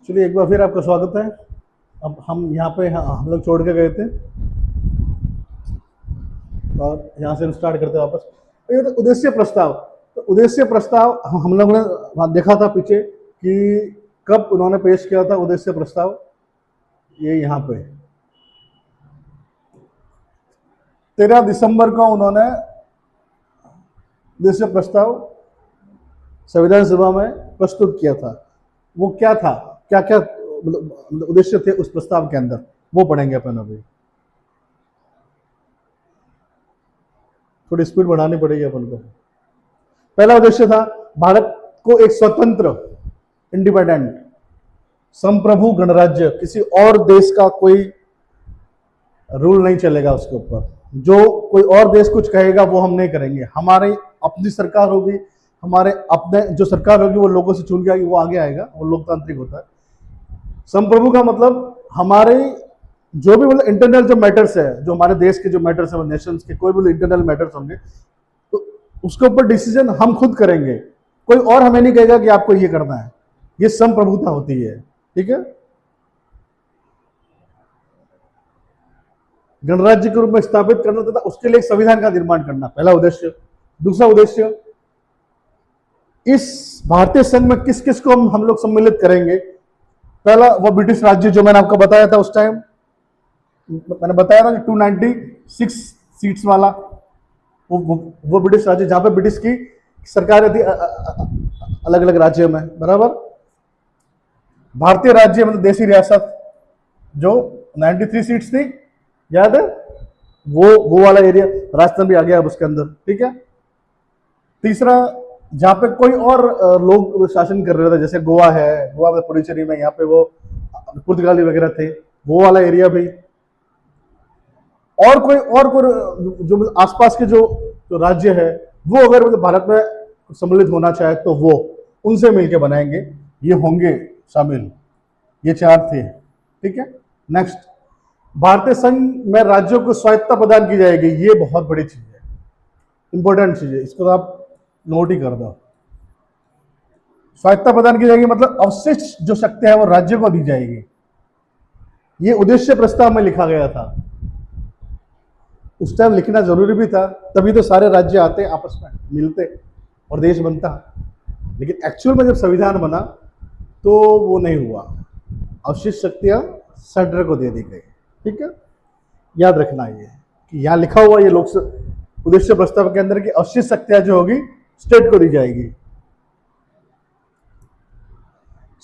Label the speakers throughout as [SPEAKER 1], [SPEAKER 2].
[SPEAKER 1] चलिए एक बार फिर आपका स्वागत है। अब हम यहाँ पे हम लोग छोड़ के गए थे और यहाँ से हम स्टार्ट करते हैं वापस। तो ये तो उद्देश्य प्रस्ताव। तो उद्देश्य प्रस्ताव हम लोगों ने वहाँ देखा था पीछे कि कब उन्होंने पेश किया था उद्देश्य प्रस्ताव। ये यहाँ पे 13 दिसंबर को उन्होंने उद्देश्य प्रस्ताव संविधान सभा में प्रस्तुत किया था। वो क्या था, क्या क्या उद्देश्य थे उस प्रस्ताव के अंदर, वो पढ़ेंगे अपन अभी। थोड़ी स्पीड बढ़ानी पड़ेगी अपन को। पहला उद्देश्य था भारत को एक स्वतंत्र, इंडिपेंडेंट, संप्रभु गणराज्य, किसी और देश का कोई रूल नहीं चलेगा उसके ऊपर। जो कोई और देश कुछ कहेगा वो हम नहीं करेंगे। हमारी अपनी सरकार होगी, हमारे अपने जो सरकार होगी वो लोगों से चुन के आएगी, वो आगे आएगा, वो लोकतांत्रिक होता है। संप्रभु का मतलब हमारे जो भी मतलब इंटरनल जो मैटर्स है, जो हमारे देश के जो मैटर्स है, नेशंस के कोई भी इंटरनल मैटर्स होंगे तो उसके ऊपर डिसीजन हम खुद करेंगे। कोई और हमें नहीं कहेगा कि आपको ये करना है। ये संप्रभुता होती है, ठीक है। गणराज्य के रूप में स्थापित करना तथा उसके लिए संविधान का निर्माण करना, पहला उद्देश्य। दूसरा उद्देश्य, इस भारतीय संघ में किस किस को हम लोग सम्मिलित करेंगे। पहला वो ब्रिटिश राज्य जो मैंने आपको बताया था उस टाइम, मैंने बताया था कि 296 सीट्स वाला वो ब्रिटिश राज्य, जहां पे ब्रिटिश की सरकार थी अलग अलग राज्यों में, बराबर। भारतीय राज्य मतलब देसी रियासत जो 93 सीट्स थी, याद है, वो वाला एरिया, राजस्थान भी आ गया अब उसके अंदर, ठीक है। तीसरा, जहां पे कोई और लोग शासन कर रहे थे, जैसे गोवा है, गोवा में पुडुचेरी में, यहाँ पे वो पुर्तगाली वगैरह थे, वो वाला एरिया भी। और कोई जो आसपास के जो राज्य है वो अगर मतलब भारत में सम्मिलित होना चाहे तो वो उनसे मिलकर बनाएंगे, ये होंगे शामिल। ये चार थे, ठीक है। नेक्स्ट, भारतीय संघ में राज्यों को स्वायत्तता प्रदान की जाएगी। ये बहुत बड़ी चीज है, इंपॉर्टेंट चीज है, इसको आप नोट ही कर दो। स्वायत्तता प्रदान की जाएगी मतलब अवशिष्ट जो शक्ति है वो राज्य को दी जाएगी। ये उद्देश्य प्रस्ताव में लिखा गया था। उस टाइम लिखना जरूरी भी था, तभी तो सारे राज्य आते आपस में मिलते और देश बनता। लेकिन एक्चुअल में जब संविधान बना तो वो नहीं हुआ, अवशिष्ट शक्तियां सेंटर को दे दी गई, ठीक है। याद रखना ये कि यहां लिखा हुआ ये लोक उद्देश्य प्रस्ताव के अंदर की अवशिष्ट शक्तियां जो होगी स्टेट को दी जाएगी।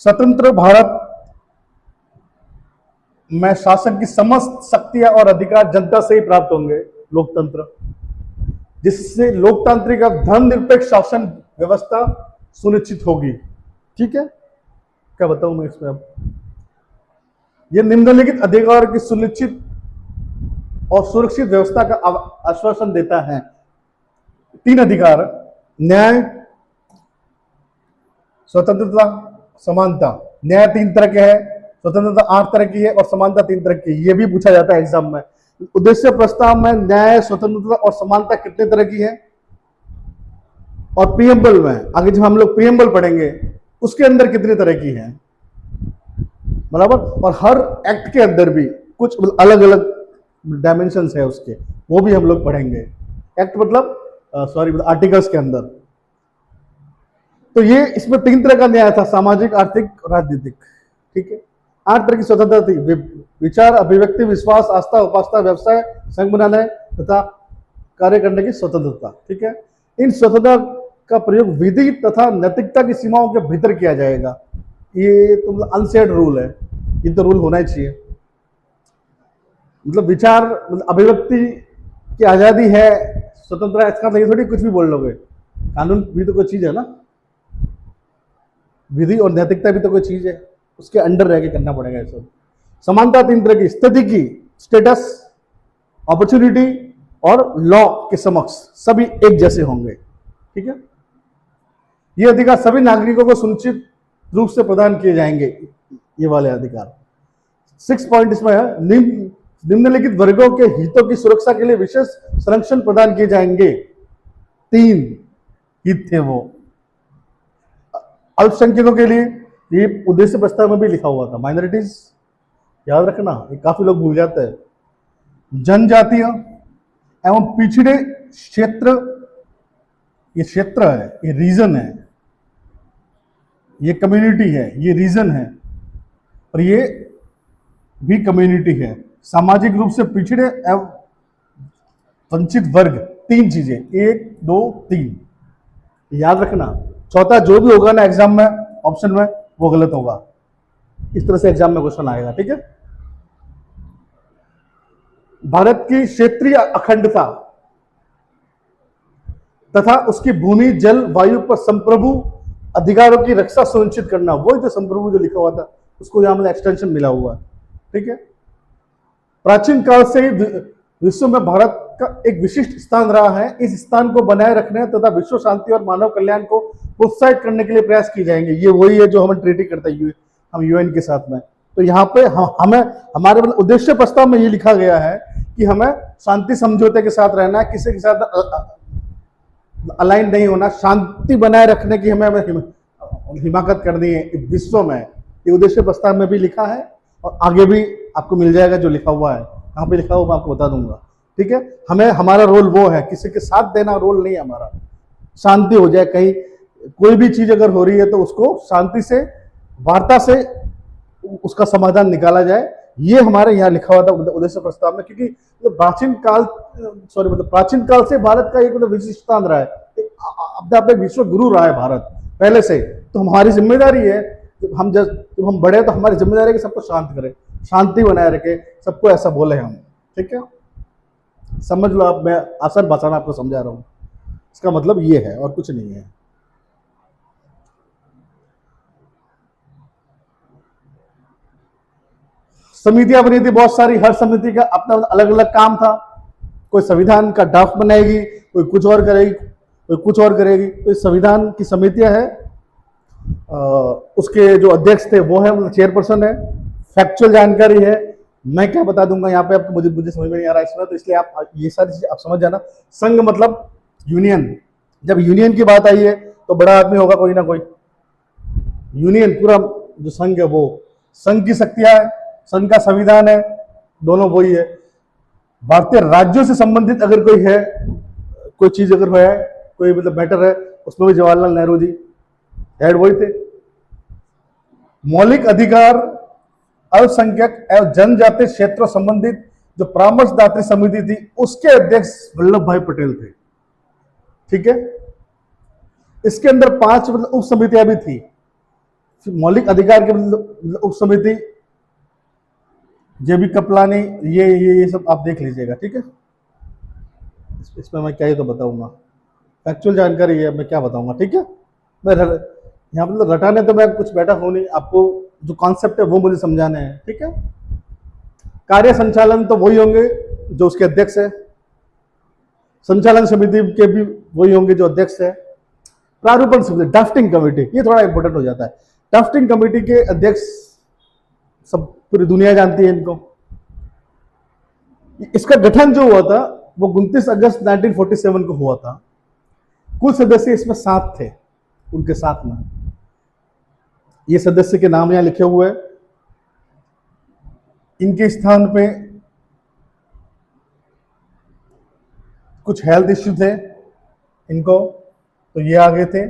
[SPEAKER 1] स्वतंत्र भारत में शासन की समस्त शक्तियां और अधिकार जनता से ही प्राप्त होंगे, लोकतंत्र, जिससे लोकतांत्रिक और धर्मनिरपेक्ष शासन व्यवस्था सुनिश्चित होगी, ठीक है। क्या बताऊं मैं इसमें अब, यह निम्नलिखित अधिकार की सुनिश्चित और सुरक्षित व्यवस्था का आश्वासन देता है। 3 अधिकार, न्याय, स्वतंत्रता, समानता। न्याय 3 तरह के हैं, स्वतंत्रता 8 तरह की है और समानता 3 तरह की है। ये भी पूछा जाता है एग्जाम में। उद्देश्य प्रस्ताव में न्याय, स्वतंत्रता और समानता कितने तरह की है, और प्रीएम्बल में, आगे जब हम लोग प्रीएम्बल पढ़ेंगे उसके अंदर कितने तरह की है, बराबर। और हर एक्ट के अंदर भी कुछ अलग अलग डायमेंशंस है उसके, वो भी हम लोग पढ़ेंगे। एक्ट मतलब आर्टिकल्स के अंदर। तो ये इसमें 3 तरह का न्याय था, सामाजिक, आर्थिक, राजनीतिक, ठीक है। 8 तरह की स्वतंत्रता थी, विचार, अभिव्यक्ति, विश्वास, आस्था, उपासना, व्यवसाय, संघ बनाने तथा कार्य करने की स्वतंत्रता, ठीक है। इन स्वतंत्रता का प्रयोग विधि तथा नैतिकता की सीमाओं के भीतर किया जाएगा। ये तो मतलब अनसेड रूल है, ये तो रूल होना ही चाहिए। मतलब विचार, मतलब अभिव्यक्ति की आजादी है, स्वतंत्रता, इसका नहीं थोड़ी कुछ भी बोल लोगे। कानून भी तो कोई चीज है ना, विधि और नैतिकता भी तो कोई चीज है, उसके अंडर रह के करना पड़ेगा ये सब। समानता 3 तरह की, स्थिति की, स्टेटस, अपॉर्चुनिटी और लॉ के समक्ष सभी एक जैसे होंगे, ठीक है। ये अधिकार सभी नागरिकों को सुनिश्चित रूप से प्रदान किए जाएंगे, ये वाले अधिकार। 6 पॉइंट इसमें है, निम्नलिखित वर्गों के हितों की सुरक्षा के लिए विशेष संरक्षण प्रदान किए जाएंगे। 3 हित थे वो। अल्पसंख्यकों के लिए ये उद्देश्य प्रस्ताव में भी लिखा हुआ था। माइनॉरिटीज याद रखना, ये काफी लोग भूल जाते हैं। जनजातीय एवं पिछड़े क्षेत्र, ये क्षेत्र है, ये रीजन है, ये कम्युनिटी है, ये रीजन है, और ये भी कम्युनिटी है। सामाजिक रूप से पिछड़े एवं वंचित वर्ग, तीन चीजें, 1 2 3 याद रखना। चौथा जो भी होगा ना एग्जाम में ऑप्शन में वो गलत होगा। इस तरह से एग्जाम में क्वेश्चन आएगा, ठीक है। भारत की क्षेत्रीय अखंडता तथा उसकी भूमि जल वायु पर संप्रभु अधिकारों की रक्षा सुनिश्चित करना, वही तो संप्रभु जो लिखा हुआ था उसको यहां में एक्सटेंशन मिला हुआ है, ठीक है। प्राचीन काल से ही विश्व में भारत का एक विशिष्ट स्थान रहा है। इस स्थान को बनाए रखने तथा विश्व शांति और मानव कल्याण को प्रोत्साहित करने के लिए प्रयास किए जाएंगे। ये वही है जो हम ट्रीटी करते हैं हम यूएन के साथ में। तो यहाँ पे हमें हमारे उद्देश्य प्रस्ताव में ये लिखा गया है कि हमें शांति समझौते के साथ रहना है, किसी के साथ अलाइन नहीं होना, शांति बनाए रखने की हमें हिमाकत करनी है विश्व में। ये उद्देश्य प्रस्ताव में भी लिखा है और आगे भी आपको मिल जाएगा जो लिखा हुआ है। कहाँ पे लिखा हुआ मैं आपको बता दूंगा, ठीक है। हमें हमारा रोल वो है, किसी के साथ देना रोल नहीं है हमारा। शांति हो जाए, कहीं कोई भी चीज अगर हो रही है तो उसको शांति से, वार्ता से उसका समाधान निकाला जाए। ये हमारे यहाँ लिखा हुआ था उद्देश्य प्रस्ताव में, क्योंकि प्राचीन काल से भारत का एक विशिष्ट स्थान रहा है, अपने आप में विश्व गुरु रहा है भारत पहले से। तो हमारी जिम्मेदारी है, जब हम बड़े तो हमारी जिम्मेदारी है कि सबको शांत करें, शांति बनाए रखे, सबको ऐसा बोले हम, ठीक है। समझ लो आप, मैं आसान भाषा में आपको समझा रहा हूं, इसका मतलब ये है और कुछ नहीं है। समितियां बनी थी बहुत सारी, हर समिति का अपना अलग अलग काम था। कोई संविधान का ड्राफ्ट बनाएगी, कोई कुछ और करेगी, कोई कुछ और करेगी। तो इस संविधान की समितियां है, उसके जो अध्यक्ष थे वो है, मतलब चेयरपर्सन है। फैक्चुअल जानकारी है, मैं क्या बता दूंगा यहाँ पे आपको, मुझे समझ में नहीं आ रहा इसमें, तो इसलिए आप ये सारी चीजें आप समझ जाना। संघ मतलब यूनियन, जब यूनियन की बात आई है तो बड़ा आदमी होगा कोई ना कोई। यूनियन पूरा जो संघ है वो, संघ की शक्तियां है, संघ का संविधान है, दोनों वही है। भारतीय राज्यों से संबंधित अगर कोई है, कोई चीज अगर है, कोई मतलब मैटर है, उसमें भी जवाहरलाल नेहरू जी हेड वही थे। मौलिक अधिकार, अल्पसंख्यक एवं जनजातीय क्षेत्रों संबंधित जो परामर्शदात्री समिति थी उसके अध्यक्ष वल्लभ भाई पटेल थे, ठीक है। इसके अंदर 5 मतलब उप समितियां भी थी। मौलिक अधिकार के मतलब उप समिति जेबी कृपलानी, ये सब आप देख लीजिएगा, ठीक है। इसमें मैं क्या ही तो बताऊंगा, फैक्चुअल जानकारी है, मैं क्या बताऊंगा, ठीक है। मैं यहाँ मतलब रटाने तो मैं कुछ बैठा हूं नहीं, आपको जो कॉन्सेप्ट है वो मुझे समझाना है, ठीक है। कार्य संचालन तो वही होंगे जो उसके अध्यक्ष है, संचालन समिति के भी वही होंगे जो अध्यक्ष है। प्रारूपण समिति, ड्राफ्टिंग कमेटी, ये थोड़ा इंपॉर्टेंट हो जाता है। ड्राफ्टिंग कमेटी के अध्यक्ष सब पूरी दुनिया जानती है इनको। इसका गठन जो हुआ था वो 29 अगस्त 1947 को हुआ था। कुल सदस्य इसमें 7 थे, उनके साथ में ये सदस्य के नाम यहां लिखे हुए हैं। इनके स्थान पे कुछ हेल्थ इश्यू थे इनको, तो ये आगे थे,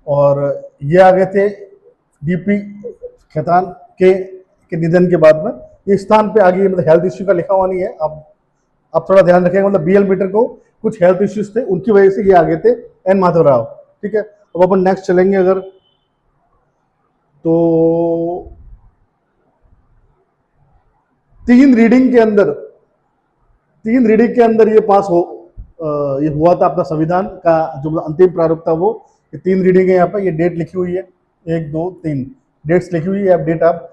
[SPEAKER 1] और ये आगे थे डीपी खेतान के निधन के बाद में। ये स्थान पे आगे मतलब हेल्थ इश्यू का लिखा हुआ नहीं है, आप थोड़ा ध्यान रखेंगे। मतलब बीएल मीटर को कुछ हेल्थ इश्यूज थे, उनकी वजह से ये आगे थे, एन माधवराव, ठीक है। अब अपन नेक्स्ट चलेंगे अगर, तो 3 रीडिंग के अंदर ये पास ये हुआ था अपना संविधान का जो अंतिम प्रारूप था वो। ये 3 रीडिंग है, यहाँ पर ये डेट लिखी हुई है, 1 2 3 डेट्स लिखी हुई है। अब डेट आप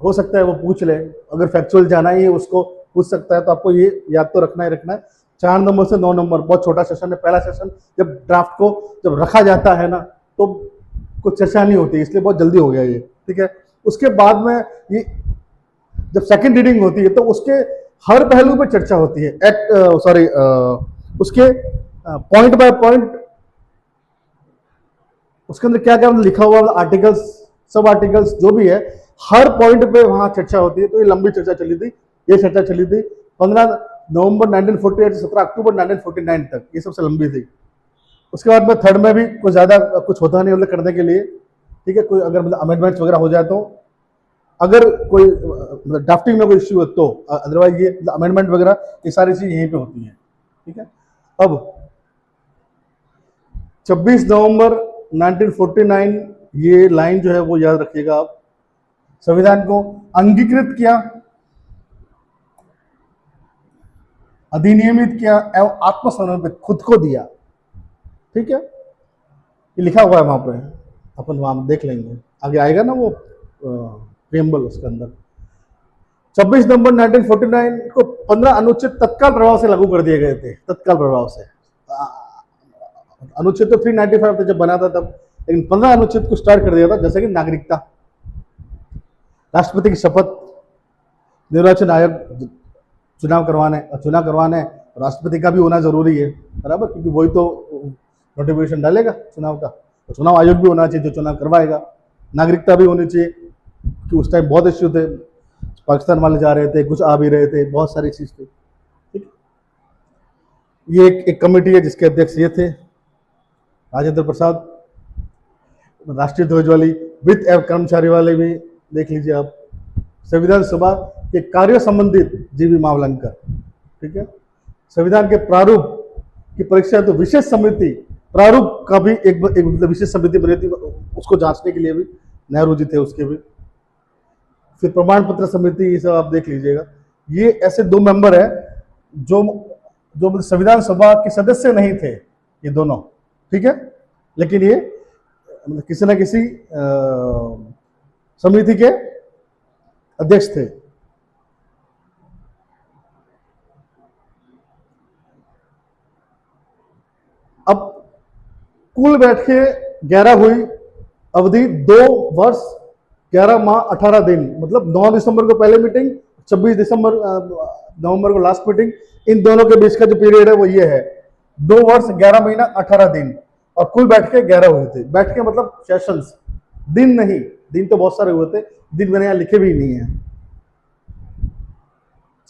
[SPEAKER 1] हो सकता है वो पूछ ले, अगर फैक्चुअल जाना ही है उसको पूछ सकता है, तो आपको ये याद तो रखना ही रखना है। 4 नंबर से 9 नंबर बहुत छोटा सेशन है। पहला सेशन जब ड्राफ्ट को जब रखा जाता है ना तो कुछ चर्चा नहीं होती, इसलिए बहुत जल्दी हो गया ये, ठीक है। उसके बाद में ये जब सेकंड रीडिंग होती है तो उसके हर पहलू पे चर्चा होती है, उसके पॉइंट बाय पॉइंट उसके अंदर क्या क्या लिखा हुआ आर्टिकल्स सब आर्टिकल्स जो भी है, हर पॉइंट पे वहां चर्चा होती है। तो ये लंबी चर्चा चली थी, ये चर्चा चली थी 15 नवंबर 1948 से 17 अक्टूबर 1949 तक, ये सबसे लंबी थी। उसके बाद में थर्ड में भी कुछ ज्यादा कुछ होता नहीं मतलब करने के लिए, ठीक है। कोई अगर मतलब अमेंडमेंट्स वगैरह हो जाए तो, अगर कोई ड्राफ्टिंग में कोई इश्यू है तो, अदरवाइज ये अमेंडमेंट वगैरह ये सारी चीज यहीं पे होती है, ठीक है। अब 26 नवंबर 1949 ये लाइन जो है वो याद रखिएगा आप। संविधान को अंगीकृत किया, अधिनियमित किया एवं आत्मसमर्पित खुद को दिया, ठीक है। ये लिखा हुआ है वहां पे, अपन वहां देख लेंगे, आगे आएगा ना वो प्रेम्बल उसके अंदर। 26 नवंबर 1949 को 15 अनुच्छेद तत्काल प्रभाव से लागू कर दिए गए थे, तत्काल प्रभाव से। अनुच्छेद तो 395 था जब बना था तब, लेकिन 15 अनुच्छेद को स्टार्ट कर दिया था, जैसे कि नागरिकता, राष्ट्रपति की शपथ, निर्वाचन आयोग चुनाव करवाने राष्ट्रपति का भी होना जरूरी है, बराबर, क्योंकि वही तो नोटिफिकेशन डालेगा चुनाव का। तो चुनाव आयोग भी होना चाहिए जो चुनाव करवाएगा। नागरिकता भी होनी चाहिए, कि उस टाइम बहुत इश्यू थे, पाकिस्तान वाले जा रहे थे, कुछ आ भी रहे थे, बहुत सारी चीज थी, ठीक। ये एक कमेटी है जिसके अध्यक्ष ये थे राजेंद्र प्रसाद। राष्ट्रीय ध्वज वाली वित्त एवं कर्मचारी वाले भी देख लीजिए आप। संविधान सभा के कार्य संबंधित जीवी मावलंकर, ठीक है। संविधान के प्रारूप की परीक्षा तो विशेष समिति, प्रारूप का भी एक विशेष समिति बनी थी, उसको जांचने के लिए भी नेहरू जी थे उसके भी। फिर प्रमाण पत्र समिति, ये सब आप देख लीजिएगा। ये ऐसे 2 मेंबर है जो संविधान सभा के सदस्य नहीं थे, ये दोनों, ठीक है, लेकिन ये किसी न किसी समिति के अध्यक्ष थे। अब कुल बैठके 11 हुई, अवधि 2 वर्ष 11 माह 18 दिन, मतलब 9 दिसंबर को पहले मीटिंग, 26 नवंबर को लास्ट मीटिंग। इन दोनों के बीच का जो पीरियड है वो ये है, 2 वर्ष 11 महीना 18 दिन, और कुल बैठके 11 हुए थे। बैठके मतलब सेशंस, दिन नहीं, दिन तो बहुत सारे हुए थे, दिन मैंने यहाँ लिखे भी नहीं है।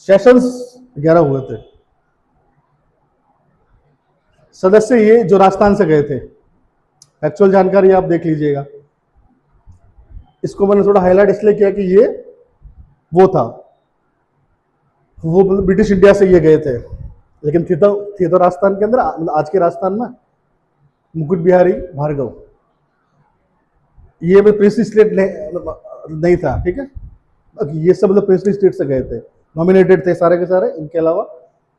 [SPEAKER 1] सेशंस 11 हुए थे। सदस्य ये जो राजस्थान से गए थे, एक्चुअल जानकारी आप देख लीजिएगा। इसको मैंने थोड़ा हाईलाइट इसलिए किया कि ये वो था, वो ब्रिटिश इंडिया से ये गए थे, लेकिन थे तो राजस्थान के अंदर, आज के राजस्थान में मुकुट बिहारी भार्गव, ये भी प्रिंसली स्टेट नहीं था, ठीक है। ये सब मतलब प्रिंसली स्टेट से गए थे, नॉमिनेटेड थे सारे के सारे, इनके अलावा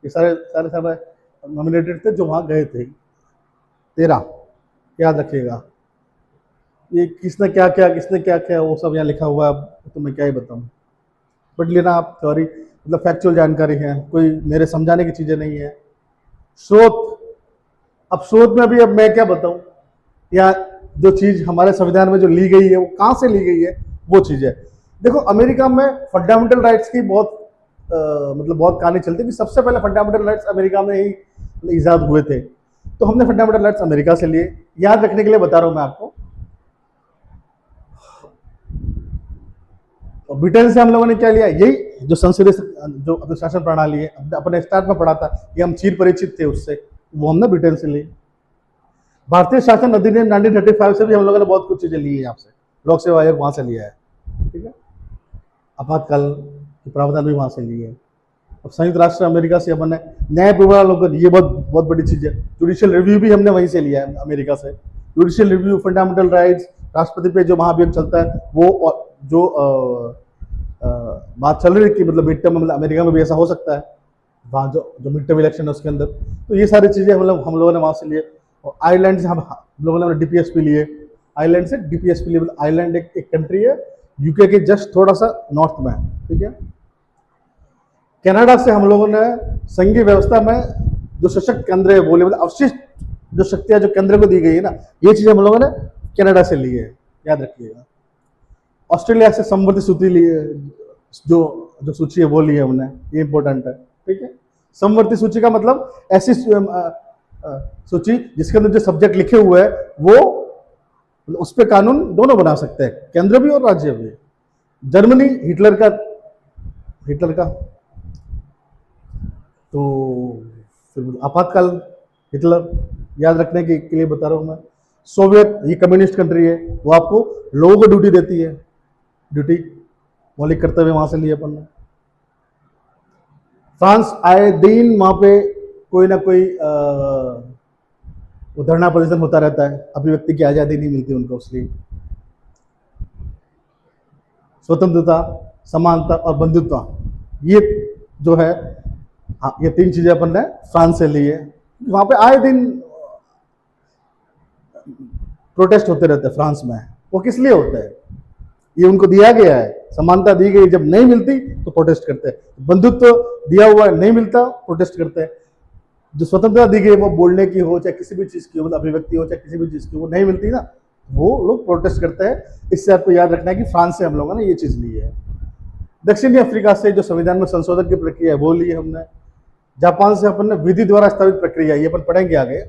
[SPEAKER 1] ये सारे नॉमिनेटेड थे जो वहां गए थे। 13 याद रखिएगा। ये किसने क्या किया वो सब यहाँ लिखा हुआ है, तो मैं क्या ही बताऊं। बट लेना आप थ्योरी, मतलब फैक्चुअल जानकारी है, कोई मेरे समझाने की चीजें नहीं है। स्रोत, अब स्रोत में भी अब मैं क्या बताऊं, या जो चीज हमारे संविधान में जो ली गई है वो कहाँ से ली गई है, वो चीज है। देखो अमेरिका में फंडामेंटल राइट्स की बहुत बहुत कहानी चलती है कि सबसे पहले फंडामेंटल राइट्स अमेरिका में ही इजाद हुए थे, तो हमने फंडामेंटल राइट्स अमेरिका से लिए। याद रखने के लिए बता रहा हूं मैं आपको। ब्रिटेन से हम लोगों ने क्या लिया, यही जो संसदीय जो अपने शासन प्रणाली है, अपने स्टार्ट में पढ़ा था, ये हम चीर परिचित थे उससे, वो हमने ब्रिटेन से ली। भारतीय शासन अधिनियम 1935 से भी हम लोगों ने बहुत कुछ चीजें ली है यहाँ से, लोक सेवा आयोग वहां से लिया है, ठीक है। आपातकाल की प्रावधान भी वहां से लिए है। अब संयुक्त राष्ट्र अमेरिका से हमने न्याय प्रवर्तन, ये बहुत बड़ी चीज है। जुडिशियल रिव्यू भी हमने वहीं से लिया है, अमेरिका से। जुडिशियल रिव्यू, फंडामेंटल राइट्स, राष्ट्रपति पे जो महाभियोग चलता है वो, जो बात चल रही थी मतलब मिड टर्म, मतलब अमेरिका में भी ऐसा हो सकता है, वहाँ जो मिड टर्म इलेक्शन है उसके अंदर, तो ये सारी चीजें मतलब हम लोगों ने वहां से लिए। और आयरलैंड से हम लोगों ने डीपीएसपी लिए, आयरलैंड से डीपीएसपी लिए। मतलब आयरलैंड एक कंट्री है यूके के जस्ट थोड़ा सा नॉर्थ में, ठीक है। कनाडा से हम लोगों ने संघीय व्यवस्था में जो सशक्त केंद्र है बोले, मतलब अवशिष्ट जो शक्तियां जो केंद्र को दी गई है ना, ये चीजें हम लोगों ने कनाडा से ली है, याद रखिएगा। ऑस्ट्रेलिया से समवर्ती सूची ली है, जो सूची है वो ली है हमने, ये इंपॉर्टेंट है, ठीक है। समवर्ती सूची का मतलब ऐसी सूची जिसके अंदर जो सब्जेक्ट लिखे हुए हैं वो मतलब उस पर कानून दोनों बना सकते हैं, केंद्र भी और राज्य भी। जर्मनी हिटलर का तो फिर आपातकाल हिटलर याद रखने के लिए बता रहा हूं मैं। सोवियत ये कम्युनिस्ट कंट्री है, वो आपको लोगों को ड्यूटी देती है, ड्यूटी मौलिक कर्तव्य वहां से लिए अपन ने। फ्रांस आए दिन वहां पे कोई ना कोई धरना प्रदर्शन होता रहता है, अभिव्यक्ति की आजादी नहीं मिलती उनको, इसलिए स्वतंत्रता, समानता और बंधुत्व, ये जो है, हाँ, ये तीन चीजें अपन ने फ्रांस से ली है। वहां पे आए दिन प्रोटेस्ट होते रहते हैं फ्रांस में। वो किस लिए होता है? ये उनको दिया गया है, समानता दी गई, जब नहीं मिलती तो प्रोटेस्ट करते हैं। बंधुत्व दिया हुआ है, नहीं मिलता प्रोटेस्ट करते हैं। जो स्वतंत्रता दी गई, वो बोलने की हो चाहे किसी भी चीज की हो, मतलब अभिव्यक्ति हो चाहे किसी भी चीज की, वो नहीं मिलती ना, वो लोग प्रोटेस्ट करते हैं। इससे आपको याद रखना है कि फ्रांस से हम लोगों ने ये चीज ली है। दक्षिणी अफ्रीका से जो संविधान में संशोधन की प्रक्रिया है वो ली है हमने। जापान से अपन ने विधि द्वारा स्थापित प्रक्रिया, ये अपन पढ़ेंगे आगे,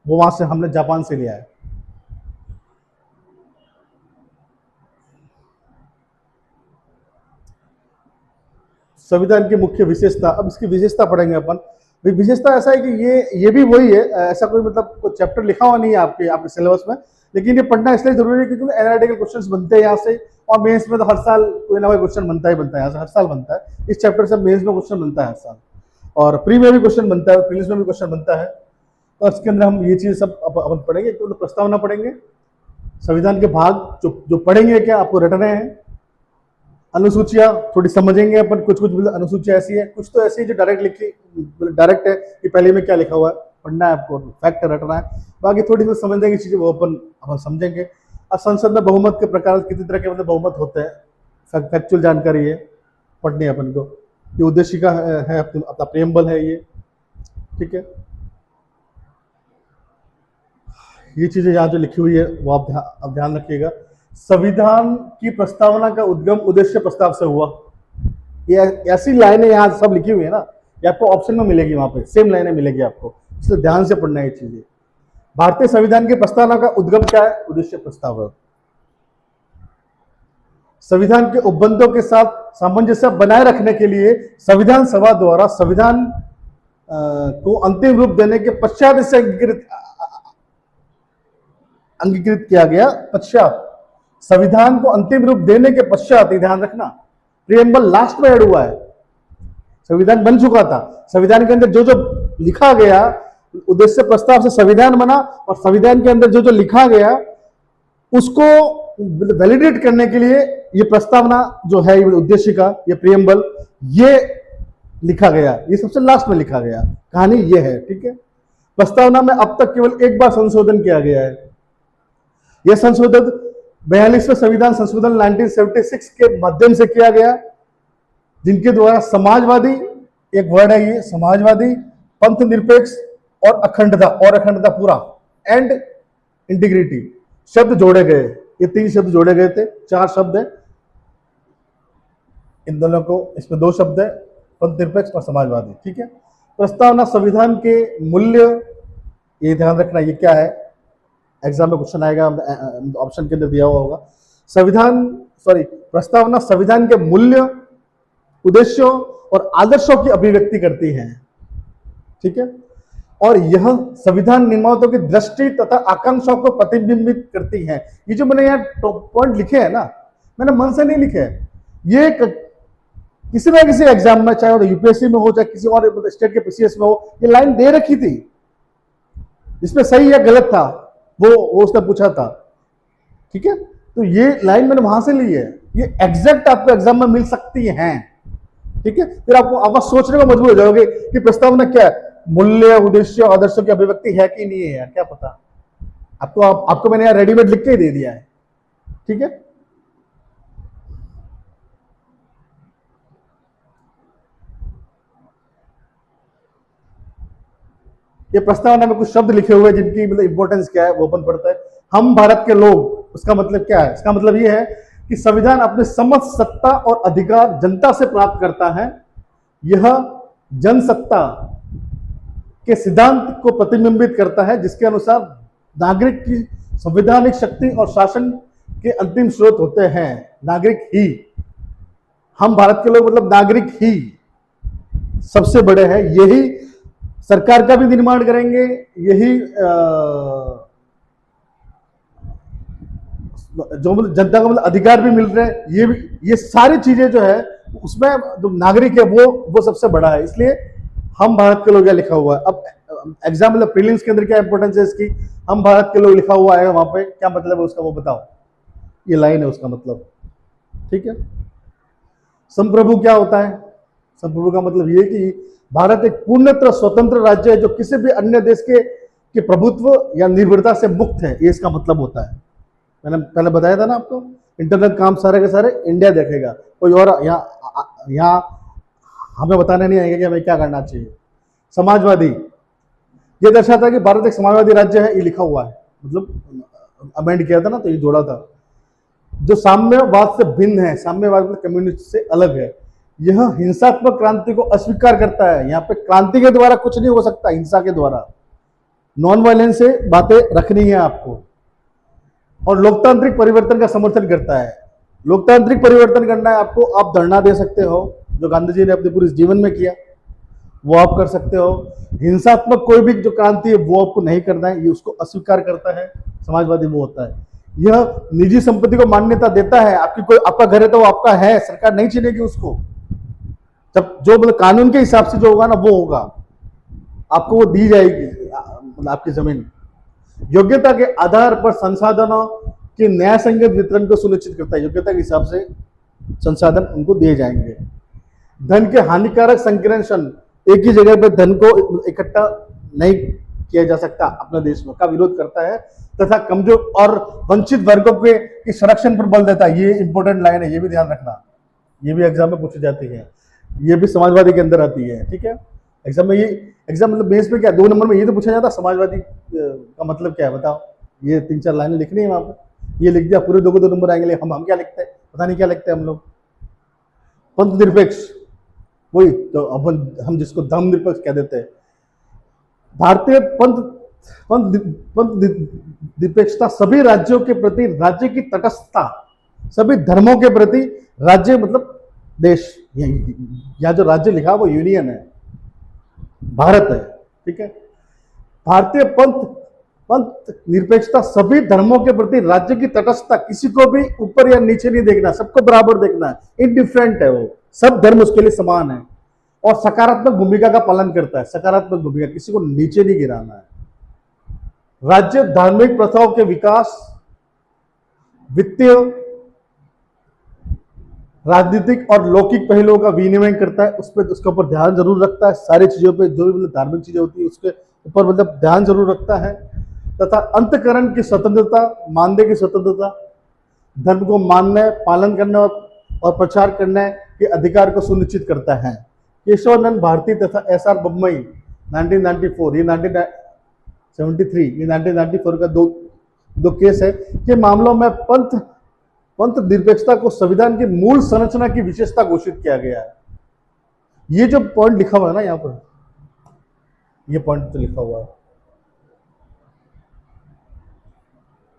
[SPEAKER 1] वो वहां से हमने जापान से लिया है। संविधान की मुख्य विशेषता, अब इसकी विशेषता पढ़ेंगे अपन। विशेषता ऐसा है कि ये भी वही है, ऐसा कोई मतलब कोई चैप्टर लिखा हुआ नहीं है आपके सिलेबस में, लेकिन ये पढ़ना इसलिए जरूरी है क्योंकि एनालिटिकल क्वेश्चंस बनते हैं यहाँ से, और मेंस में तो हर साल कोई ना कोई क्वेश्चन बनता ही बनता है, यहाँ से हर साल बनता है। इस चैप्टर से मेंस में क्वेश्चन बनता है हर साल, और प्री में भी क्वेश्चन बनता है, प्रीलिम्स में भी क्वेश्चन बनता है। और इसके अंदर हम ये चीज सब अपन पढ़ेंगे, तो प्रस्तावना पढ़ेंगे, संविधान के भाग जो पढ़ेंगे क्या आपको रटने हैं, अनुसूचियां थोड़ी समझेंगे अपन, कुछ अनुसूचियां ऐसी है, कुछ तो ऐसी है जो डायरेक्ट है कि पहले में क्या लिखा हुआ है, पढ़ना है आपको, फैक्ट रटना है। बाकी थोड़ी सी समझने की चीजें वो अपन समझेंगे। और संसद में बहुमत के प्रकार कितनी तरह के मतलब बहुमत होते हैं, फैक्चुअल जानकारी है पढ़नी है अपन को। ये उद्देश्य का है अपना प्रेमबल है ये, ठीक है। ये चीजें यहाँ जो लिखी हुई है वो आप ध्यान रखिएगा। संविधान की प्रस्तावना का उद्गम उद्देश्य प्रस्ताव से हुआ। ये ऐसी लाइनें यहाँ सब लिखी हुई है ना, ये आपको ऑप्शन में मिलेगी, वहां पे सेम लाइनें मिलेगी आपको, इसलिए ध्यान से पढ़ना है ये चीजें। भारतीय संविधान की प्रस्तावना का उद्गम क्या है? उद्देश्य प्रस्ताव। संविधान के उपबंधों के साथ सामंजस्य बनाए रखने के लिए संविधान सभा द्वारा संविधान को अंतिम रूप देने के पश्चात इसे अंगीकृत किया गया। पश्चात, संविधान को अंतिम रूप देने के पश्चात, ध्यान रखना, प्रियम्बल लास्ट में ऐड हुआ है। संविधान बन चुका था, संविधान के अंदर जो जो लिखा गया, उद्देश्य प्रस्ताव से संविधान बना, और संविधान के अंदर जो जो लिखा गया उसको वैलिडेट करने के लिए ये प्रस्तावना जो है, उद्देश्य का ये प्रियम्बल, ये लिखा गया, ये सबसे लास्ट में लिखा गया। कहानी ये है, ठीक है। प्रस्तावना में अब तक केवल एक बार संशोधन किया गया है। यह संशोधन 42वें संविधान संशोधन 1976 के माध्यम से किया गया, जिनके द्वारा समाजवादी, एक वर्ड है ये, समाजवादी, पंथ निरपेक्ष और अखंडता पूरा एंड इंटीग्रिटी शब्द जोड़े गए। ये 3 शब्द जोड़े गए थे, 4 शब्द है इन दोनों को, इसमें 2 शब्द है, पंथ निरपेक्ष और समाजवादी, ठीक है। प्रस्तावना संविधान के मूल्य, ये ध्यान रखना, ये क्या है, एग्जाम में क्वेश्चन आएगा, ऑप्शन के अंदर दिया हुआ होगा। प्रस्तावना संविधान के मूल्य, उद्देश्यों और आदर्शों की अभिव्यक्ति करती है, ठीक है। और यह संविधान निर्माताओं की दृष्टि तथा आकांक्षाओं को प्रतिबिंबित करती है। ये जो मैंने यहाँ पॉइंट लिखे हैं ना, मैंने मन से नहीं लिखे हैं, ये किसी ना किसी एग्जाम में, चाहे वो यूपीएससी में हो चाहे किसी और स्टेट के पीसीएस में हो, ये लाइन दे रखी थी, इसमें सही या गलत था वो उसने पूछा था, ठीक है। तो ये लाइन मैंने वहां से ली है, ये एग्जैक्ट आपको एग्जाम में मिल सकती है, ठीक है। फिर आप सोचने में मजबूर हो जाओगे कि प्रस्तावना क्या है, मूल्य, उद्देश्य, आदर्शों की अभिव्यक्ति है कि नहीं है, यार क्या पता। आपको मैंने यार रेडीमेड लिख के ही दे दिया है, ठीक है। ये प्रस्तावना में कुछ शब्द लिखे हुए हैं जिनकी मतलब इंपॉर्टेंस क्या है वो अपन पढ़ता है। हम भारत के लोग, उसका मतलब क्या है? इसका मतलब ये है कि संविधान अपने समस्त सत्ता और अधिकार जनता से प्राप्त करता है। यह जनसत्ता के सिद्धांत को प्रतिबिंबित करता है, जिसके अनुसार नागरिक की संवैधानिक शक्ति और शासन के अंतिम स्रोत होते हैं नागरिक ही। हम भारत के लोग मतलब नागरिक ही सबसे बड़े हैं। यही सरकार का भी निर्माण करेंगे, यही जो मतलब जनता को मतलब अधिकार भी मिल रहे हैं, ये सारी चीजें जो है उसमें जो नागरिक है वो सबसे बड़ा है। इसलिए हम भारत के लोग क्या लिखा हुआ है। अब एग्जाम मतलब प्रीलिम्स के अंदर क्या इंपॉर्टेंस है इसकी, हम भारत के लोग लिखा हुआ है वहां पे, क्या मतलब है उसका वो बताओ। ये लाइन है उसका मतलब, ठीक है। संप्रभु क्या होता है? संप्रभु का मतलब ये कि भारत एक पूर्णतः स्वतंत्र राज्य है जो किसी भी अन्य देश के प्रभुत्व या निर्भरता से मुक्त है, ये इसका मतलब होता है। मैंने पहले बताया था ना आपको, इंटरनल काम सारे के सारे इंडिया देखेगा, कोई और यहाँ हमें बताने नहीं आएगा कि हमें क्या करना चाहिए। समाजवादी ये दर्शाता है कि भारत एक समाजवादी राज्य है, ये लिखा हुआ है, मतलब अमेंड किया था ना तो ये जोड़ा था। जो साम्यवाद से भिन्न है, साम्यवाद मतलब कम्युनिस्ट से अलग है। यह हिंसात्मक क्रांति को अस्वीकार करता है। यहाँ पे क्रांति के द्वारा कुछ नहीं हो सकता, हिंसा के द्वारा नॉन वायलेंस से बातें रखनी है आपको। और लोकतांत्रिक परिवर्तन का समर्थन करता है। लोकतांत्रिक परिवर्तन करना है आपको, आप धरना दे सकते हो, जो गांधी जी ने अपने पूरे जीवन में किया वो आप कर सकते हो। हिंसात्मक कोई भी जो क्रांति है वो आपको नहीं करना है, ये उसको अस्वीकार करता है। समाजवादी वो होता है। यह निजी संपत्ति को मान्यता देता है। आपका घर है तो वो आपका है, सरकार नहीं छीनेगी उसको। जब जो मतलब कानून के हिसाब से जो होगा ना वो होगा, आपको वो दी जाएगी मतलब आपकी जमीन। योग्यता के आधार पर संसाधनों के न्याय संगत वितरण को सुनिश्चित करता है। योग्यता के हिसाब से संसाधन उनको दिए जाएंगे। धन के हानिकारक संकलन, एक ही जगह पे धन को इकट्ठा नहीं किया जा सकता, अपने देश में का विरोध करता है। तथा कमजोर और वंचित वर्गों के संरक्षण पर बल देता है। ये इंपॉर्टेंट लाइन है, ये भी ध्यान रखना, ये भी एग्जाम में पूछी जाती है, ये भी समाजवादी के अंदर आती है, ठीक है। एग्जाम में ये एग्जाम मतलब बेस पे क्या 2 नंबर में ये तो पूछा जाता समाजवादी का मतलब क्या है बताओ। ये 3-4 लाइनें लिखनी है वहां पर, ये लिख दिया पूरे 2 नंबर आएंगे। हम क्या लिखते हैं पता नहीं क्या लिखते हैं हम लोग। पंथ निरपेक्ष, वही तो अपन हम जिसको धर्म निरपेक्ष कह देते हैं। भारतीय पंथ निरपेक्षता सभी राज्यों के प्रति राज्य की तटस्थता, सभी धर्मों के प्रति राज्य मतलब देश, या जो राज्य लिखा वो यूनियन है, भारत है, ठीक है। भारतीय पंथ निरपेक्षता सभी धर्मों के प्रति राज्य की तटस्थता, किसी को भी ऊपर या नीचे नहीं देखना, सबको बराबर देखना है, इनडिफरेंट है वो, सब धर्म उसके लिए समान है। और सकारात्मक भूमिका का पालन करता है, सकारात्मक भूमिका, किसी को नीचे नहीं गिराना है। राज्य धार्मिक प्रथाओं के विकास, वित्तीय, राजनीतिक और लौकिक पहलुओं का विनिमय करता है, उस पर उसके ऊपर ध्यान जरूर रखता है। सारी चीजों पे जो भी मतलब धार्मिक चीजें होती है उसके ऊपर मतलब ध्यान जरूर रखता है। तथा अंतकरण की स्वतंत्रता, मानने की स्वतंत्रता, धर्म को मानने, पालन करने और प्रचार करने के अधिकार को सुनिश्चित करता है। केशवानंद भारती तथा SR बम्बई 1994, ये 1973, ये 1994 का दो केस है के मामलों में पंथ निरपेक्षता को संविधान की मूल संरचना की विशेषता घोषित किया गया है। ये जो पॉइंट लिखा हुआ है ना यहाँ पर, ये पॉइंट तो लिखा हुआ है,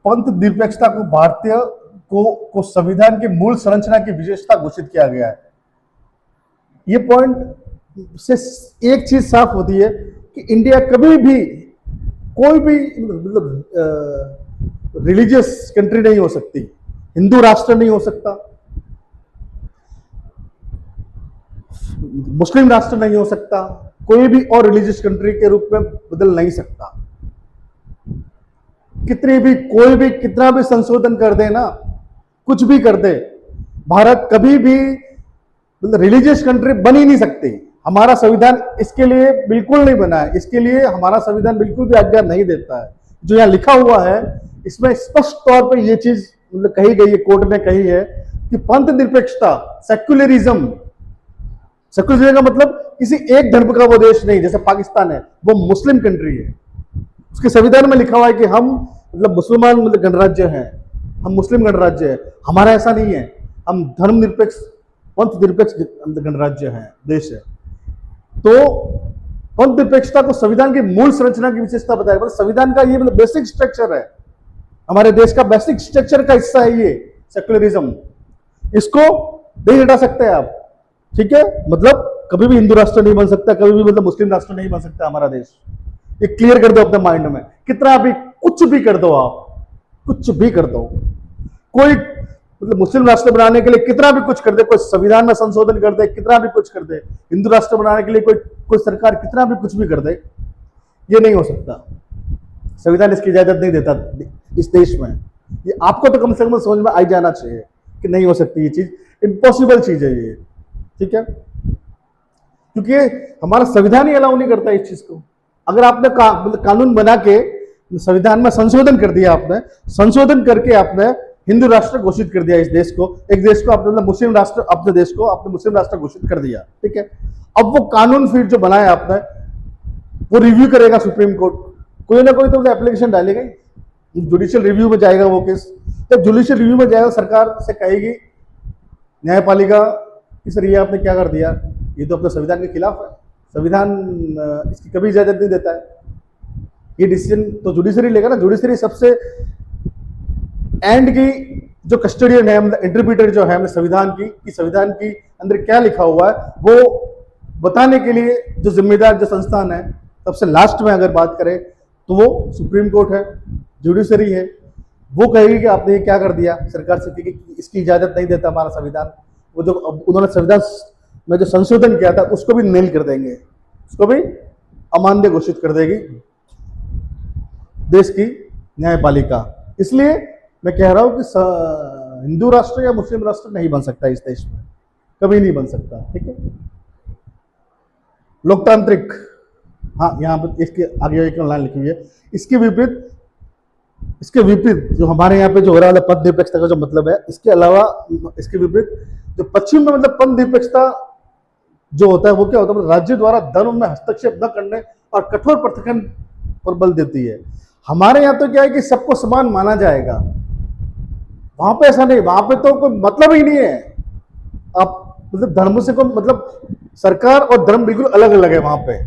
[SPEAKER 1] पंथ निरपेक्षता को भारतीय को संविधान की मूल संरचना की विशेषता घोषित किया गया है। ये पॉइंट से एक चीज साफ होती है कि इंडिया कभी भी कोई भी मतलब रिलीजियस कंट्री नहीं हो सकती, हिंदू राष्ट्र नहीं हो सकता, मुस्लिम राष्ट्र नहीं हो सकता, कोई भी और रिलीजियस कंट्री के रूप में बदल नहीं सकता। कितनी भी कोई भी कितना भी संशोधन कर दे ना, कुछ भी कर दे, भारत कभी भी मतलब रिलीजियस कंट्री बन ही नहीं सकती। हमारा संविधान इसके लिए बिल्कुल नहीं बना है, इसके लिए हमारा संविधान बिल्कुल भी आज्ञा नहीं देता है। जो यहाँ लिखा हुआ है इसमें स्पष्ट तौर पर यह चीज मतलब कही गई है, कोर्ट ने कही है कि पंथ निरपेक्षता, सेक्युलरिज्म का मतलब किसी एक धर्म का वो देश नहीं, जैसे पाकिस्तान है वो मुस्लिम कंट्री है, उसके संविधान में लिखा हुआ है कि हम मतलब मुसलमान मतलब गणराज्य है, हम मुस्लिम गणराज्य है। हमारा ऐसा नहीं है, हम धर्म निरपेक्ष पंथ निरपेक्ष गणराज्य है, देश है। तो पंथ निरपेक्षता को संविधान की मूल संरचना की विशेषता बताया, मतलब संविधान का ये मतलब बेसिक स्ट्रक्चर है हमारे देश का बेसिक स्ट्रक्चर का हिस्सा है ये सेक्युलरिज्म, इसको नहीं हटा सकते आप। ठीक है, मतलब कभी भी हिंदू राष्ट्र नहीं बन सकता, कभी भी मतलब मुस्लिम राष्ट्र नहीं बन सकता हमारा देश। ये क्लियर कर दो अपने माइंड में, कितना भी कुछ भी कर दो आप, कुछ भी कर दो, कोई मतलब मुस्लिम राष्ट्र बनाने के लिए कितना भी कुछ कर दे, कोई संविधान में संशोधन कर दे, कितना भी कुछ कर दे, हिंदू राष्ट्र बनाने के लिए कोई सरकार कितना भी कुछ भी कर दे, ये नहीं हो सकता। संविधान इसकी इजाजत नहीं देता इस देश में। ये आपको तो कम से कम समझ में आ जाना चाहिए कि नहीं हो सकती ये चीज, इम्पॉसिबल चीज है ये। ठीक है, क्योंकि हमारा संविधान ही अलाउ नहीं करता इस चीज को। अगर आपने कानून बना के संविधान में संशोधन कर दिया, आपने संशोधन करके आपने हिंदू राष्ट्र घोषित कर दिया इस देश को, एक देश को आपने मुस्लिम राष्ट्र, अपने देश को आपने मुस्लिम राष्ट्र घोषित कर दिया। ठीक है, अब वो कानून फिर जो बनाया आपने वो रिव्यू करेगा सुप्रीम कोर्ट, कोई ना कोई तो एप्लीकेशन डालेगा, जुडिशियल रिव्यू में जाएगा वो केस। जब जुडिशियल रिव्यू में जाएगा, सरकार से कहेगी न्यायपालिका कि सर ये आपने क्या कर दिया, ये तो अपने संविधान के खिलाफ है, संविधान इसकी कभी इजाजत नहीं देता है। ये डिसीजन तो जुडिशरी लेगा ना, जुडिशरी सबसे एंड की जो कस्टोडियन है, मतलब इंटरप्रीटर जो है मतलब संविधान की, कि संविधान की अंदर क्या लिखा हुआ है वो बताने के लिए जो जिम्मेदार जो संस्थान है, सबसे लास्ट में अगर बात करें तो वो सुप्रीम कोर्ट है, जुडिशरी है। वो कहेगी कि आपने ये क्या कर दिया, सरकार से कि इसकी इजाजत नहीं देता हमारा संविधान। वो जो उन्होंने संविधान में जो संशोधन किया था उसको भी नील कर देंगे, उसको भी अमान्य घोषित कर देगी देश की न्यायपालिका। इसलिए मैं कह रहा हूं कि हिंदू राष्ट्र या मुस्लिम राष्ट्र नहीं बन सकता इस देश में, कभी नहीं बन सकता। ठीक है, लोकतांत्रिक, हाँ यहाँ पर इसके आगे एक लाइन लिखी हुई है, इसके विपरीत जो हमारे यहाँ पे जो हो रहा है पद निरपेक्षता का जो मतलब है, इसके अलावा इसके विपरीत जो पश्चिम में मतलब पद निरपेक्षता जो होता है वो क्या होता है, मतलब राज्य द्वारा धर्म में हस्तक्षेप न करने और कठोर पृथक्करण पर बल देती है। हमारे यहाँ तो क्या है कि सबको समान माना जाएगा, वहां पे ऐसा नहीं, वहां पे तो कोई मतलब ही नहीं है। आप मतलब धर्म से कोई मतलब, सरकार और धर्म बिल्कुल अलग अलग है वहां पे।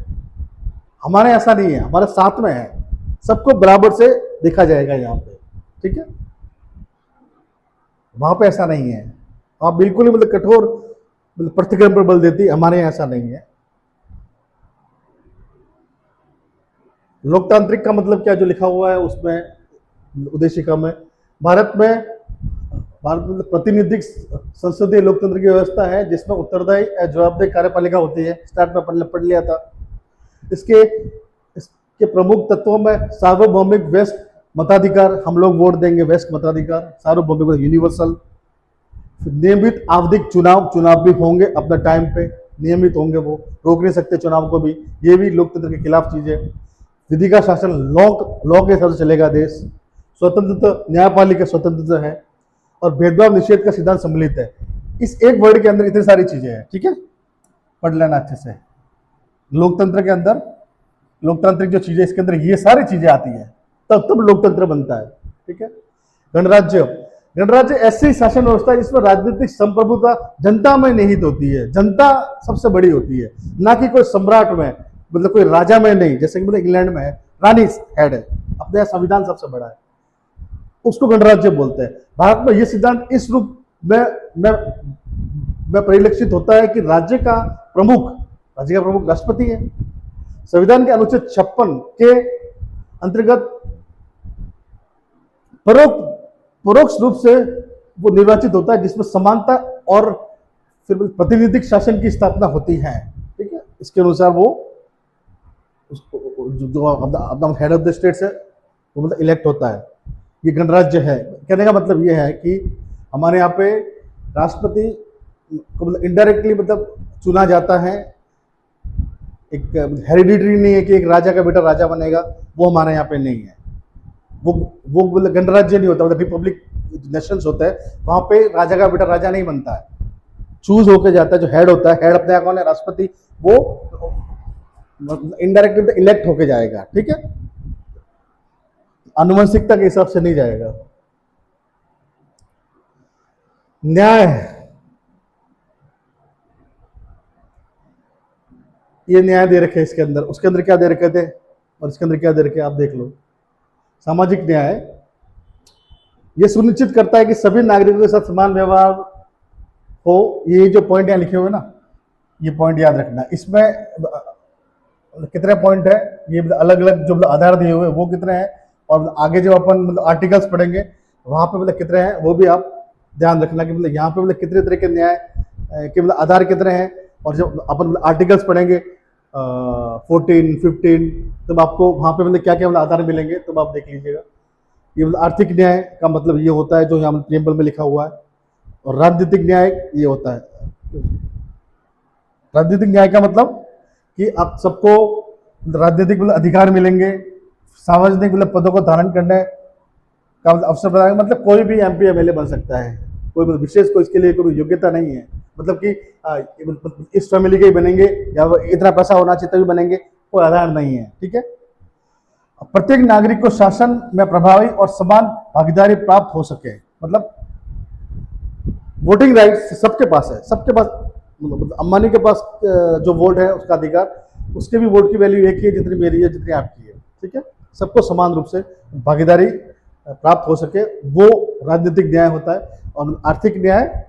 [SPEAKER 1] हमारे ऐसा नहीं है, हमारे साथ में है, सबको बराबर से देखा जाएगा यहाँ पे। ठीक है, वहां पे ऐसा नहीं है, आप बिल्कुल ही मतलब कठोर मतलब पृथक्करण पर बल देती है, हमारे यहाँ ऐसा नहीं है। लोकतांत्रिक का मतलब क्या जो लिखा हुआ है उसमें उद्देशिका में, भारत में प्रतिनिधिक संसदीय लोकतंत्र की व्यवस्था है जिसमें उत्तरदायी जवाबदेही कार्यपालिका होती है। स्टार्ट में पढ़ लिया था। इसके प्रमुख तत्वों में सार्वभौमिक वयस्क मताधिकार, हम लोग वोट देंगे, वयस्क मताधिकार, सार्वभौमिक यूनिवर्सल, नियमित आवधिक चुनाव भी होंगे अपने टाइम पे, नियमित होंगे, वो रोक नहीं सकते चुनाव को भी, ये भी लोकतंत्र के खिलाफ चीज है। विधि का शासन लॉ के हिसाब से चलेगा देश, स्वतंत्रता, न्यायपालिका स्वतंत्रता है और भेदभाव निषेध का सिद्धांत सम्मिलित है। इस एक वर्ड के अंदर इतनी सारी चीजें हैं। ठीक है, पढ़ लेना अच्छे से। लोकतंत्र के अंदर लोकतांत्रिक जो चीजें, इसके अंदर ये सारी चीजें आती है, तब लोकतंत्र बनता है। ठीक है, गणराज्य ऐसी शासन व्यवस्था है जिसमें राजनीतिक संप्रभुता जनता में निहित होती है, जनता सबसे बड़ी होती है, ना कि कोई सम्राट में, मतलब कोई राजा में नहीं। जैसे कि मतलब इंग्लैंड में है रानी हेड है, अपने यहाँ संविधान सबसे बड़ा है, उसको गणराज्य बोलते हैं। भारत में यह सिद्धांत इस रूप में परिलक्षित होता है कि राज्य का प्रमुख राष्ट्रपति है। संविधान के अनुच्छेद 56 के अंतर्गत परोक्ष रूप से वो निर्वाचित होता है, जिसमें समानता और फिर प्रतिनिधिक शासन की स्थापना होती है। ठीक है, इसके अनुसार वो जो अपना हेड ऑफ द स्टेट्स है वो मतलब इलेक्ट होता है। ये गणराज्य है। कहने का मतलब ये है कि हमारे यहाँ पे राष्ट्रपति को मतलब इनडायरेक्टली मतलब चुना जाता है, एक हेरिडिटरी नहीं है कि एक राजा का बेटा राजा बनेगा, वो हमारे यहाँ पे नहीं है। वो मतलब गणराज्य नहीं होता, मतलब रिपब्लिक नेशंस होता है, वहां पे राजा का बेटा राजा नहीं बनता है, चूज होके जाता है। जो हेड होता है, हेड अपने यहाँ कौन है, राष्ट्रपति, वो इनडायरेक्टली इलेक्ट होके जाएगा। ठीक है, आनुवंशिकता के हिसाब से नहीं जाएगा। न्याय, ये न्याय दे रखे इसके अंदर, उसके अंदर क्या दे रखे थे और इसके अंदर क्या दे रखे आप देख लो। सामाजिक न्याय, ये सुनिश्चित करता है कि सभी नागरिकों के साथ समान व्यवहार हो। ये जो पॉइंट यहाँ लिखे हुए ना, ये पॉइंट याद रखना। इसमें कितने पॉइंट है, ये अलग अलग जो आधार दिए हुए वो कितने हैं, और आगे जो अपन मतलब आर्टिकल्स पढ़ेंगे वहां पे मतलब कितने हैं वो भी आप ध्यान रखना कि मतलब यहाँ पे मतलब कितने तरह के न्याय के मतलब आधार कितने हैं। और जब अपन आर्टिकल्स पढ़ेंगे 14, 15, तब आपको वहां पे मतलब क्या क्या मतलब आधार मिलेंगे, तब आप देख लीजिएगा। ये मतलब आर्थिक न्याय का मतलब ये होता है जो यहाँ प्रियम्बल में लिखा हुआ है, और राजनीतिक न्याय ये होता है। राजनीतिक न्याय का मतलब कि आप सबको राजनीतिक मतलब अधिकार मिलेंगे, सार्वजनिक मतलब पदों को धारण करने का अवसर प्रदान, मतलब कोई भी एमपी एमएलए बन सकता है, कोई मतलब विशेष कोई इसके लिए कोई योग्यता नहीं है, मतलब कि इस फैमिली के ही बनेंगे या इतना पैसा होना चाहिए तभी बनेंगे, कोई आधार नहीं है। ठीक है। प्रत्येक नागरिक को शासन में प्रभावी और समान भागीदारी प्राप्त हो सके, मतलब वोटिंग राइट सबके पास है, सबके पास। मतलब अंबानी के पास जो वोट है उसका अधिकार, उसके भी वोट की वैल्यू एक ही है जितनी मेरी है जितनी आपकी है। ठीक है। सबको समान रूप से भागीदारी प्राप्त हो सके, वो राजनीतिक न्याय होता है। और आर्थिक न्याय,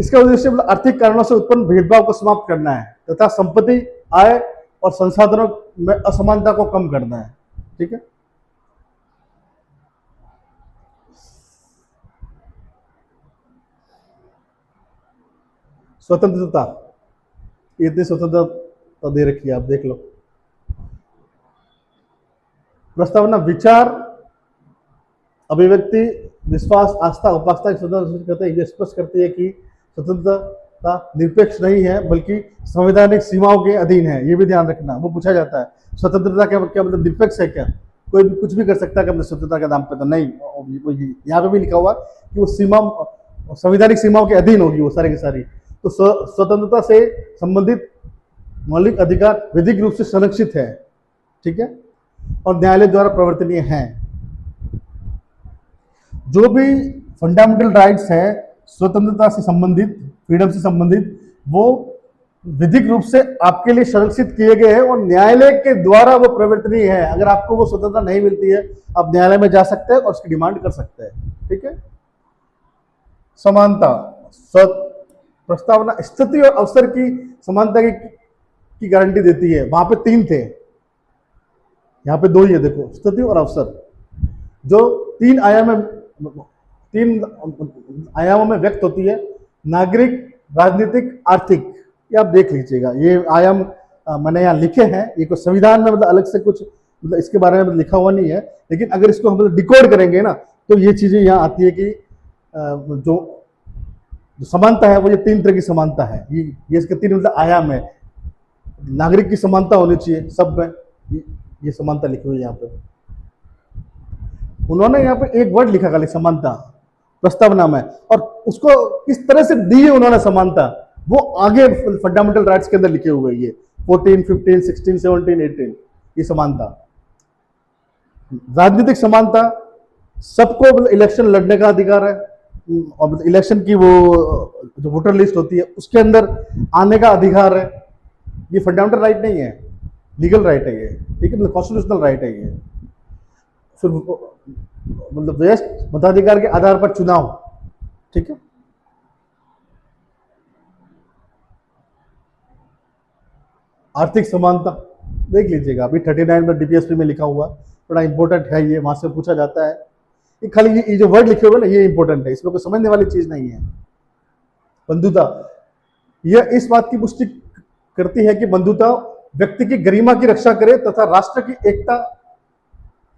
[SPEAKER 1] इसका उद्देश्य मतलब आर्थिक कारणों से उत्पन्न भेदभाव को समाप्त करना है तथा संपत्ति, आय और संसाधनों में असमानता को कम करना है। ठीक है। स्वतंत्रता, इतनी स्वतंत्रता दे रखी है, आप देख लो। प्रस्तावना विचार, अभिव्यक्ति, विश्वास, आस्था, उपासना की स्वतंत्रता करते हैं। ये स्पष्ट करती है कि स्वतंत्रता निरपेक्ष नहीं है बल्कि संवैधानिक सीमाओं के अधीन है। ये भी ध्यान रखना, वो पूछा जाता है स्वतंत्रता क्या मतलब निरपेक्ष है क्या, कोई भी कुछ भी कर सकता है क्या स्वतंत्रता के नाम पे, तो नहीं। यहाँ पे भी लिखा हुआ कि वो सीमा संवैधानिक सीमाओं के अधीन होगी वो सारी की सारी। तो स्वतंत्रता से संबंधित मौलिक अधिकार विधिक रूप से संरक्षित है। ठीक है। और न्यायालय द्वारा प्रवर्तनीय है। जो भी फंडामेंटल राइट्स है स्वतंत्रता से संबंधित, फ्रीडम से संबंधित, वो विधिक रूप से आपके लिए संरक्षित किए गए हैं और न्यायालय के द्वारा वो प्रवर्तनीय है। अगर आपको वो स्वतंत्रता नहीं मिलती है, आप न्यायालय में जा सकते हैं और उसकी डिमांड कर सकते हैं। ठीक है। समानता, प्रस्तावना स्थिति और अवसर की समानता की गारंटी देती है। वहां पे 3 थे, यहाँ पे 2 ही है। देखो, स्थिति और अवसर जो 3 आयामों में व्यक्त होती है, नागरिक, राजनीतिक, आर्थिक। ये आप देख लीजिएगा, ये आयाम मैंने यहाँ लिखे हैं। ये कुछ संविधान में मतलब अलग से कुछ मतलब इसके बारे में लिखा हुआ नहीं है, लेकिन अगर इसको हम मतलब डिकोड करेंगे ना तो ये चीजें यहाँ आती है कि जो समानता है वो ये 3 तरह की समानता है। ये इसके 3 मतलब आयाम है। नागरिक की समानता होनी चाहिए सब में, ये समानता लिखी हुई है यहाँ पे। उन्होंने यहाँ पे एक वर्ड लिखा खाली समानता प्रस्तावना में, और उसको किस तरह से दी है उन्होंने समानता, वो आगे फंडामेंटल राइट्स के अंदर लिखे हुए ये 14, 15, 16, 17, 18 ये समानता। राजनीतिक समानता, सबको इलेक्शन लड़ने का अधिकार है, और इलेक्शन की वो जो वोटर लिस्ट होती है उसके अंदर आने का अधिकार है। ये फंडामेंटल राइट नहीं है, लीगल राइट है ये। ठीक है, मतलब कॉन्स्टिट्यूशनल राइट है ये। फिर मतलब व्यस्त मताधिकार के आधार पर चुनाव। ठीक है। आर्थिक समानता देख लीजिएगा, अभी 39 में डीपीएसपी में लिखा हुआ, थोड़ा इंपॉर्टेंट है ये, वहां से पूछा जाता है। ये खाली ये जो वर्ड लिखे हुए ना ये इंपॉर्टेंट है, इसमें कोई समझने वाली चीज नहीं है। बंधुता, यह इस बात की पुष्टि करती है कि बंधुता व्यक्ति की गरिमा की रक्षा करे तथा राष्ट्र की एकता,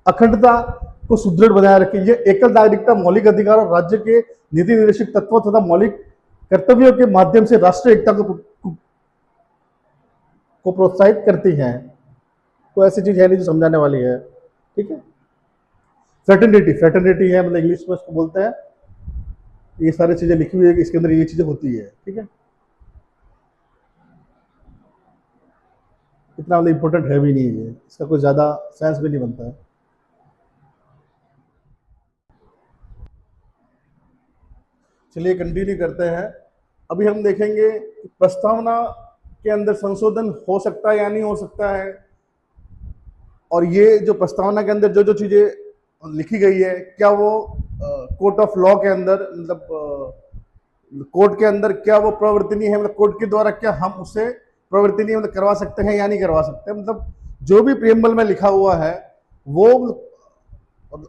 [SPEAKER 1] अखंडता को सुदृढ़ बनाए रखे। यह एकल नागरिकता, मौलिक अधिकार और राज्य के नीति निर्देशक तत्वों तथा मौलिक कर्तव्यों के माध्यम से राष्ट्रीय एकता को प्रोत्साहित करती है। तो ऐसी चीज है नहीं जो समझाने वाली है। ठीक है। फ्रेटर्निटी है, मतलब इंग्लिश में उसको बोलते हैं। ये सारी चीजें लिखी हुई है, इसके अंदर ये चीजें होती है। ठीक है। इतना मतलब इंपॉर्टेंट है भी नहीं है, इसका कोई ज्यादा सेंस भी नहीं बनता है। चलिए कंटिन्यू करते हैं। अभी हम देखेंगे प्रस्तावना के अंदर संशोधन हो सकता है या नहीं हो सकता है, और ये जो प्रस्तावना के अंदर जो जो चीजें लिखी गई है क्या वो कोर्ट ऑफ लॉ के अंदर, कोर्ट के अंदर क्या वो प्रवर्तनीय है, मतलब कोर्ट के द्वारा क्या हम उसे प्रवर्तनीय मतलब करवा सकते हैं या नहीं करवा सकते। मतलब जो भी प्रियम्बल में लिखा हुआ है वो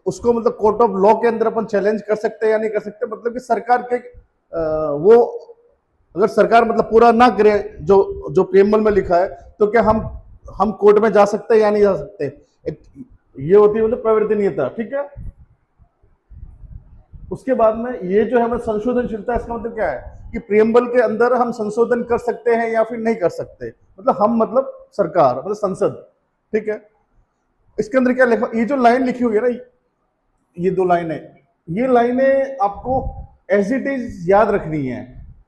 [SPEAKER 1] उसको मतलब कोर्ट ऑफ लॉ के अंदर अपन चैलेंज कर सकते हैं या नहीं कर सकते। मतलब कि सरकार के वो अगर सरकार मतलब पूरा ना करे जो जो प्रियम्बल में लिखा है, तो क्या हम कोर्ट में जा सकते हैं या नहीं जा सकते। ये होती है मतलब प्रवर्तनीयता, ठीक है। उसके बाद में ये जो है मतलब संशोधनशीलता, इसका मतलब क्या है कि प्रियम्बल के अंदर हम संशोधन कर सकते हैं या फिर नहीं कर सकते। मतलब हम मतलब सरकार मतलब संसद, ठीक है। इसके अंदर क्या लिखा, ये जो लाइन लिखी हुई है ना, ये दो लाइनें, ये लाइनें आपको एज इट इज याद रखनी है।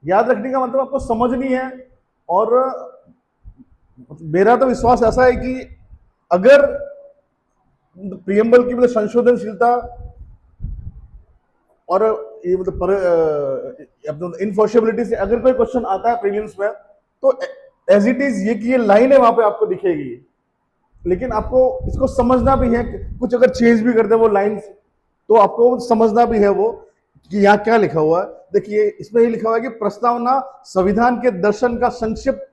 [SPEAKER 1] याद रखने का मतलब आपको समझनी है। और मेरा तो विश्वास ऐसा है कि अगर प्रियम्बल की मतलब संशोधनशीलता और ये मतलब इनफॉर्शेबिलिटी से अगर कोई क्वेश्चन आता है प्रीलिम्स में, तो एज इट इज ये कि ये लाइन है वहां पे आपको दिखेगी, लेकिन आपको इसको समझना भी है। कुछ अगर चेंज भी कर दे वो लाइंस, तो आपको समझना भी है वो कि यहाँ क्या लिखा हुआ है। देखिए इसमें ये लिखा हुआ है कि प्रस्तावना संविधान के दर्शन का संक्षिप्त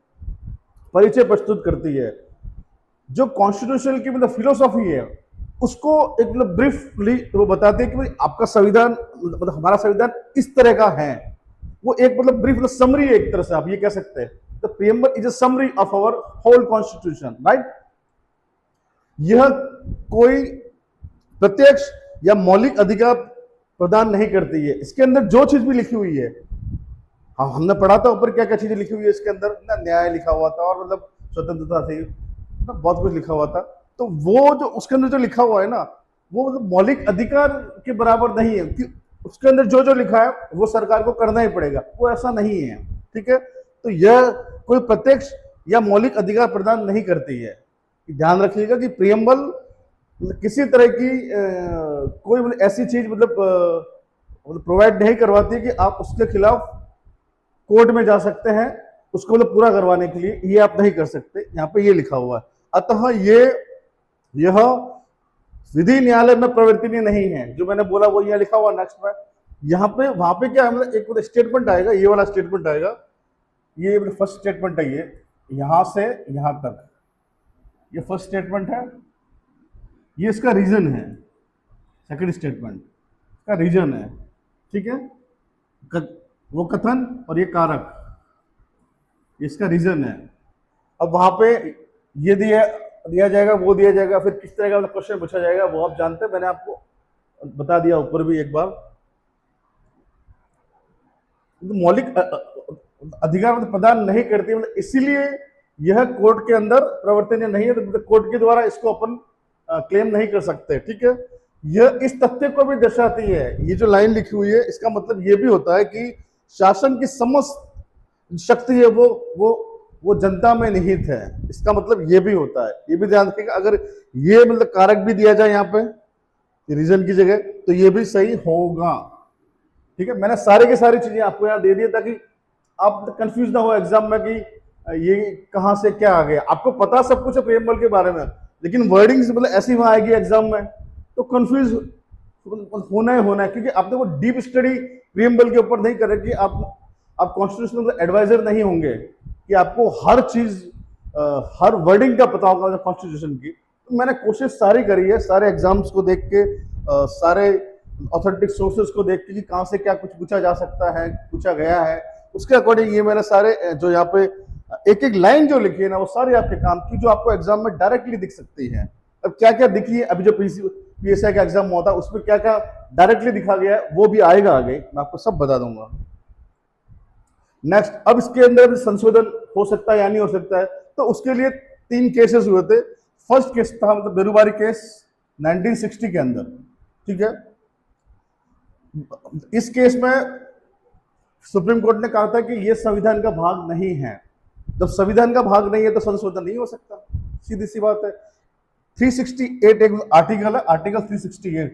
[SPEAKER 1] परिचय प्रस्तुत करती है। जो कॉन्स्टिट्यूशन की मतलब फिलोसॉफी है उसको एक मतलब ब्रीफली वो बताते हैं कि भाई आपका संविधान मतलब हमारा संविधान इस तरह का है। वो एक मतलब ब्रीफ मतलब समरी है, एक तरह से आप ये कह सकते हैं। The preamble is a summary of our whole constitution, right. यह कोई प्रत्यक्ष या मौलिक अधिकार प्रदान नहीं करती है। इसके अंदर जो चीज भी लिखी हुई है, हमने पढ़ा था ऊपर क्या क्या चीजें लिखी हुई है इसके अंदर ना, न्याय लिखा हुआ था और मतलब स्वतंत्रता थी ना, बहुत कुछ लिखा हुआ था। तो वो जो उसके अंदर जो लिखा हुआ है ना, वो मतलब मौलिक अधिकार के बराबर नहीं है कि उसके अंदर जो जो लिखा है वो सरकार को करना ही पड़ेगा, वो ऐसा नहीं है, ठीक है। तो यह कोई प्रत्यक्ष या मौलिक अधिकार प्रदान नहीं करती है। ध्यान रखिएगा कि प्रियम्बल किसी तरह की कोई मतलब ऐसी चीज मतलब प्रोवाइड नहीं करवाती कि आप उसके खिलाफ कोर्ट में जा सकते हैं उसको मतलब पूरा करवाने के लिए, ये आप नहीं कर सकते। यहाँ पे ये लिखा हुआ है। अतः यह विधि न्यायालय में प्रवर्तनीय नहीं है। जो मैंने बोला वो यहाँ लिखा हुआ नेक्स्ट में। यहाँ पे वहां पे क्या मतलब एक मतलब स्टेटमेंट आएगा, ये वाला स्टेटमेंट आएगा, ये फर्स्ट स्टेटमेंट है, ये यहां से यहां तक ये फर्स्ट स्टेटमेंट है, ये इसका रीजन है। सेकंड स्टेटमेंट का रीजन है, ठीक है। वो कथन और ये कारक, इसका रीजन है। अब वहां पे ये दिया जाएगा, वो दिया जाएगा, फिर किस तरह का क्वेश्चन पूछा जाएगा वो आप जानते हैं, मैंने आपको बता दिया ऊपर भी एक बार। मौलिक अधिकार प्रदान नहीं करती, मतलब इसीलिए यह कोर्ट के अंदर प्रवर्तनीय नहीं है, तो कोर्ट के द्वारा इसको अपन क्लेम नहीं कर सकते, ठीक है। यह इस तथ्य को भी दर्शाती है, ये जो लाइन लिखी हुई है इसका मतलब ये भी होता है कि शासन की समस्त शक्ति है वो जनता में निहित है। इसका मतलब ये भी होता है, ये भी ध्यान रखिएगा। अगर ये मतलब कारक भी दिया जाए यहाँ पे रीजन की जगह, तो ये भी सही होगा, ठीक है। मैंने सारे की सारी चीजें आपको यहाँ दे दी ताकि आप कंफ्यूज ना हो एग्जाम में कि ये कहां से क्या आ गया। आपको पता सब कुछ है प्रियम्बल के बारे में, लेकिन वर्डिंग्स मतलब ऐसी वहां आएगी एग्जाम में तो कंफ्यूज होना ही होना है, क्योंकि आपने वो डीप स्टडी प्रियम्बल के ऊपर नहीं कर रहे कि आप कॉन्स्टिट्यूशनल एडवाइजर नहीं होंगे कि आपको हर चीज हर वर्डिंग का पता होगा कॉन्स्टिट्यूशन की। तो मैंने कोशिश सारी करी है, सारे एग्जाम्स को देख के, सारे ऑथेंटिक सोर्सेज को देख के कि कहां से क्या कुछ पूछा जा सकता है, पूछा गया है, उसके अकॉर्डिंग ये मैंने सारे जो यहाँ पे एक एक लाइन जो लिखी है ना वो सारी आपके काम की, जो आपको एग्जाम में डायरेक्टली दिख सकती है। अब क्या क्या दिखी है, अभी जो पीएसआई का एग्जाम होता है उसमें क्या क्या डायरेक्टली दिखा गया है वो भी आएगा आगे, मैं आपको सब बता दूंगा। नेक्स्ट, अब इसके अंदर संशोधन हो सकता है या नहीं हो सकता है, तो उसके लिए 3 केसेस हुए थे। फर्स्ट केस था मतलब बेरुबारी केस 1960 के अंदर, ठीक है। इस केस में सुप्रीम कोर्ट ने कहा था कि यह संविधान का भाग नहीं है। जब संविधान का भाग नहीं है तो संशोधन नहीं हो सकता, सीधी सी बात है। 368 एक आर्टिकल है, आर्टिकल 368,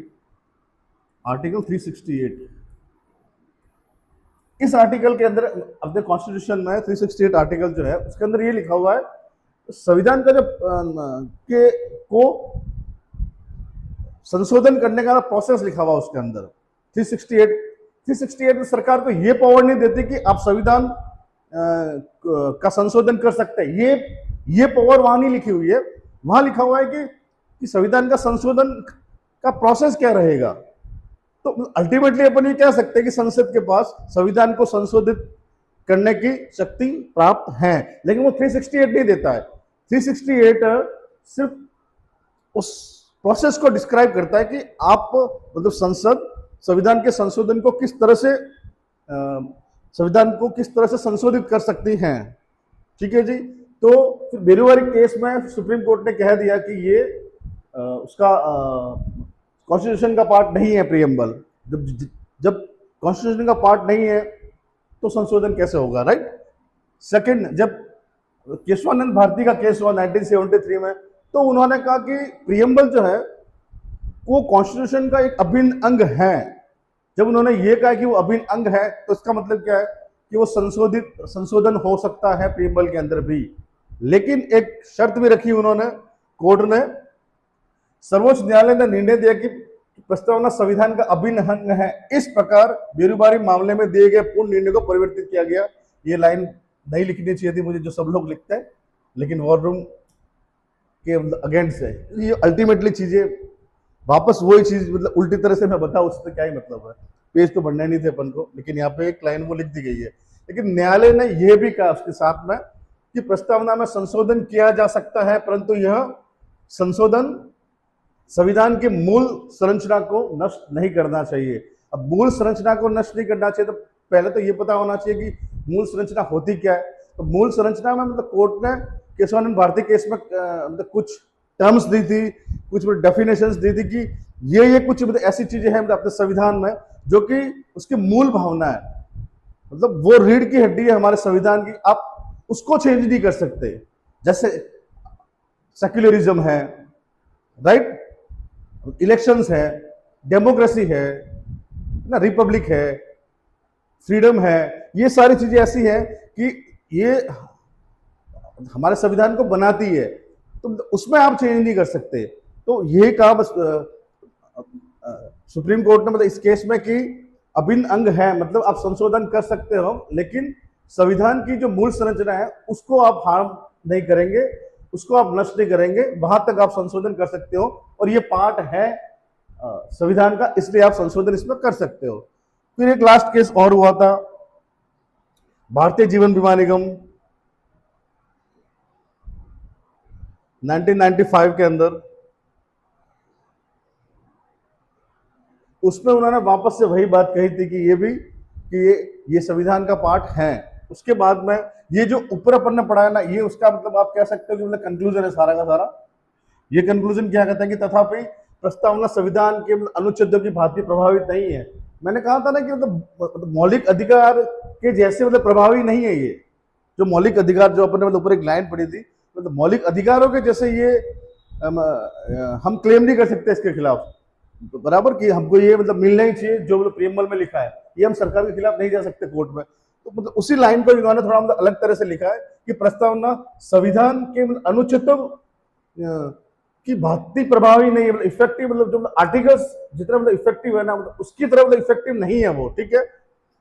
[SPEAKER 1] आर्टिकल 368। इस आर्टिकल के अंदर अपने कॉन्स्टिट्यूशन में 368 आर्टिकल जो है उसके अंदर ये लिखा हुआ है, संविधान का को संशोधन करने का प्रोसेस लिखा हुआ उसके अंदर। 368 में सरकार को ये पावर नहीं देती कि आप संविधान का संशोधन कर सकते हैं। ये पावर वहां नहीं लिखी हुई है। वहां लिखा हुआ है कि संविधान का संशोधन का प्रोसेस क्या रहेगा। तो अल्टीमेटली अपन ये कह सकते हैं कि संसद के पास संविधान को संशोधित करने की शक्ति प्राप्त है, लेकिन वो 368 नहीं देता है। 368 सिर्फ उस प्रोसेस को डिस्क्राइब करता है कि आप मतलब संसद संविधान के संशोधन को किस तरह से संविधान को किस तरह से संशोधित कर सकती हैं। ठीक है जी। तो फिर बेरुवारी केस में सुप्रीम कोर्ट ने कह दिया कि ये उसका कॉन्स्टिट्यूशन का पार्ट नहीं है प्रीएम्बल। जब कॉन्स्टिट्यूशन का पार्ट नहीं है तो संशोधन कैसे होगा, राइट। सेकंड, जब केशवानंद भारती का केस हुआ 1973 में, तो उन्होंने कहा कि प्रीएम्बल जो है वो कॉन्स्टिट्यूशन का एक अभिन्न अंग है। जब उन्होंने ये कहा कि वो अभिन्न अंग है तो इसका मतलब क्या है कि वो संशोधन हो सकता है प्रीएम्बल के अंदर भी। लेकिन एक शर्त भी रखी उन्होंने, कोर्ट ने, सर्वोच्च न्यायालय ने निर्णय दिया कि प्रस्तावना संविधान का अभिन्न अंग है। इस प्रकार बेरुबारी मामले में दिए गए पूर्ण निर्णय को परिवर्तित किया गया। ये लाइन नहीं लिखनी चाहिए थी मुझे, जो सब लोग लिखते हैं, लेकिन वॉर रूम के अगेंस्ट है। ये अल्टीमेटली चीजें वापस वही चीज मतलब उल्टी तरह से मैं बताऊं उससे क्या ही मतलब है। पेज तो बढ़ने नहीं थे अपन को, लेकिन यहाँ पे एक लाइन वो लिख दी गई है। लेकिन न्यायालय ने यह भी कहा उसके साथ में कि प्रस्तावना में संशोधन किया जा सकता है, परंतु यह संशोधन संविधान की मूल संरचना को नष्ट नहीं करना चाहिए। अब मूल संरचना को नष्ट नहीं करना चाहिए तो पहले तो ये पता होना चाहिए कि मूल संरचना होती क्या है। तो मूल संरचना में मतलब कोर्ट ने केशवानंद भारती केस में मतलब कुछ टर्म्स दी थी, कुछ डेफिनेशंस दी थी कि ये कुछ मतलब ऐसी चीजें हैं मतलब अपने संविधान में जो कि उसकी मूल भावना है, मतलब वो रीढ़ की हड्डी है हमारे संविधान की, आप उसको चेंज नहीं कर सकते। जैसे सेक्युलरिज्म है, राइट, इलेक्शंस है, डेमोक्रेसी है ना, रिपब्लिक है, फ्रीडम है, ये सारी चीजें ऐसी हैं कि ये हमारे संविधान को बनाती है, तो उसमें आप चेंज नहीं कर सकते। तो ये कहा बस सुप्रीम कोर्ट ने मतलब इस केस में कि अभिन्न अंग है, मतलब आप संशोधन कर सकते हो, लेकिन संविधान की जो मूल संरचना है उसको आप हार्म नहीं करेंगे, उसको आप नष्ट नहीं करेंगे, वहां तक आप संशोधन कर सकते हो और ये पार्ट है संविधान का, इसलिए आप संशोधन इसमें कर सकते हो। फिर एक लास्ट केस और हुआ था भारतीय जीवन बीमा निगम 1995 के अंदर। उसमें उन्होंने वापस से वही बात कही थी कि ये भी कि ये संविधान का पार्ट है। उसके बाद में ये जो ऊपर अपन ने पढ़ा है ना, ये उसका मतलब आप कह सकते हो कि मतलब कंक्लूजन है सारा का सारा। ये कंक्लूजन क्या कहता है कि तथापि प्रस्तावना संविधान के अनुच्छेदों की भांति प्रभावित नहीं है। मैंने कहा था ना कि मतलब मौलिक अधिकार के जैसे मतलब प्रभावी नहीं है ये जो मौलिक अधिकार, जो अपन ने मतलब ऊपर एक लाइन पढ़ी थी, मतलब मौलिक अधिकारों के जैसे ये हम क्लेम नहीं कर सकते इसके खिलाफ, बराबर कि हमको ये मतलब मिलना ही चाहिए जो मतलब प्रीएम्बल में लिखा है, ये हम सरकार के खिलाफ नहीं जा सकते कोर्ट में। तो मतलब उसी लाइन को इन्होंने थोड़ा मतलब अलग तरह से लिखा है कि प्रस्तावना संविधान के अनुच्छेदों की भांति प्रभावी नहीं है, मतलब इफेक्टिव, मतलब जो आर्टिकल्स जितना मतलब इफेक्टिव है ना, मतलब उसकी तरह मतलब इफेक्टिव नहीं है वो। ठीक है,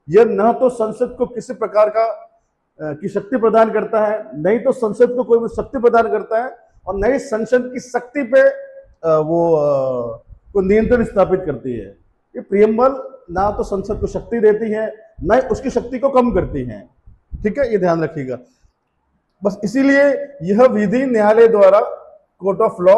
[SPEAKER 1] यह न तो संसद को किसी प्रकार का की शक्ति प्रदान करता है, नहीं तो संसद को कोई शक्ति प्रदान करता है, और नहीं संसद की शक्ति पे वो को नियंत्रण स्थापित करती है। ये प्रीएम्बल ना तो संसद को शक्ति देती है, न उसकी शक्ति को कम करती है। ठीक है, ये ध्यान रखिएगा। बस इसीलिए यह विधि न्यायालय द्वारा, कोर्ट ऑफ लॉ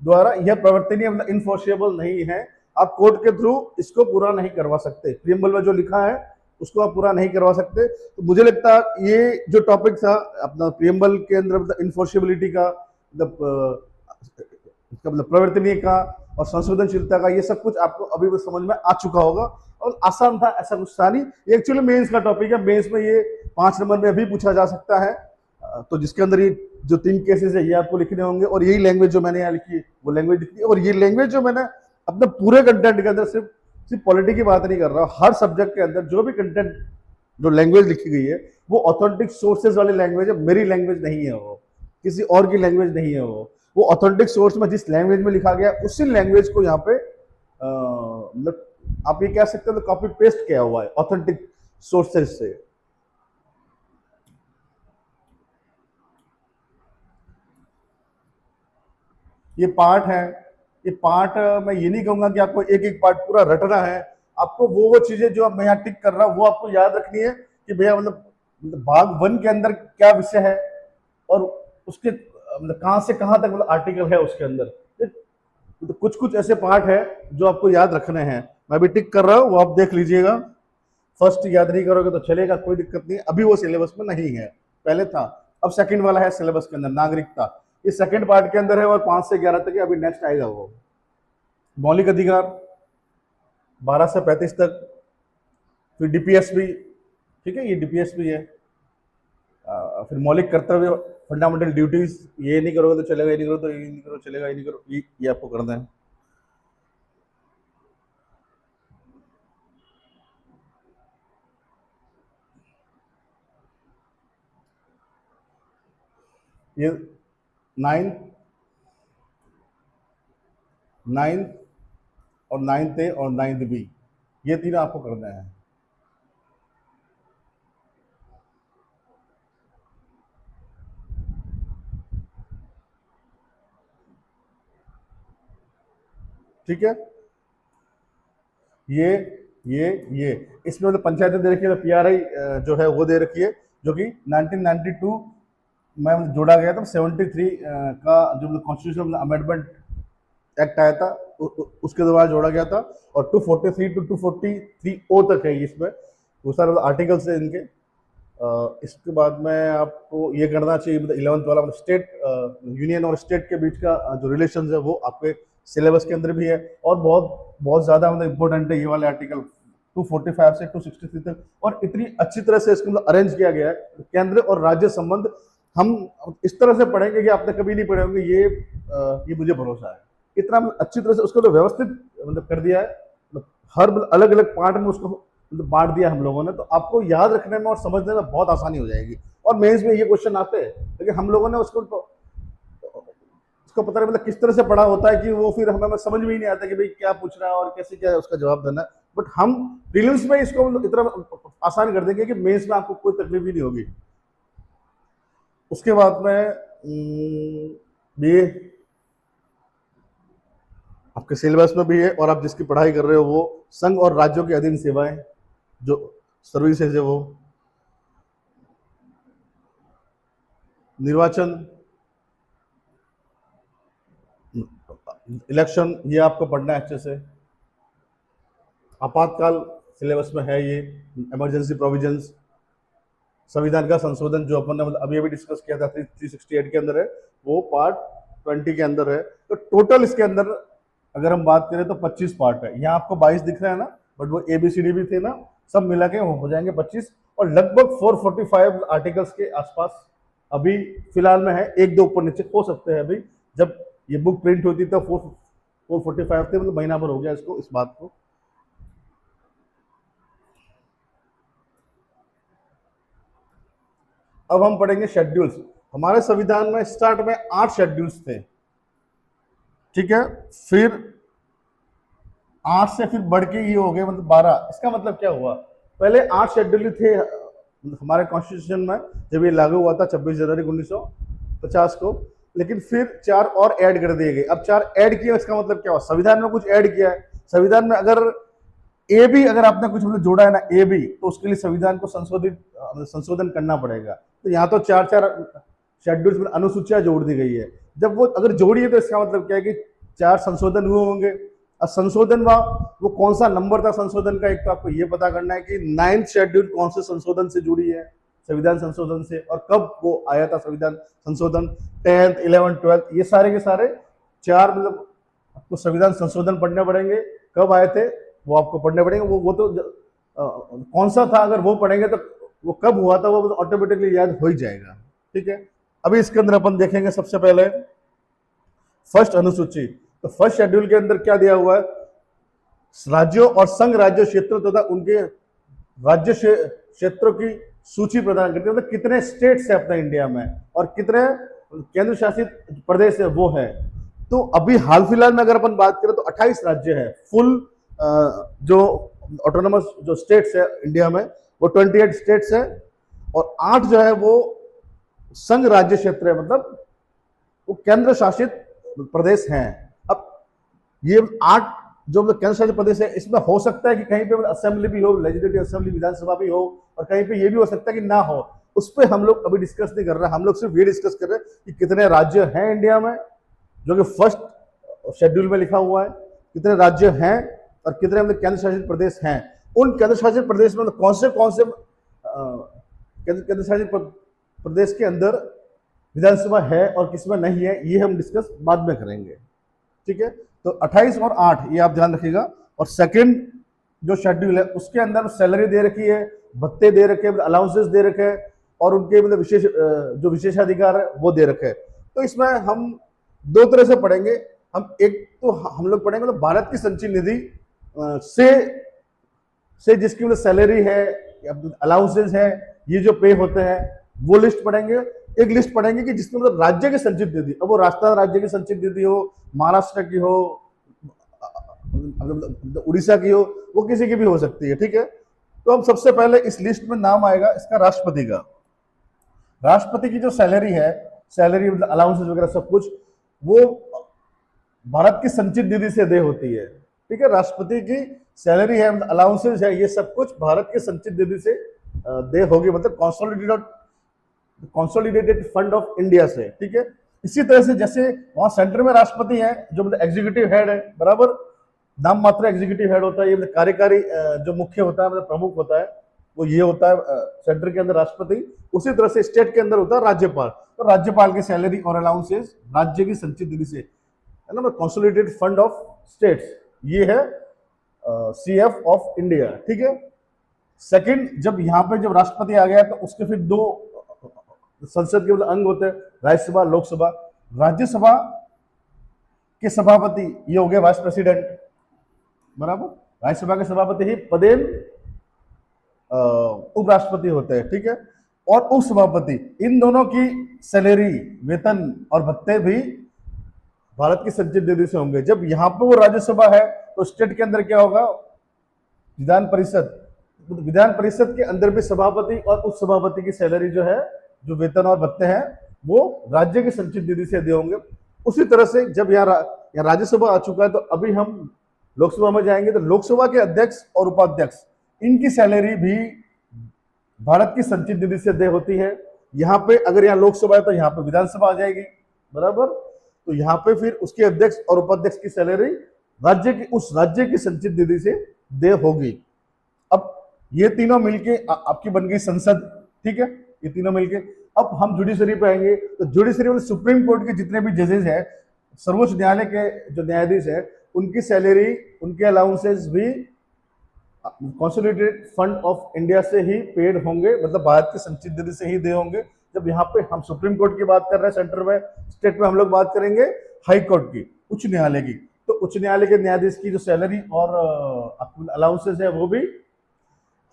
[SPEAKER 1] द्वारा यह प्रवर्तनीय मतलब इनफोर्सेबल नहीं है। आप कोर्ट के थ्रू इसको पूरा नहीं करवा सकते, प्रीएम्बल में जो लिखा है उसको आप पूरा नहीं करवा सकते। तो मुझे लगता है ये जो टॉपिक था अपना प्रीएम्बल के अंदर मतलब इनफोर्सेबिलिटी का मतलब प्रवर्तनीय का और संशोधनशीलता का, ये सब कुछ आपको अभी भी समझ में आ चुका होगा और आसान था, ऐसा कुछ था नहीं। ये एक्चुअली मेंस का टॉपिक है, मेंस में ये 5 नंबर में भी पूछा जा सकता है। तो जिसके अंदर ये जो 3 केसेस है ये आपको लिखने होंगे, और यही लैंग्वेज जो मैंने यहाँ लिखी है वो लैंग्वेज लिखी है। और ये लैंग्वेज जो मैंने अपने पूरे कंटेंट के अंदर सिर्फ पॉलिटी की बात नहीं कर रहा, हर सब्जेक्ट के अंदर जो भी कंटेंट जो लैंग्वेज लिखी गई है वो ऑथेंटिक सोर्सेज वाली लैंग्वेज है, मेरी लैंग्वेज नहीं है, वो किसी और की लैंग्वेज नहीं है। वो ऑथेंटिक सोर्स में जिस लैंग्वेज में लिखा गया उसी लैंग्वेज को यहाँ पे मतलब आप ये कह सकते हो कॉपी पेस्ट किया हुआ है ऑथेंटिक सोर्सेज से। ये पार्ट है, ये पार्ट मैं ये नहीं कहूंगा कि आपको एक एक पार्ट पूरा रटना है, आपको वो चीजें जो मैं यहाँ टिक कर रहा हूँ वो आपको याद रखनी है कि भैया मतलब भाग 1 के अंदर क्या विषय है और उसके मतलब कहाँ से कहाँ तक मतलब आर्टिकल है उसके अंदर। तो कुछ कुछ ऐसे पार्ट है जो आपको याद रखने हैं, मैं भी टिक कर रहा हूँ, वो आप देख लीजिएगा। फर्स्ट याद नहीं करोगे तो चलेगा, कोई दिक्कत नहीं, अभी वो सिलेबस में नहीं है, पहले था। अब सेकंड वाला है सिलेबस के अंदर, नागरिकता, ये सेकंड पार्ट के अंदर है और 5 से 11 तक है, अभी नेक्स्ट आएगा वो। मौलिक अधिकार 12 से 35 तक, फिर डीपीएस भी, ठीक है, ये डीपीएस भी है। फिर मौलिक कर्तव्य, फंडामेंटल ड्यूटीज, ये नहीं करोगे तो चलेगा, ये नहीं करो तो ये नहीं करो चलेगा, ये नहीं करो, ये आपको करना है। ये 9 और 9th ए और 9th बी, ये तीनों आपको करना है। ठीक है, ये इसमें मतलब पंचायतें दे रखी है, तो पीआरआई जो है वो दे रखी है, जो कि 1992 में जोड़ा गया था। 73 का जो कॉन्स्टिट्यूशन अमेंडमेंट एक्ट आया था उसके दौरान जोड़ा गया था, और 243 टू 243 ओ तक है इसमें, वो सारे आर्टिकल्स है इनके। इसके बाद में आपको ये करना चाहिए, मतलब 11th वाला, मतलब स्टेट यूनियन और स्टेट के बीच का जो रिलेशन है वो आपके सिलेबस के अंदर भी है, और बहुत बहुत ज़्यादा मतलब इंपॉर्टेंट है ये वाले आर्टिकल 245 से 263 तक, और इतनी अच्छी तरह से इसको मतलब अरेंज किया गया है। केंद्र और राज्य संबंध हम इस तरह से पढ़ेंगे कि आपने कभी नहीं पढ़े होंगे, ये मुझे भरोसा है। इतना अच्छी तरह से उसको तो व्यवस्थित मतलब कर दिया है, मतलब हर अलग अलग पार्ट में उसको मतलब बांट दिया हम लोगों ने, तो आपको याद रखने में और समझने में बहुत आसानी हो जाएगी। और मेंस में ये क्वेश्चन आते हैं, लेकिन हम लोगों ने उसको पता नहीं मतलब किस तरह से पढ़ा होता है कि वो फिर हमें समझ में ही नहीं आता कि भाई क्या पूछ रहा है और कैसे क्या उसका जवाब देना है। बट हम प्रीलिम्स में इसको मतलब इतना आसान कर देंगे कि मेंस में आपको कोई तकलीफ ही नहीं होगी। उसके बाद में ये आपके सिलेबस में भी है, और आप जिसकी पढ़ाई कर रहे हो वो संघ और राज्यों के अधीन सेवाएं जो सर्विसेज है वो, निर्वाचन, इलेक्शन, ये आपको पढ़ना है अच्छे से। आपातकाल सिलेबस में है, ये इमरजेंसी प्रोविजंस, संविधान का संशोधन जो अपन ने मतलब अभी अभी डिस्कस किया था 368 के अंदर है, वो पार्ट 20 के अंदर है। तो टोटल इसके अंदर अगर हम बात करें तो 25 पार्ट है। यहाँ आपको 22 दिख रहा है ना, बट वो ABCD भी थे ना, सब मिला के हो जाएंगे 25, और लगभग 445 आर्टिकल्स के आसपास अभी फिलहाल में है। एक दो ऊपर नीचे हो सकते हैं, अभी जब ये बुक प्रिंट होती तो 445 थे, मतलब महीना भर हो गया इसको, इस बात को। अब हम पढ़ेंगे शेड्यूल्स। हमारे संविधान में स्टार्ट में 8 शेड्यूल्स थे, ठीक है, फिर 8 से फिर बढ़ के ये हो गए मतलब 12। इसका मतलब क्या हुआ, पहले 8 शेड्यूल थे हमारे कॉन्स्टिट्यूशन में जब ये लागू हुआ था 26 जनवरी 1950 को, लेकिन फिर 4 और ऐड कर दिए गए। अब 4 ऐड किए, इसका मतलब क्या हुआ, संविधान में कुछ ऐड किया है। संविधान में अगर ए भी अगर आपने कुछ मतलब जोड़ा है ना, ए भी, तो उसके लिए संविधान को संशोधन करना पड़ेगा। तो यहाँ तो 4 शेड्यूल्स में अनुसूचियां जोड़ दी गई है। जब वो अगर जोड़ी है तो इसका मतलब क्या है कि 4 संशोधन हुए होंगे। अब संशोधन वो कौन सा नंबर था संशोधन का, एक तो आपको ये पता करना है कि 9th शेड्यूल कौन से संशोधन से जुड़ी है, संविधान संशोधन से, और कब वो आया था संविधान संशोधन, 10th 11th 12th, ये सारे के सारे 4 मतलब आपको संविधान संशोधन पढ़ने पड़ेंगे। कब आए थे वो आपको पढ़ने पड़ेंगे, वो तो कौन सा था अगर वो पढ़ेंगे तो वो कब हुआ था वो ऑटोमेटिकली याद हो ही जाएगा, ठीक है। अभी इसके अंदर अपन देखेंगे सबसे पहले फर्स्ट अनुसूची। तो फर्स्ट शेड्यूल के अंदर क्या दिया हुआ है, राज्यों और संघ राज्य क्षेत्र तथा उनके राज्य क्षेत्रों की सूची प्रदान करती है, मतलब कितने स्टेट्स है अपने इंडिया में और कितने केंद्र शासित प्रदेश है वो है। तो अभी हाल फिलहाल में अगर अपन बात करें तो 28 राज्य है, फुल जो ऑटोनोमस जो स्टेट्स है इंडिया में वो 28 स्टेट्स है, और 8 जो है वो संघ राज्य क्षेत्र है, मतलब वो केंद्र शासित प्रदेश हैं। अब ये 8 जो मतलब केंद्र शासित प्रदेश है, इसमें हो सकता है कि कहीं पे मतलब असेंबली भी हो, लेजिस्लेटिव असेंबली विधानसभा भी हो, और कहीं पे ये भी हो सकता है कि ना हो। उस पर हम लोग अभी डिस्कस नहीं कर रहे हैं, हम लोग सिर्फ ये डिस्कस कर रहे हैं कि कितने राज्य हैं इंडिया में, जो कि फर्स्ट शेड्यूल में लिखा हुआ है, कितने राज्य हैं और कितने मतलब केंद्र शासित प्रदेश हैं। उन केंद्र शासित प्रदेश में कौन से केंद्र शासित प्रदेश के अंदर विधानसभा है और किसमें नहीं है, ये हम डिस्कस बाद में करेंगे। ठीक है, तो 28 और 8 ये आप ध्यान रखिएगा। और सेकंड जो शेड्यूल है उसके अंदर सैलरी दे रखी है, भत्ते दे रखे हैं, अलाउंसेस दे रखे हैं, और उनके मतलब विशेष जो विशेषाधिकार है वो दे रखे हैं। तो इसमें हम दो तरह से पढ़ेंगे। हम एक तो हम लोग पढ़ेंगे मतलब भारत की संचित निधि से जिसकी मतलब सैलरी है, अलाउंसेस है, ये जो पे होते हैं वो लिस्ट पढ़ेंगे। एक लिस्ट पढ़ेंगे कि जिसमें मतलब राज्य की संचित निधि, अब वो राजस्थान राज्य की संचित निधि हो, महाराष्ट्र की हो, उड़ीसा की हो, वो किसी की भी हो सकती है। ठीक है, तो हम सबसे पहले इस लिस्ट में नाम आएगा इसका राष्ट्रपति का। राष्ट्रपति की जो सैलरी है, सैलरी मतलब अलाउंसेस वगैरह सब कुछ, वो भारत की संचित निधि से दे होती है। ठीक है, राष्ट्रपति की सैलरी है, मतलब अलाउंसेस है, ये सब कुछ भारत के संचित निधि से दे होगी, मतलब कॉन्सोलिडेटेड फंड ऑफ इंडिया से। ठीक है, इसी तरह से जैसे वहां सेंटर में राष्ट्रपति है जो मतलब एग्जीक्यूटिव हेड है, बराबर, नाम मात्र एग्जीक्यूटिव हेड होता है, ये मतलब कार्यकारी जो मुख्य होता है, मतलब प्रमुख होता है, वो ये होता है सेंटर के अंदर राष्ट्रपति। उसी तरह से स्टेट के अंदर होता है राज्यपाल। तो राज्यपाल की सैलरी और अलाउंसेस राज्य की संचित निधि से, है ना, कंसोलिडेटेड फंड ऑफ स्टेट्स, ये है CF ऑफ इंडिया। ठीक है, सेकंड, जब यहाँ पे जब राष्ट्रपति आ गया तो उसके फिर 2 संसद के अंग होते हैं, राज्यसभा, लोकसभा। राज्यसभा के सभापति ये हो गए वाइस प्रेसिडेंट, बराबर। राज्यसभा के सभापति ही पदेन उपराष्ट्रपति होते हैं। ठीक है, और उपसभापति, इन दोनों की सैलरी, वेतन और भत्ते भी भारत की संचित निधि से होंगे। जब यहाँ पे वो राज्यसभा है तो स्टेट के अंदर क्या होगा, विधान परिषद। विधान परिषद के अंदर भी सभापति और उपसभापति की सैलरी जो है, जो वेतन और भत्ते हैं, वो राज्य की संचित निधि से दिए होंगे। उसी तरह से जब यहाँ राज्यसभा आ चुका है तो अभी हम लोकसभा में जाएंगे, तो लोकसभा के अध्यक्ष और उपाध्यक्ष, इनकी सैलरी भी भारत की संचित निधि से दे होती है। यहाँ पे अगर यहाँ लोकसभा है तो यहाँ पे विधानसभा आ जाएगी, बराबर। तो यहाँ पे फिर उसके अध्यक्ष और उपाध्यक्ष की सैलरी राज्य की, उस राज्य की संचित निधि से दे होगी। अब ये तीनों मिलके आपकी बन गई संसद। ठीक है, ये तीनों मिलके। अब हम जुडिशरी पे आएंगे, तो जुडिशरी में सुप्रीम कोर्ट के जितने भी जजेस हैं, सर्वोच्च न्यायालय के जो न्यायाधीश है, उनकी सैलरी, उनके अलाउंसेस भी कंसोलिडेटेड फंड ऑफ इंडिया से ही पेड होंगे, मतलब भारत की संचित निधि से ही दे होंगे। जब यहाँ पे हम सुप्रीम कोर्ट की बात कर रहे हैं सेंटर में, स्टेट में हम लोग बात करेंगे हाई कोर्ट की, उच्च न्यायालय की। तो उच्च न्यायालय के न्यायाधीश की जो सैलरी और अलाउंसेस है वो भी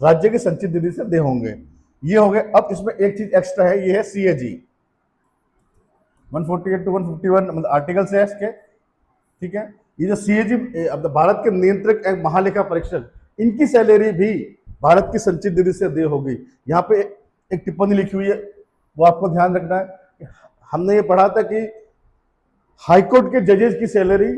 [SPEAKER 1] राज्य की संचित निधि से दे होंगे। ये हो गए। अब इसमें एक चीज एक्स्ट्रा है, ये है CAG 148 to 151, मतलब आर्टिकल्स है इसके। ठीक है, ये जो CAG भारत के नियंत्रक एक महालेखा परीक्षक, इनकी सैलरी भी भारत की संचित निधि से दे होगी। यहाँ पे एक टिप्पणी लिखी हुई है, वो आपको ध्यान रखना है। हमने ये पढ़ा था कि हाईकोर्ट के जजेस की सैलरी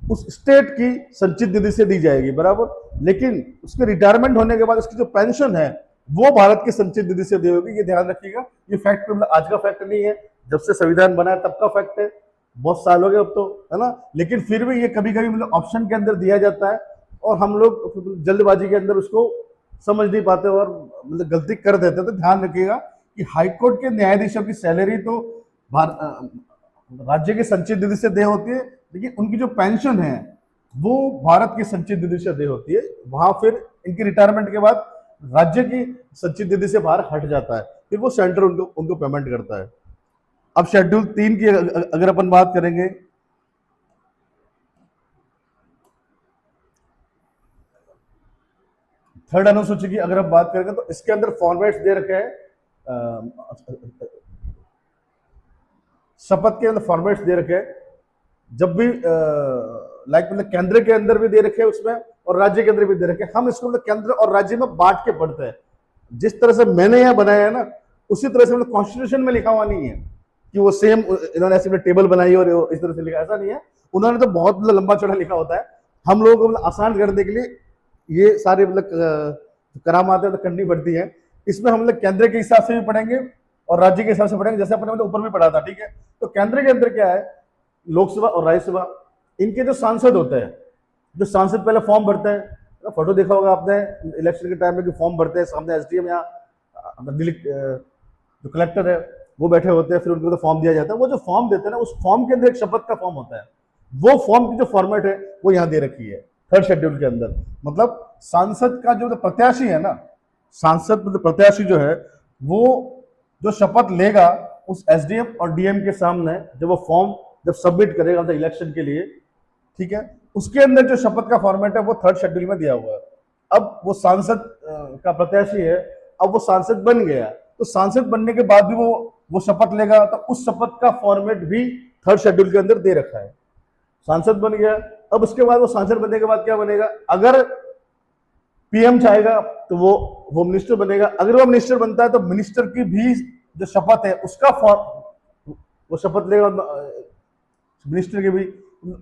[SPEAKER 1] उस स्टेट की संचित निधि से दी जाएगी, बराबर, लेकिन उसके रिटायरमेंट होने के बाद उसकी जो पेंशन है वो भारत की संचित निधि से दी होगी। ये ध्यान रखिएगा। ये फैक्ट मतलब आज का फैक्ट नहीं है, जब से संविधान बना है तब का फैक्ट है, बहुत साल हो गए अब तो, है ना। लेकिन फिर भी ये कभी कभी मतलब ऑप्शन के अंदर दिया जाता है और हम लोग जल्दबाजी के अंदर उसको समझ नहीं पाते और मतलब गलती कर देते। तो ध्यान रखिएगा कि हाईकोर्ट के न्यायाधीशों की सैलरी तो राज्य की संचित निधि से दे होती है, लेकिन उनकी जो पेंशन है वो भारत की संचित निधि से दे होती है। वहां फिर इनकी रिटायरमेंट के बाद राज्य की संचित निधि से बाहर हट जाता है, फिर वो सेंटर उनको पेमेंट करता है। अब शेड्यूल 3 की अगर अपन बात करेंगे, थर्ड अनुसूची की अगर हम बात करेंगे, तो इसके अंदर फॉर्मेट्स दे रखे हैं, शपथ के अंदर फॉर्मेट्स दे रखे हैं। जब भी लाइक मतलब केंद्र के अंदर भी दे रखे हैं उसमें, और राज्य के अंदर भी दे रखे हैं। हम इसको मतलब केंद्र और राज्य में बांट के पढ़ते हैं। जिस तरह से मैंने यहाँ बनाया है ना, उसी तरह से मतलब कॉन्स्टिट्यूशन में लिखा हुआ नहीं है कि वो सेम इन्होंने ऐसे टेबल बनाई और इस तरह से लिखा, ऐसा नहीं है। उन्होंने तो बहुत मतलब लंबा चौड़ा लिखा होता है। हम लोगों को मतलब आसान करने के लिए ये सारे मतलब करामात तो करनी पड़ती है। इसमें हम लोग केंद्र के हिसाब से भी पढ़ेंगे और राज्य के हिसाब से पढ़ेंगे, जैसे अपने मतलब ऊपर भी पढ़ा था, ठीक है। तो केंद्र के अंदर क्या है, लोकसभा और राज्यसभा, इनके जो सांसद होते हैं, जो सांसद पहले फॉर्म भरते हैं, फोटो देखा होगा आपने इलेक्शन के टाइम में कि फॉर्म भरते हैं, सामने एसडीएम या दिल्ली जो कलेक्टर है वो बैठे होते हैं, फिर उनको तो फॉर्म दिया जाता है। वो जो फॉर्म देते हैं ना, उस फॉर्म के अंदर एक शपथ का फॉर्म होता है। वो फॉर्म की जो फॉर्मेट है वो यहाँ दे रखी है 3rd शेड्यूल के अंदर। मतलब सांसद का जो प्रत्याशी है ना, सांसद मतलब प्रत्याशी जो है, वो जो शपथ लेगा उस एसडीएम और डीएम के सामने, जब वो फॉर्म जब सबमिट करेगा मतलब इलेक्शन के लिए, ठीक है, उसके अंदर जो शपथ का फॉर्मेट है वो 3rd शेड्यूल में दिया हुआ है। अब वो सांसद का प्रत्याशी है, अब वो सांसद बन गया, तो सांसद बनने के बाद भी वो शपथ लेगा, तो उस शपथ का फॉर्मेट भी 3rd शेड्यूल के अंदर दे रखा है। सांसद बन गया, अब उसके बाद वो सांसद बनने के बाद क्या बनेगा, अगर पीएम चाहेगा तो वो होम मिनिस्टर बनेगा। अगर वो मिनिस्टर बनता है तो मिनिस्टर की भी जो शपथ है उसका फॉर्म, वो शपथ लेगा मिनिस्टर की भी,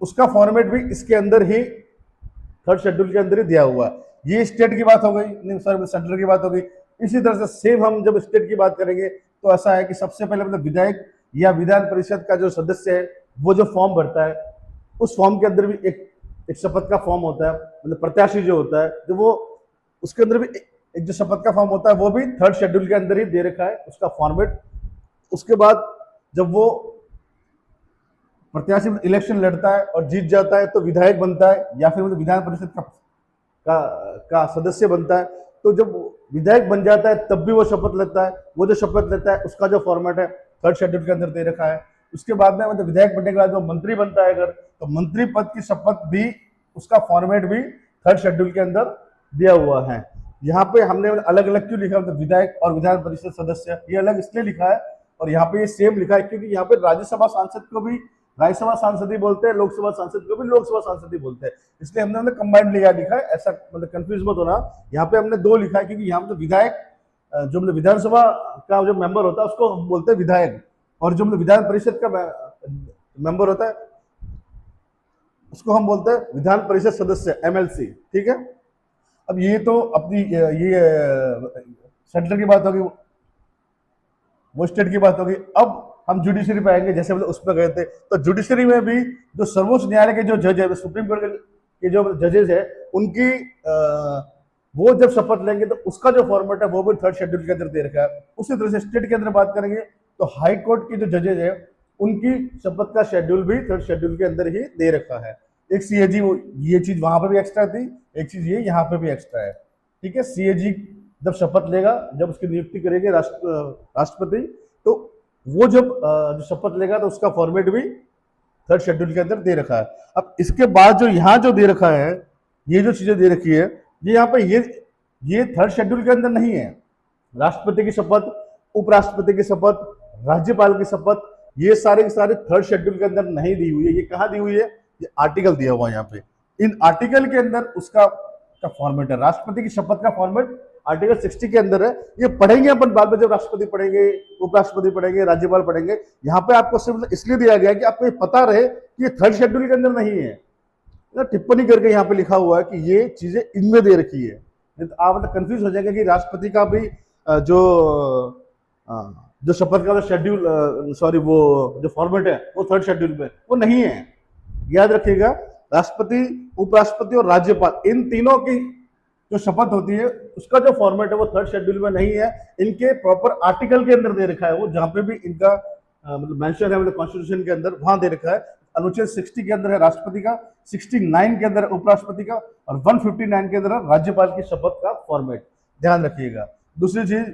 [SPEAKER 1] उसका फॉर्मेट भी इसके अंदर ही 3rd शेड्यूल के अंदर ही दिया हुआ है। ये स्टेट की बात हो गई, नहीं सर सेंट्रल की बात हो गई। इसी तरह से सेम हम जब स्टेट की बात करेंगे तो ऐसा है कि सबसे पहले मतलब विधायक या विधान परिषद का जो सदस्य है वो जो फॉर्म भरता है, उस फॉर्म के अंदर भी एक शपथ का फॉर्म होता है। मतलब प्रत्याशी जो होता है, जो वो उसके अंदर भी एक जो शपथ का फॉर्म होता है वो भी 3rd शेड्यूल के अंदर ही दे रखा है, उसका फॉर्मेट। उसके बाद जब वो प्रत्याशी इलेक्शन लड़ता है और जीत जाता है तो विधायक बनता है या फिर मतलब विधान परिषद का सदस्य बनता है। तो जब विधायक बन जाता है तब भी वो शपथ लेता है। वो जो शपथ लेता है उसका जो फॉर्मेट है 3rd शेड्यूल के अंदर दे रखा है। उसके बाद में मतलब विधायक बनने के बाद वो मंत्री बनता है अगर, तो मंत्री पद की शपथ भी, उसका फॉर्मेट भी 3rd शेड्यूल के अंदर दिया हुआ है। यहाँ पे हमने अलग अलग क्यों लिखा, मतलब विधायक और विधान परिषद सदस्य ये अलग इसलिए लिखा है, और यहाँ पे ये सेम लिखा है क्योंकि यहाँ पे राज्यसभा सांसद को भी राज्यसभा सांसद ही बोलते हैं, लोकसभा सांसद को भी लोकसभा सांसद ही बोलते हैं, इसलिए हमने कंबाइंड लिखा है। ऐसा मतलब कंफ्यूज मत होना, यहाँ पे हमने 2 लिखा है क्योंकि यहाँ पे विधायक जो मतलब विधानसभा का जो मेंबर होता है उसको हम बोलते हैं विधायक, और जो मतलब विधान परिषद का मेंबर होता है उसको हम बोलते हैं विधान परिषद सदस्य, एमएलसी, ठीक है। अब ये तो अपनी ये सेंटर की बात होगी, वो स्टेट की बात होगी। अब हम जुडिशरी पे आएंगे, जैसे मतलब उस पर गए थे, तो जुडिशरी में भी जो सर्वोच्च न्यायालय के जो जज है, सुप्रीम कोर्ट के जो जजेस है, उनकी वो जब शपथ लेंगे तो उसका जो फॉर्मेट है वो भी 3rd शेड्यूल के अंदर दे रखा है। उसी तरह से स्टेट के अंदर बात करेंगे तो हाई कोर्ट के जो जजेज है उनकी शपथ का शेड्यूल भी 3rd शेड्यूल के अंदर ही दे रखा है। एक सीएजी, ये चीज वहां पर भी एक्स्ट्रा थी, एक चीज ये यहाँ पे भी एक्स्ट्रा है, ठीक है। सीएजी जब शपथ लेगा, जब उसकी नियुक्ति करेंगे राष्ट्रपति, तो वो जब जो शपथ लेगा तो उसका फॉर्मेट भी 3rd शेड्यूल के अंदर दे रखा है। अब इसके बाद जो यहाँ जो दे रखा है, ये जो चीजें दे रखी है, ये यहाँ पे ये 3rd शेड्यूल के अंदर नहीं है। राष्ट्रपति की शपथ, उपराष्ट्रपति की शपथ, राज्यपाल की शपथ, ये सारे के सारे 3rd शेड्यूल के अंदर नहीं दी हुई है। ये कहाँ दी हुई है, ये आर्टिकल दिया हुआ है यहाँ पे। इन आर्टिकल के अंदर उसका फॉर्मेट है। राष्ट्रपति की शपथ का फॉर्मेट आर्टिकल 60 के अंदर है। ये पढ़ेंगे अपन बाद में, जब राष्ट्रपति पढ़ेंगे, उपराष्ट्रपति पढ़ेंगे, राज्यपाल पढ़ेंगे। यहाँ पे आपको सिर्फ इसलिए दिया गया है कि आपको ये पता रहे कि ये 3rd शेड्यूल के अंदर नहीं है। टिप्पणी करके यहाँ पे लिखा हुआ है कि ये चीजें इनमें दे रखी है, तो आप मतलब कंफ्यूज हो जाएगा कि राष्ट्रपति का भी जो शपथ का शेड्यूल, सॉरी, वो जो फॉर्मेट है वो 3rd शेड्यूल में वो नहीं है। याद रखिएगा, राष्ट्रपति, उपराष्ट्रपति और राज्यपाल, इन तीनों की जो शपथ होती है उसका जो फॉर्मेट है वो 3rd शेड्यूल में नहीं है। इनके प्रॉपर आर्टिकल के अंदर दे रखा है, वो जहां पे भी इनका मतलब मेंशन है, मतलब कॉन्स्टिट्यूशन के अंदर वहां दे रखा है। अनुच्छेद 60 के अंदर है राष्ट्रपति का, 69 के अंदर है उपराष्ट्रपति का, और 159 के अंदर है राज्यपाल की शपथ का फॉर्मेट। ध्यान रखिएगा। दूसरी चीज,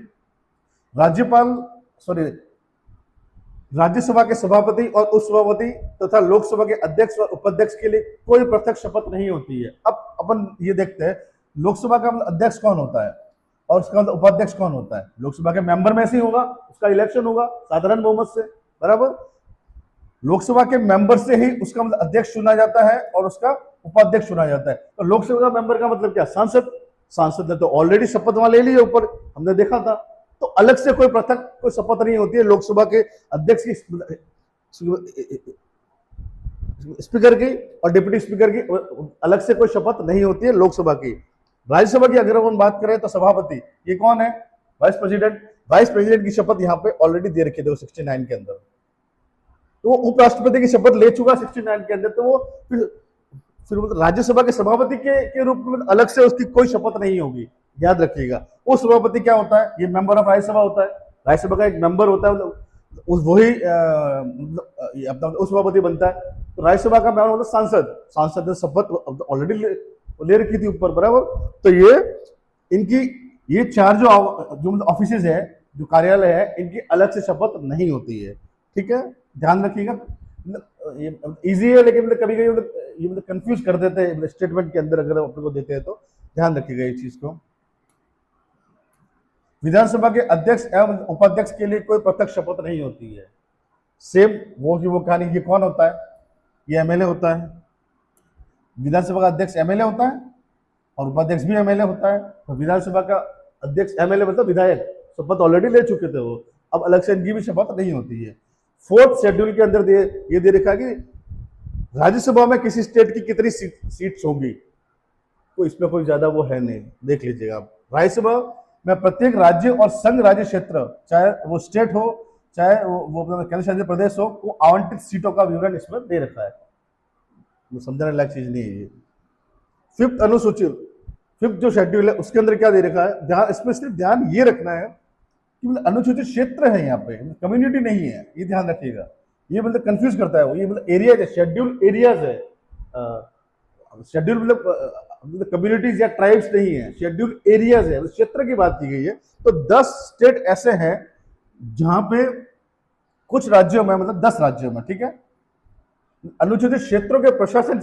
[SPEAKER 1] राज्यसभा के सभापति और उपसभापति तथा लोकसभा के अध्यक्ष और उपाध्यक्ष के लिए कोई पृथक शपथ नहीं होती है। अब अपन ये देखते हैं, लोकसभा का अध्यक्ष कौन होता है और उसका उपाध्यक्ष कौन होता है। लोकसभा के मेंबर में से ही होगा, उसका इलेक्शन होगा साधारण बहुमत से, बराबर। लोकसभा के मेंबर से ही उसका मतलब अध्यक्ष चुना जाता है और उसका उपाध्यक्ष चुना जाता है। तो लोकसभा का मेंबर का मतलब क्या, सांसद। सांसद ने तो ऑलरेडी शपथ वहां ले ली है ऊपर, हमने देखा था। तो अलग से कोई पृथक कोई शपथ नहीं होती है लोकसभा के अध्यक्ष की, स्पीकर की और डिप्टी स्पीकर की अलग से कोई शपथ नहीं होती है लोकसभा की। राज्यसभा की अगर हम बात करें तो सभापति, ये कौन है, वाइस प्रेसिडेंट। वाइस प्रेसिडेंट की शपथ यहाँ पे ऑलरेडी दे रखी थी 69 के अंदर, तो वो उपराष्ट्रपति की शपथ ले चुका 69 के अंदर। तो वो फिर राज्यसभा के सभापति के रूप में अलग से उसकी कोई शपथ नहीं होगी, याद रखिएगा। वो सभापति क्या होता है, ये मेंबर ऑफ राज्यसभा होता है, राज्यसभा का एक मेंबर होता है, वही अपना उस सभापति बनता है। तो राज्यसभा का मेंबर होता है सांसद। सांसद ने शपथ ऑलरेडी ले रखी थी ऊपर, बराबर। तो ये इनकी ये चार जो ऑफिसेज है, जो कार्यालय है, इनकी अलग से शपथ नहीं होती है, ठीक है, ध्यान रखिएगा। इजी है, लेकिन कभी कभी ये कंफ्यूज कर देते हैं स्टेटमेंट के अंदर, अगर अपने को देते हैं तो ध्यान रखिएगा इस चीज को। विधानसभा के अध्यक्ष एवं उपाध्यक्ष के लिए कोई प्रत्यक्ष शपथ नहीं होती है। सेम वो कहानी, ये कौन होता है, ये एमएलए होता है। विधानसभा का अध्यक्ष एमएलए होता है और उपाध्यक्ष भी एमएलए होता है। तो विधानसभा का अध्यक्ष एमएलए मतलब विधायक, शपथ ऑलरेडी ले चुके थे वो, अब अलग से इनकी भी शपथ नहीं होती है। 4th शेड्यूल के अंदर ये दे रखा कि राज्यसभा में किसी स्टेट की कितनी सीट्स होंगी, तो इसमें कोई ज्यादा वो है नहीं, देख लीजिएगा आप। राज्यसभा में प्रत्येक राज्य और संघ राज्य क्षेत्र, चाहे वो स्टेट हो चाहे वो केंद्र शासित प्रदेश हो, वो आवंटित सीटों का विवरण इसमें दे रखा है, वो समझने लायक चीज नहीं है ये। 5th अनुसूची, 5th जो शेड्यूल है उसके अंदर क्या दे रखा है, ध्यान इसमें सिर्फ ध्यान ये रखना है कि मतलब अनुसूचित क्षेत्र है, यहाँ पे कम्युनिटी नहीं है, ये ध्यान रखिएगा। ये मतलब कंफ्यूज करता है वो, ये मतलब एरियाज है, शेड्यूल एरियाज है। शेड्यूल मतलब कम्युनिटीज या ट्राइब्स नहीं है, शेड्यूल एरियाज है, क्षेत्र की बात की गई है। तो 10 स्टेट ऐसे हैं जहां पे कुछ राज्यों में, मतलब 10 राज्यों में, ठीक है, अनुसूचित क्षेत्रों के प्रशासन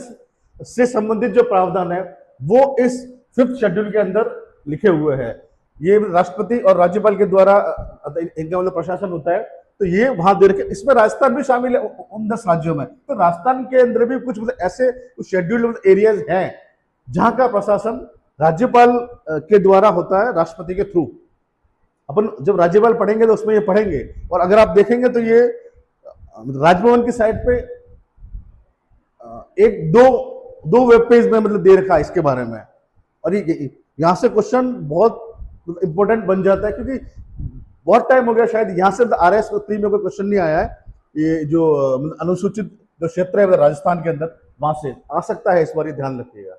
[SPEAKER 1] से संबंधित जो प्रावधान है वो इस 5th शेड्यूल के अंदर लिखे हुए हैं। ये राष्ट्रपति और राज्यपाल के द्वारा इनका मतलब प्रशासन होता है। तो ये वहां दे रखे, इसमें राजस्थान भी शामिल है उन 10 राज्यों में। तो राजस्थान के अंदर भी कुछ मतलब ऐसे शेड्यूल्ड एरियाज हैं जहां का प्रशासन राज्यपाल के द्वारा होता है, राष्ट्रपति के थ्रू। अपन जब राज्यपाल पढ़ेंगे तो उसमें ये पढ़ेंगे, और अगर आप देखेंगे तो ये राजभवन की साइड पे एक दो वेब पेज में मतलब दे रखा है इसके बारे में। और ये यहां से क्वेश्चन बहुत इंपॉर्टेंट बन जाता है, क्योंकि बहुत टाइम हो गया शायद यहाँ से RS प्री में कोई क्वेश्चन नहीं आया है। ये जो अनुसूचित जो क्षेत्र है राजस्थान के अंदर, वहां से आ सकता है इस बार, ये ध्यान रखिएगा।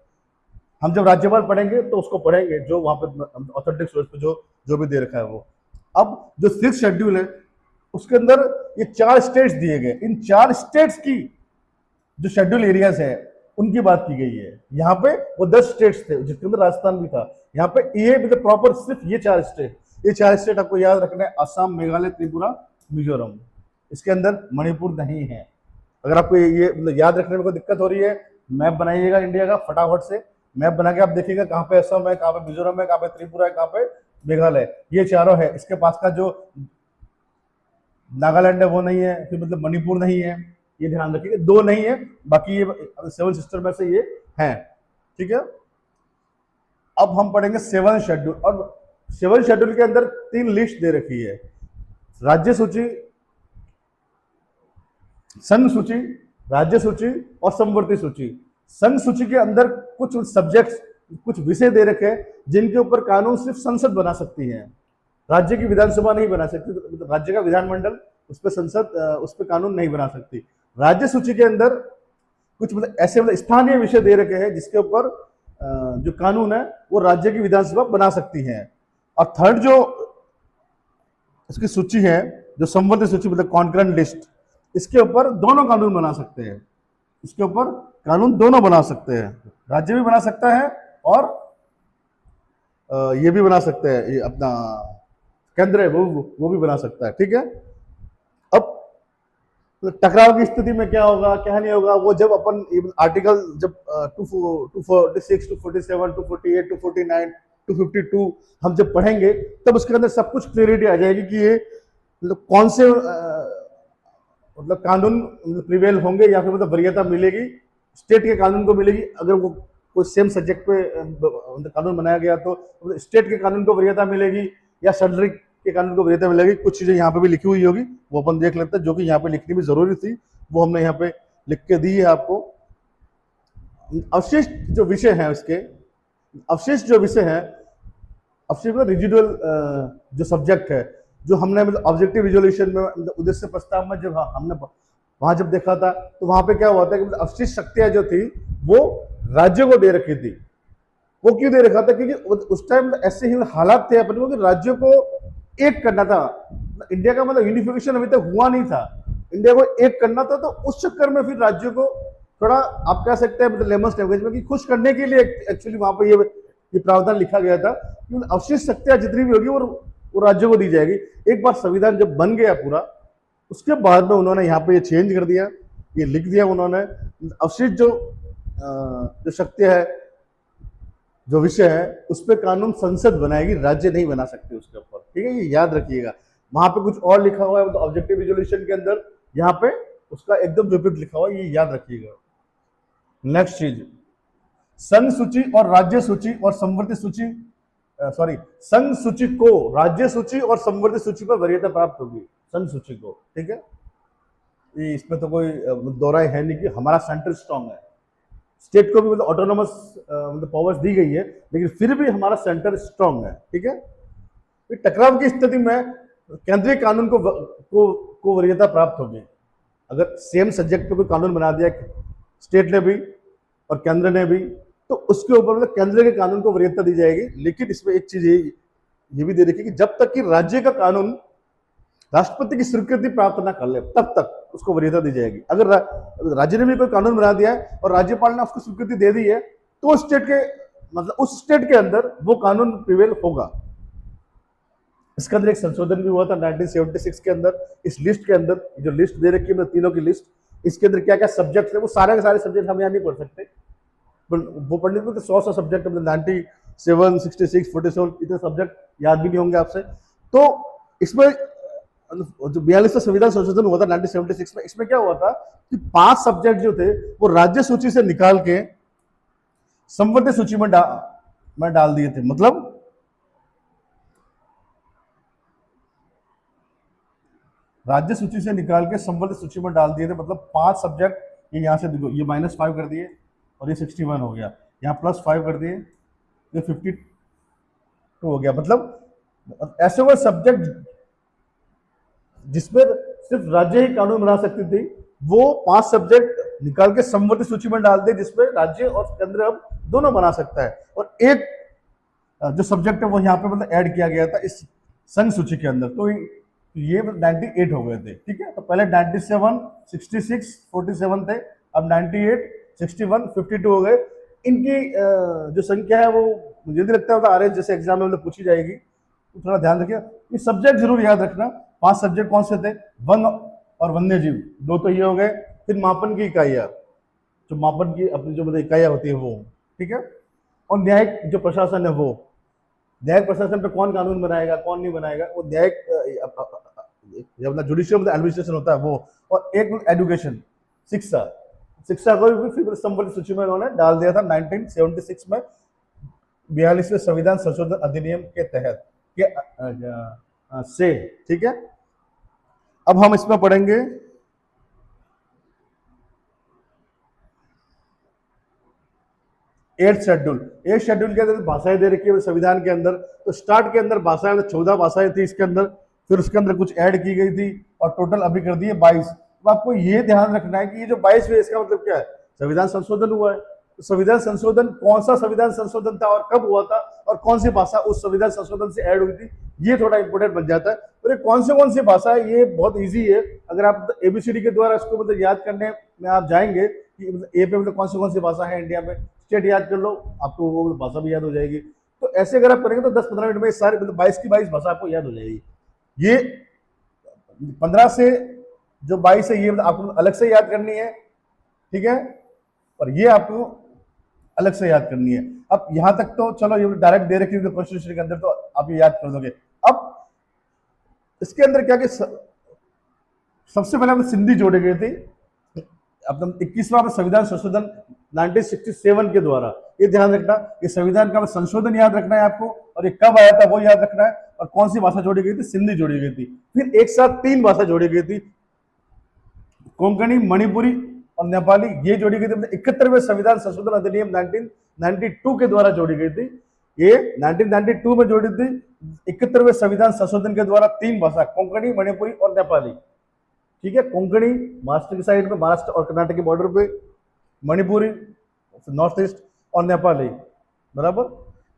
[SPEAKER 1] हम जब राज्यपाल पढ़ेंगे तो उसको पढ़ेंगे, जो वहां पे ऑथेंटिक सोर्स पे जो भी दे रखा है वो। अब जो 6th शेड्यूल है उसके अंदर ये 4 स्टेट्स दिए गए, इन 4 स्टेट्स की जो शेड्यूल एरियाज है उनकी बात की गई है। यहाँ पे वो 10 स्टेट्स थे जिसके अंदर राजस्थान भी था। यहाँ पे ये मतलब प्रॉपर सिर्फ ये 4 स्टेट आपको याद रखना है, असम, मेघालय, त्रिपुरा, मिजोरम। इसके अंदर मणिपुर नहीं है। अगर आपको ये मतलब याद रखने में कोई दिक्कत हो रही है, मैप बनाइएगा इंडिया का, फटाफट से मैप बना के आप देखिएगा कहाँ पे असम है, कहाँ पे मिजोरम है, कहाँ पे त्रिपुरा है, कहाँ पे मेघालय, ये चारों है। इसके पास का जो नागालैंड है वो नहीं है, फिर मतलब मणिपुर नहीं है, ये ध्यान रखिएगा। 2 नहीं है, बाकी ये 7 सिस्टर में से ये है, ठीक है। अब हम पढ़ेंगे 7th शेड्यूल, और 7th शेड्यूल के अंदर 3 लिस्ट दे रखी है, राज्य सूची, संघ सूची, राज्य सूची और समवर्ती सूची। संघ सूची के अंदर कुछ सब्जेक्ट्स, कुछ विषय दे रखे हैं जिनके ऊपर कानून सिर्फ संसद बना सकती है, राज्य की विधानसभा नहीं बना सकती। राज्य का विधानमंडल उस पर संसद उस पर कानून नहीं बना सकती। राज्य सूची के अंदर कुछ मतलब ऐसे मतलब स्थानीय विषय दे रखे हैं जिसके ऊपर जो कानून है वो राज्य की विधानसभा बना सकती है। और 3rd जो इसकी सूची है, जो संबंधित सूची मतलब कॉन्करेंट लिस्ट, इसके ऊपर दोनों कानून बना सकते हैं, इसके ऊपर कानून दोनों बना सकते हैं, राज्य भी बना सकता है और ये भी बना सकते हैं, ये अपना केंद्र है वो भी बना सकता है, ठीक है। अब टकराव की स्थिति में क्या होगा क्या नहीं होगा, वो जब अपन आर्टिकल जब 246, 247, 248, 249, 252 हम जब पढ़ेंगे तब उसके अंदर सब कुछ क्लियरिटी आ जाएगी कि ये मतलब कौन से मतलब कानून प्रिवेल होंगे या फिर मतलब वरीयता मिलेगी स्टेट के कानून को मिलेगी। अगर वो कोई सेम सब्जेक्ट पे कानून बनाया गया तो स्टेट के कानून को वरीयता मिलेगी या सेंट्रल के कानून को वरीयता मिलेगी। कुछ चीजें यहाँ पे भी लिखी हुई होगी, वो अपन देख लेते हैं, जो कि यहाँ पे लिखनी भी जरूरी थी, वो हमने यहाँ पे लिख के दी है आपको। अवशिष्ट जो विषय है उसके, अवशिष्ट जो विषय है, अवशिष्ट में रिजिडुअल जो सब्जेक्ट है, जो हमने मतलब ऑब्जेक्टिव रिजोल्यूशन में उद्देश्य प्रस्ताव में जब हमने वहां जब देखा था, तो वहां पे क्या हुआ था कि मतलब अवशिष्ट शक्तियां जो थी वो राज्यों को दे रखी थी। वो क्यों दे रखा था? क्योंकि उस टाइम ऐसे ही हालात थे अपने को कि राज्यों को एक करना था। इंडिया का मतलब यूनिफिकेशन अभी तक हुआ नहीं था, इंडिया को एक करना था। तो उस चक्कर में फिर राज्यों को थोड़ा आप कह सकते हैं मतलब लेमन्स लैंग्वेज में कि खुश करने के लिए एक्चुअली वहां पर ये प्रावधान लिखा गया था कि अवशिष्ट शक्तियां जितनी भी होगी वो राज्यों को दी जाएगी। एक बार संविधान जब बन गया पूरा, उसके बाद में उन्होंने यहाँ पे ये चेंज कर दिया, ये लिख दिया उन्होंने, अवशिष्ट जो शक्तियां है, जो विषय है, उस पर कानून संसद बनाएगी, राज्य नहीं बना सकते उसके ऊपर। ठीक है, ये याद रखिएगा। वहां पे कुछ और लिखा हुआ है तो ऑब्जेक्टिव रिजोल्यूशन के अंदर, यहाँ पे उसका एकदम विपरीत लिखा हुआ है, ये याद रखिएगा। नेक्स्ट चीज, संघ सूची और राज्य सूची और संवर्धित सूची, सॉरी, संघ सूची को राज्य सूची और संवर्धित सूची पर वरीयता प्राप्त होगी, संघ सूची को। ठीक है, ये इसमें तो कोई दोहराई है नहीं कि हमारा सेंटर स्ट्रांग है। स्टेट को भी मतलब ऑटोनोमस मतलब पावर्स दी गई है, लेकिन फिर भी हमारा सेंटर स्ट्रांग है। ठीक है, टकराव की स्थिति में केंद्रीय कानून को वरीयता प्राप्त होगी। अगर सेम सब्जेक्ट पे कोई कानून बना दिया स्टेट ने भी और केंद्र ने भी, तो उसके ऊपर मतलब केंद्र के कानून को वरीयता दी जाएगी। लेकिन इसमें एक चीज ये भी दे रखी कि जब तक कि राज्य का कानून राष्ट्रपति की स्वीकृति प्राप्त ना कर ले, तब तक उसको वरीयता दी जाएगी। अगर राज्य ने भी कोई कानून बना दिया है और राज्यपाल ने उसको स्वीकृति दे दी है, तो स्टेट के मतलब उस स्टेट के अंदर वो कानून प्रिवेल होगा। इसके अंदर एक संशोधन भी हुआ था 1976 के अंदर। इस लिस्ट के अंदर जो लिस्ट दे रखी है तीनों की लिस्ट, इसके अंदर क्या क्या सब्जेक्ट है, वो सारे के सारे सब्जेक्ट हम यहाँ नहीं पढ़ सकते, वो पढ़ने को तो 100 सब्जेक्ट, मतलब 97, 66, 47 इतने सब्जेक्ट याद भी नहीं होंगे आपसे। तो इसमें जो 42वां संविधान संशोधन हुआ था 1976 में, इसमें क्या हुआ था कि 5 सब्जेक्ट जो थे वो राज्य सूची से निकाल के संवर्धित सूची में डाल दिए थे। मतलब राज्य सूची से निकाल के संवर्धित सूची में डाल दिए थे। मतलब 5 सब्जेक्ट, ये यहाँ से देखो, ये -5 कर दिए और ये 61 हो गया, यहाँ +5 कर दिए, ये 52 हो गया। मतलब ऐसे वो सब्जेक्ट जिसमें सिर्फ राज्य ही कानून बना सकती थी, वो 5 सब्जेक्ट निकाल के संवर्धित सूची में डाल दिए, जिसमें राज्य और केंद्र अब दोनों बना सकता है। और एक जो सब्जेक्ट है वो यहाँ पे मतलब ऐड किया गया था इस संघ सूची के अंदर। तो ये 98 हो गए थे। ठीक है, तो पहले 97, 66, 47 थे, अब 98, 61, 52 हो गए। इनकी जो संख्या है वो मुझे नहीं लगता होता RS जैसे एग्जाम में मतलब पूछी जाएगी, तो थोड़ा ध्यान रखिए। ये सब्जेक्ट जरूर याद रखना। 5 सब्जेक्ट कौन से थे? वन और वन्य जीव, 2 तो ये हो गए। फिर मापन की इकाइयां, जो मापन की अपनी जो मतलब इकाइयां होती है वो। ठीक है, और न्यायिक जो प्रशासन है वो, न्यायिक प्रशासन पे कौन कानून बनाएगा कौन नहीं बनाएगा, वो न्यायिक अपना जुडिशियल एडमिनिस्ट्रेशन होता है वो। और एक एजुकेशन, शिक्षा को भी फिर संवर्धित सूची में उन्होंने डाल दिया था 1976 में 42वें संविधान संशोधन अधिनियम के तहत से। ठीक है, अब हम इसमें पढ़ेंगे एट शेड्यूल के अंदर भाषाएं दे रखी है संविधान के अंदर। तो स्टार्ट के अंदर भाषाएं 14 भाषाएं थी इसके अंदर, फिर उसके अंदर कुछ ऐड की गई थी और टोटल अभी कर दिए 22। तो आपको ये ध्यान रखना है कि ये जो 22 है इसका मतलब क्या है? संविधान संशोधन हुआ है। तो संविधान संशोधन कौन सा संविधान संशोधन था और कब हुआ था और कौन सी भाषा उस संविधान संशोधन से ऐड हुई थी, ये थोड़ा इंपोर्टेंट बन जाता है। और ये कौन सी भाषा है, ये बहुत ईजी है। अगर आप ABCD के द्वारा इसको मतलब याद करने में आप जाएंगे कि मतलब ए पे मतलब कौन सी भाषा है इंडिया में, स्टेट याद कर लो, आपको वो भाषा भी याद हो जाएगी। तो ऐसे अगर आप करेंगे तो 10-15 मिनट में सारे मतलब 22 की 22 भाषा आपको याद हो जाएगी। ये 15 से जो 22 है ये मतलब आपको अलग से याद करनी है। ठीक है, और ये आपको अलग से याद करनी है। अब यहां तक तो चलो ये डायरेक्ट दे रखी है कॉन्स्टिट्यूशन के अंदर, तो आप ये याद कर दोगे। अब इसके अंदर क्या कि सबसे पहले हम सिंधी जोड़ी गई थी अपना 21वां संविधान संशोधन 1967 के द्वारा। ये ध्यान रखना, ये संविधान का संशोधन याद रखना है आपको, और ये कब आया था वो याद रखना है, और कौन सी भाषा जोड़ी गई थी, सिंधी जोड़ी गई थी। फिर एक साथ 3 भाषा जोड़ी गई थी, कोंकणी, मणिपुरी और नेपाली, ये जोड़ी गई थी। 71वें संविधान संशोधन अधिनियम 1992 के द्वारा जोड़ी गई थी। ये 1992 में जोड़ी थी 71वें संविधान संशोधन के द्वारा 3 भाषा, कोंकणी, मणिपुरी और नेपाली। ठीक है, कोंकणी महाराष्ट्र की साइड में, महाराष्ट्र और कर्नाटक के बॉर्डर पे, मणिपुरी नॉर्थ ईस्ट और नेपाली, बराबर।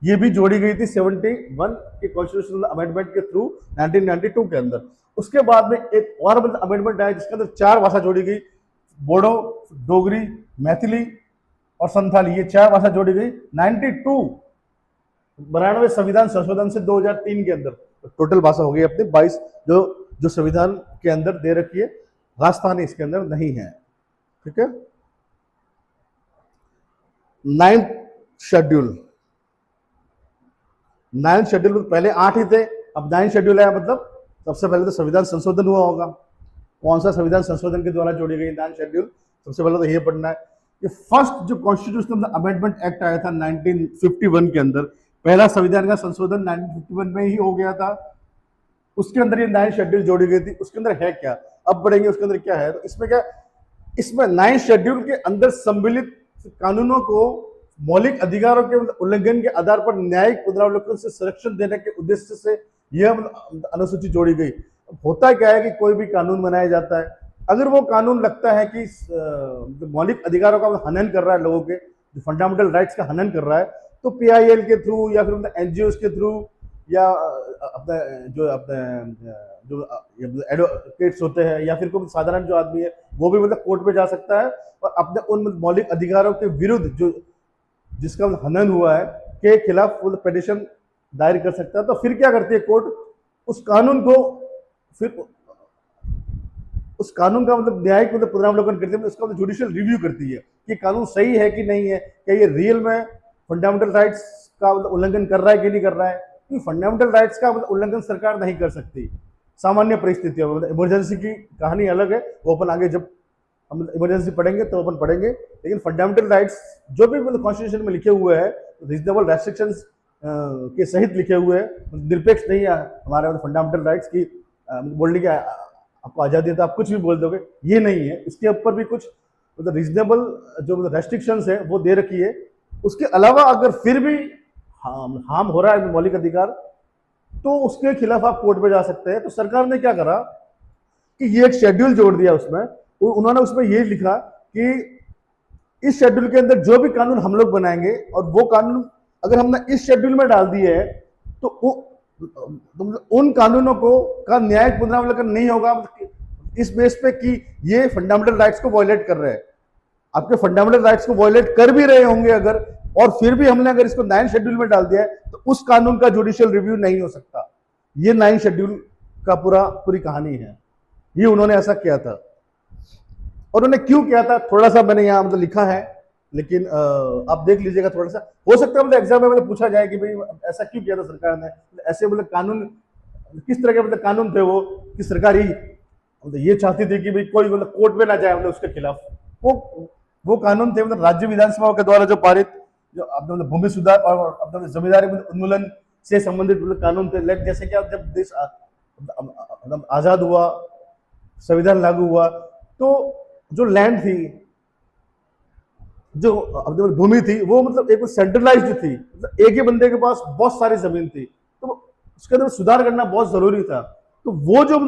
[SPEAKER 1] ये भी जोड़ी गई थी 71 के कॉन्स्टिट्यूशनल अमेंडमेंट के थ्रू 1992 के अंदर। उसके बाद में एक और अमेंडमेंट आया जिसके अंदर 4 भाषा जोड़ी गई, बोडो, डोगरी, मैथिली और संथाली, ये 4 भाषा जोड़ी गई 92 संविधान संशोधन से 2003 के अंदर। टोटल भाषा हो गई अपनी 22, जो संविधान के अंदर दे रखी है। राजस्थानी इसके अंदर नहीं है। ठीक है, 9th शेड्यूल, 9th शेड्यूल पहले 8 ही थे, अब 9th शेड्यूल आया, मतलब सबसे पहले तो संविधान संशोधन हुआ होगा। कौन सा संविधान संशोधन के द्वारा जोड़ी गई 9th शेड्यूल, सबसे पहले तो ये पढ़ना है। ये फर्स्ट जो कॉन्स्टिट्यूशनल अमेंडमेंट एक्ट आया था 1951 के अंदर, पहला संविधान का संशोधन 1951 में ही हो गया था। उसके अंदर ये 9th शेड्यूल जोड़ी गई थी। उसके अंदर है क्या, अब पढ़ेंगे उसके अंदर क्या है। तो इसमें क्या, इसमें 9th शेड्यूल के अंदर सम्मिलित कानूनों को मौलिक अधिकारों के उल्लंघन के आधार पर न्यायिक पुनरावलोकन से संरक्षण देने के उद्देश्य से यह अनुसूची जोड़ी गई। होता क्या है कि कोई भी कानून बनाया जाता है, अगर वो कानून लगता है कि मौलिक अधिकारों का हनन कर रहा है, लोगों के जो फंडामेंटल राइट्स का हनन कर रहा है, तो पीआईएल के थ्रू या फिर एनजीओ के थ्रू या अपने जो एडवोकेट्स होते हैं या फिर कोई साधारण जो आदमी है वो भी मतलब कोर्ट पे जा सकता है और अपने उन मौलिक अधिकारों के विरुद्ध जो जिसका हनन हुआ है के खिलाफ वो पिटीशन दायर कर सकता है। तो फिर क्या करती है कोर्ट, उस कानून को फिर उस कानून का मतलब न्यायिक मतलब पुनरावलोकन करती है, उसका जुडिशियल रिव्यू करती है कि कानून सही है कि नहीं है, क्या ये रियल में फंडामेंटल राइट्स का उल्लंघन कर रहा है कि नहीं कर रहा है। क्योंकि फंडामेंटल राइट्स का उल्लंघन सरकार नहीं कर सकती सामान्य परिस्थितियों में, मतलब इमरजेंसी की कहानी अलग है, वो अपन आगे जब हम इमरजेंसी पढ़ेंगे तो अपन पढ़ेंगे। लेकिन फंडामेंटल राइट्स जो भी मतलब कॉन्स्टिट्यूशन में लिखे हुए हैं रीजनेबल रेस्ट्रिक्शंस के सहित लिखे हुए हैं, निरपेक्ष नहीं है हमारे फंडामेंटल राइट्स की बोलने की आपको आज़ादी है तो आप कुछ भी बोल दोगे, ये नहीं है। इसके ऊपर भी कुछ मतलब रीजनेबल जो मतलब रेस्ट्रिक्शंस है वो दे रखी है। उसके अलावा अगर फिर भी हार्म हो रहा है मौलिक अधिकार तो उसके खिलाफ आप कोर्ट में जा सकते हैं। तो सरकार ने क्या करा कि ये एक शेड्यूल जोड़ दिया उसमें, उन्होंने उसमें ये लिखा कि इस शेड्यूल के अंदर जो भी कानून हम लोग बनाएंगे और वो कानून अगर हमने इस शेड्यूल में डाल दिए है तो उन कानूनों को का न्यायिक पुनरावलोकन नहीं होगा इस बेस पे कि ये फंडामेंटल राइट्स को वायलेट कर रहे हैं। आपके फंडामेंटल राइट्स को वायलेट कर भी रहे होंगे अगर, और फिर भी हमने अगर इसको 9th शेड्यूल में डाल दिया है तो उस कानून का जुडिशियल रिव्यू नहीं हो सकता। ये 9th शेड्यूल का पूरी कहानी है। ये उन्होंने ऐसा किया था और उन्होंने क्यों किया था थोड़ा सा मैंने यहाँ मतलब लिखा है, लेकिन आप देख लीजिएगा थोड़ा सा, हो सकता है मतलब एग्जाम में मतलब पूछा जाए कि भाई ऐसा क्यों किया था सरकार ने, ऐसे मतलब कानून किस तरह के मतलब कानून थे वो कि सरकार ही मतलब ये चाहती थी कि भाई कोई मतलब कोर्ट में ना जाए मतलब उसके खिलाफ। वो कानून थे मतलब राज्य विधानसभा के द्वारा जो पारित जो अपने मतलब भूमि सुधार और अपने जमींदारी उन्मूलन से संबंधित मतलब कानून थे। लेकिन जैसे कि जब देश आजाद हुआ, संविधान लागू हुआ, तो जो लैंड थी, जो भूमि थी, वो मतलब एक सेंट्रलाइज्ड थी, मतलब एक ही बंदे के पास बहुत सारी जमीन थी, तो उसके अंदर सुधार करना बहुत जरूरी था। तो वो जो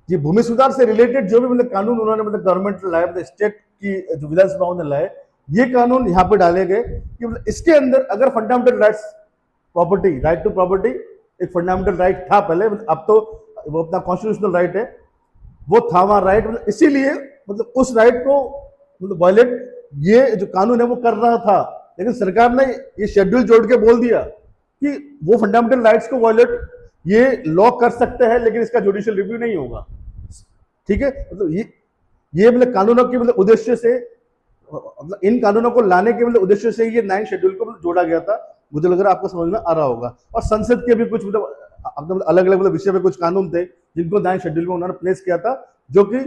[SPEAKER 1] ये भूमि सुधार से रिलेटेड जो भी मतलब कानून उन्होंने मतलब गवर्नमेंट लाए, मतलब स्टेट की जो विधानसभाओं ने लाए, ये कानून यहाँ पे डाले गए कि मतलब इसके अंदर अगर fundamental rights, property, right to property एक फंडामेंटल राइट था पहले, अब तो वो अपना कॉन्स्टिट्यूशनल राइट है, वो था वहां राइट, मतलब इसीलिए मतलब उस राइट को मतलब वायलेट ये जो कानून है वो कर रहा था। लेकिन सरकार ने ये शेड्यूल जोड़ के बोल दिया कि वो फंडामेंटल राइट्स को वायलेट ये लॉ कर सकते हैं लेकिन इसका जुडिशियल रिव्यू नहीं होगा। ठीक है, मतलब ये मतलब कानूनों के मतलब उद्देश्य से, मतलब इन कानूनों को लाने के मतलब उद्देश्य से ये 9th शेड्यूल को जोड़ा गया था। मुझे लग रहा है आपको समझ में आ रहा होगा। और संसद के भी कुछ मतलब अलग अलग मतलब विषय में कुछ कानून थे जिनको 9 शेड्यूल में उन्होंने प्लेस किया था, जो कि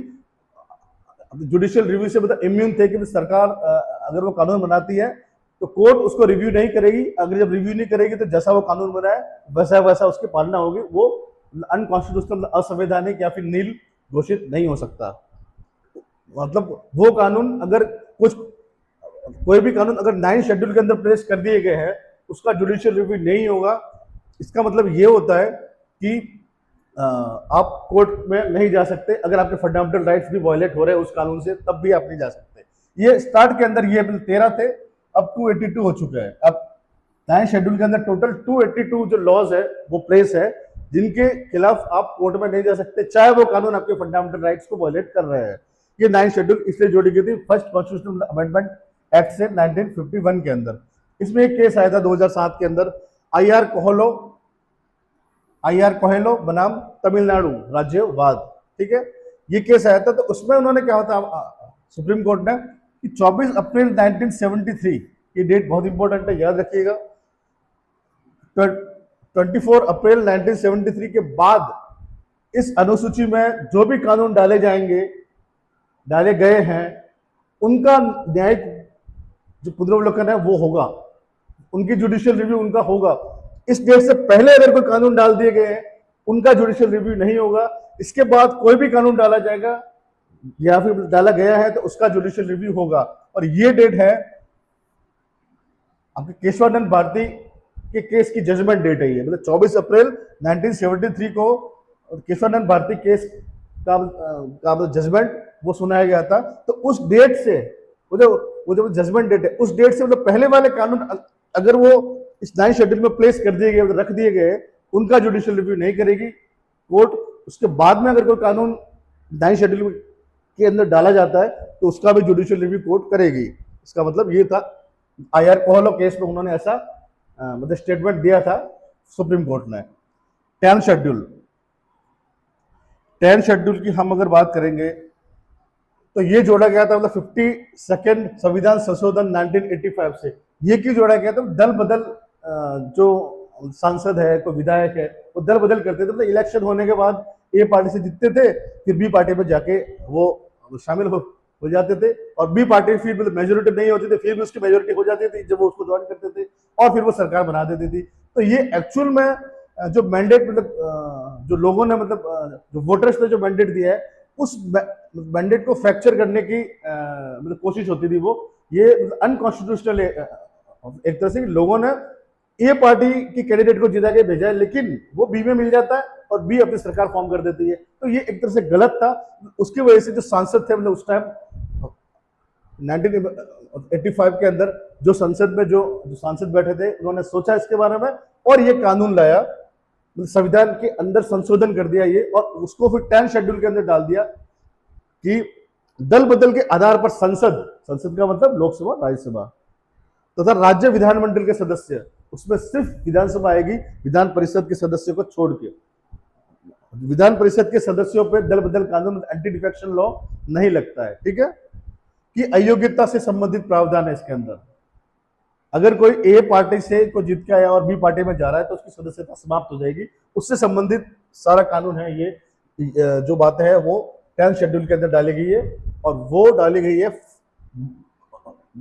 [SPEAKER 1] जुडिशियल रिव्यू से मतलब इम्यून थे कि सरकार अगर वो कानून बनाती है तो कोर्ट उसको रिव्यू नहीं करेगी, अगर जब रिव्यू नहीं करेगी तो जैसा वो कानून बना है वैसा वैसा उसकी पालना होगी, वो अनकॉन्स्टिट्यूशनल, असंवैधानिक या फिर नील घोषित नहीं हो सकता। मतलब वो कानून अगर कुछ कोई भी कानून अगर 9 शेड्यूल के अंदर प्लेस कर दिए गए हैं, उसका जुडिशियल रिव्यू नहीं होगा, इसका मतलब ये होता है कि आप कोर्ट में नहीं जा सकते। अगर आपके फंडामेंटल राइट्स भी वायलेट हो रहे हैं उस कानून से, तब भी आप नहीं जा सकते। ये स्टार्ट के अंदर ये बिल 13 थे, अब 282 हो चुके हैं। अब 9 शेड्यूल के अंदर टोटल 282 जो लॉज है वो प्लेस है, जिनके खिलाफ आप कोर्ट में नहीं जा सकते, चाहे वो कानून आपके फंडामेंटल राइट्स को वायलेट कर रहे हैं। ये 9 शेड्यूल इसलिए जोड़ी गई थी फर्स्ट कॉन्स्टिट्यूशनल अमेंडमेंट एक्ट से 1951 के अंदर। इसमें एक केस आया था 2007 के अंदर, आई आर कोहेलो बनाम तमिलनाडु राज्यवाद, ठीक है, ये केस आया था। तो उसमें उन्होंने क्या होता सुप्रीम कोर्ट ने कि 24 अप्रैल 1973, ये डेट बहुत इंपॉर्टेंट है, याद रखिएगा। 24 अप्रैल 1973 के बाद इस अनुसूची में जो भी कानून डाले गए हैं, उनका न्यायिक जो पुनर्विलोकन है वो होगा, उनकी जुडिशियल रिव्यू उनका होगा। इस डेट से पहले अगर कोई कानून डाल दिए गए हैं, उनका जुडिशियल रिव्यू नहीं होगा। इसके बाद कोई भी कानून डाला जाएगा या फिर डाला गया है तो उसका जुडिशियल रिव्यू होगा। और ये डेट है आपके केशवानंद भारती के केस की जजमेंट डेट है ये, मतलब 24 अप्रैल 1973 को केशवानंद भारती केस का जजमेंट वो सुनाया गया था। तो उस डेट से वो जो जजमेंट डेट है, उस डेट से मतलब पहले वाले कानून अगर वो इस 9 शेड्यूल में प्लेस कर दिए गए, रख दिए गए, उनका जुडिशियल रिव्यू नहीं करेगी कोर्ट। उसके बाद में अगर कोई कानून 9 शेड्यूल के अंदर डाला जाता है तो उसका भी जुडिशियल रिव्यू कोर्ट करेगी। इसका मतलब ये था, आई.आर. कोहेलो केस में उन्होंने ऐसा मतलब स्टेटमेंट दिया था सुप्रीम कोर्ट ने। 10 शेड्यूल की हम अगर बात करेंगे तो ये जोड़ा गया था मतलब 52nd संविधान संशोधन 1985 से। ये क्यों जोड़ा गया था? दल बदल जो सांसद है, कोई विधायक है, वो दल बदल करते थे। मतलब इलेक्शन होने के बाद ए पार्टी से जीतते थे, फिर बी पार्टी में जाके वो शामिल हो जाते थे, और बी पार्टी फिर मतलब मेजोरिटी नहीं होती थी, फिर भी उसकी मेजोरिटी हो जाती थी जब वो उसको ज्वाइन करते थे, और फिर वो सरकार बना देती थी। तो ये एक्चुअल में जो मैंडेट मतलब जो लोगों ने मतलब जो वोटर्स ने जो मैंडेट दिया है, उस मैंडेट को फ्रैक्चर करने की मतलब कोशिश होती थी। वो ये अनकॉन्स्टिट्यूशनल एक तरह से लोगों ने ए पार्टी की कैंडिडेट को जिता के भेजा है, लेकिन वो बी में मिल जाता है और बी अपनी सरकार फॉर्म कर देती है। तो ये एक तरह से गलत था। उसकी वजह से जो सांसद थे मतलब उस टाइम 1985 के अंदर जो संसद में जो सांसद बैठे थे, उन्होंने सोचा इसके बारे में और ये कानून लाया, संविधान के अंदर संशोधन कर दिया ये, और उसको फिर 10 शेड्यूल के अंदर डाल दिया कि दल बदल के आधार पर संसद का मतलब लोकसभा, राज्यसभा तथा राज्य विधानमंडल के सदस्य, उसमें सिर्फ विधानसभा आएगी, विधान परिषद के सदस्यों को छोड़ के। विधान परिषद के सदस्यों पे दल बदल कानून, एंटी डिफेक्शन लॉ नहीं लगता है, ठीक है, कि अयोग्यता से संबंधित प्रावधान है इसके अंदर। अगर कोई ए पार्टी से कोई जीत के आया और बी पार्टी में जा रहा है तो उसकी सदस्यता समाप्त हो जाएगी। उससे संबंधित सारा कानून है ये, जो बातें है वो 10 शेड्यूल के अंदर डाली गई है, और वो डाली गई है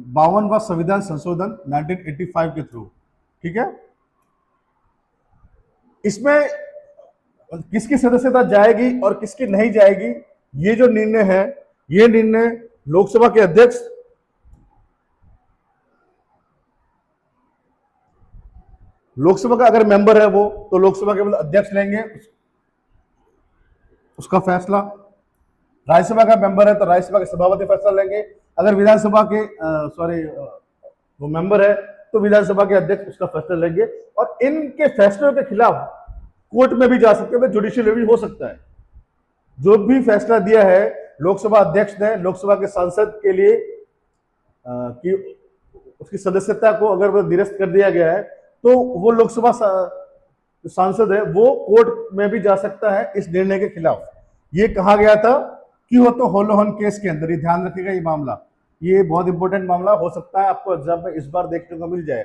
[SPEAKER 1] 52वां संविधान संशोधन 1985 के थ्रू, ठीक है। इसमें किसकी सदस्यता जाएगी और किसकी नहीं जाएगी, ये जो निर्णय है, ये निर्णय लोकसभा के अध्यक्ष लोकसभा का अगर मेंबर है वो, तो लोकसभा के मतलब अध्यक्ष लेंगे उसका फैसला। राज्यसभा का मेंबर है तो राज्यसभा के सभापति फैसला लेंगे। अगर विधानसभा के वो मेंबर है तो विधानसभा के अध्यक्ष उसका फैसला लेंगे, और इनके फैसलों के खिलाफ कोर्ट में भी जा सकते हैं, जुडिशियल रिव्यू हो सकता है। जो भी फैसला दिया है लोकसभा अध्यक्ष ने लोकसभा के सांसद के लिए कि उसकी सदस्यता को अगर वो निरस्त कर दिया गया है, तो वो लोकसभा सांसद है वो कोर्ट में भी जा सकता है इस निर्णय के खिलाफ। ये कहा गया था क्योतो होलोहन केस के अंदर, ये ध्यान रखिएगा, ये मामला, ये बहुत इंपॉर्टेंट मामला हो सकता है, आपको एग्जाम में इस बार देखने को मिल जाए।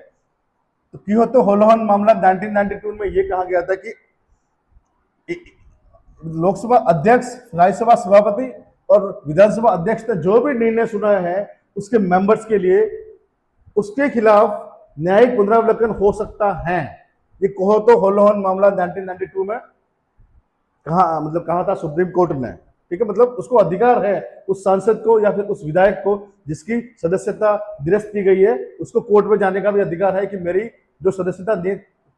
[SPEAKER 1] तो क्योतो होलोहन मामला 1992 में ये कहा गया था कि लोकसभा अध्यक्ष, राज्यसभा सभापति और विधानसभा अध्यक्ष ने जो भी निर्णय सुना है उसके मेंबर्स के लिए, उसके खिलाफ न्यायिक पुनरावलोकन हो सकता है। ये कहो तो होलोहन मामला 1992 में कहा था सुप्रीम कोर्ट ने, ठीक है। मतलब उसको अधिकार है, उस सांसद को या फिर उस विधायक को जिसकी सदस्यता निरस्त की गई है, उसको कोर्ट में जाने का भी अधिकार है कि मेरी जो सदस्यता जो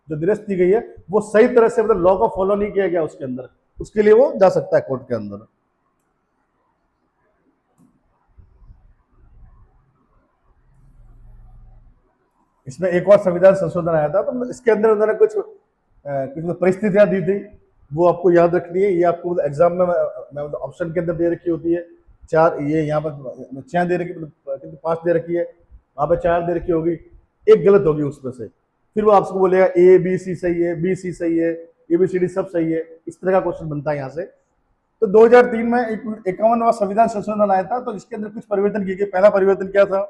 [SPEAKER 1] निरस्त की गई है वो सही तरह से मतलब लॉ को फॉलो नहीं किया गया उसके अंदर, उसके लिए वो जा सकता है कोर्ट के अंदर। इसमें एक और संविधान संशोधन आया था, तो इसके अंदर उन्होंने कुछ परिस्थितियां दी थी, वो आपको याद रखनी है। ये आपको एग्जाम में ऑप्शन के अंदर दे रखी होती है, 4, ये यहाँ पर 6 दे रखी, 5 दे रखी है, वहां पर 4 दे रखी होगी, एक गलत होगी उसमें से, फिर वो आपको बोलेगा A B C सही है, B C सही है, ABCD सब सही है, इस तरह का क्वेश्चन बनता है यहाँ से। तो 2003 में 51वां संविधान संशोधन आया था, तो इसके अंदर कुछ परिवर्तन किए गए। पहला परिवर्तन क्या था?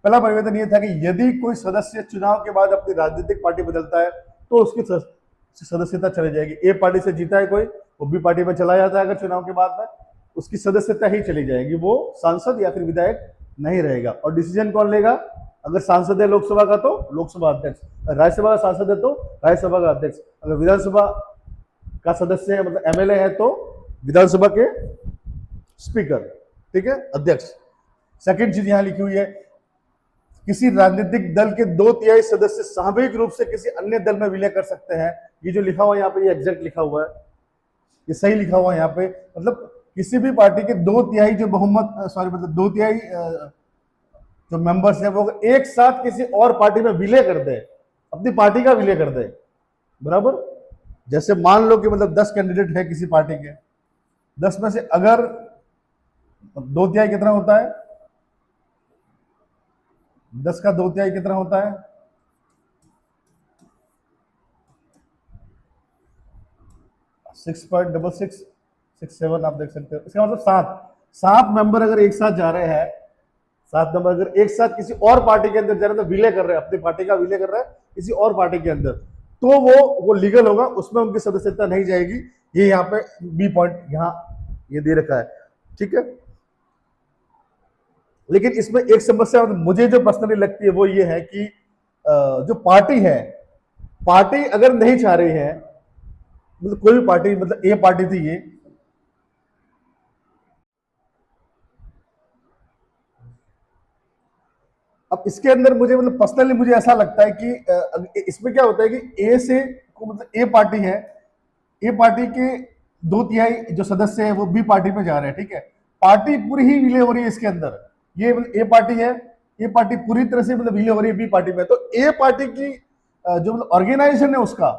[SPEAKER 1] पहला परिवर्तन यह था कि यदि कोई सदस्य चुनाव के बाद अपनी राजनीतिक पार्टी बदलता है तो उसकी सदस्यता चली जाएगी। ए पार्टी से जीता है कोई, वो बी पार्टी में चला जाता है, अगर चुनाव के बाद में उसकी सदस्यता ही चली जाएगी, वो सांसद या फिर विधायक नहीं रहेगा। और डिसीजन कौन लेगा? अगर सांसद है लोकसभा का तो लोकसभा अध्यक्ष, राज्यसभा का सांसद है तो राज्यसभा का अध्यक्ष, अगर विधानसभा का सदस्य है मतलब एमएलए है तो विधानसभा के स्पीकर, ठीक है, अध्यक्ष। सेकंड चीज यहां लिखी हुई है, किसी राजनीतिक दल के 2/3 सदस्य सामूहिक रूप से किसी अन्य दल में विलय कर सकते हैं। ये जो लिखा हुआ है यहाँ पे, ये एग्जैक्ट लिखा हुआ है, ये सही लिखा हुआ है यहाँ पे। मतलब किसी भी पार्टी के 2/3 जो बहुमत, मतलब 2/3 जो मेंबर्स हैं वो एक साथ किसी और पार्टी में विलय कर दे, अपनी पार्टी का विलय कर दे, बराबर। जैसे मान लो कि मतलब 10 कैंडिडेट है किसी पार्टी के, 10 में से अगर 2/3 कितना होता है? 10 का 2/3 कितना होता है? 6.6667 आप देख सकते हो। इसका मतलब 7 मेंबर अगर एक साथ जा रहे हैं, 7 मेंबर अगर एक साथ किसी और पार्टी के अंदर जा रहे हैं, तो विलय कर रहे हैं, अपनी पार्टी का विलय कर रहा है किसी और पार्टी के अंदर, तो वो लीगल होगा, उसमें उनकी सदस्यता नहीं जाएगी। ये यहाँ पे बी पॉइंट यहाँ ये दे रखा है, ठीक है। लेकिन इसमें एक समस्या मुझे जो पर्सनली लगती है वो ये है कि जो पार्टी है, पार्टी अगर नहीं चाह रही है, मतलब कोई भी पार्टी, मतलब ए पार्टी थी ये, अब इसके अंदर मुझे मतलब पर्सनली मुझे ऐसा लगता है कि इसमें क्या होता है कि ए से को मतलब ए पार्टी है, ए पार्टी के 2/3 जो सदस्य है वो बी पार्टी में जा रहे हैं, ठीक है, पार्टी पूरी ही विलय हो रही है इसके अंदर। ये मतलब ए पार्टी है, ए पार्टी पूरी तरह से मतलब विलय हो रही है बी पार्टी में, तो ए पार्टी की जो मतलब ऑर्गेनाइजेशन है उसका,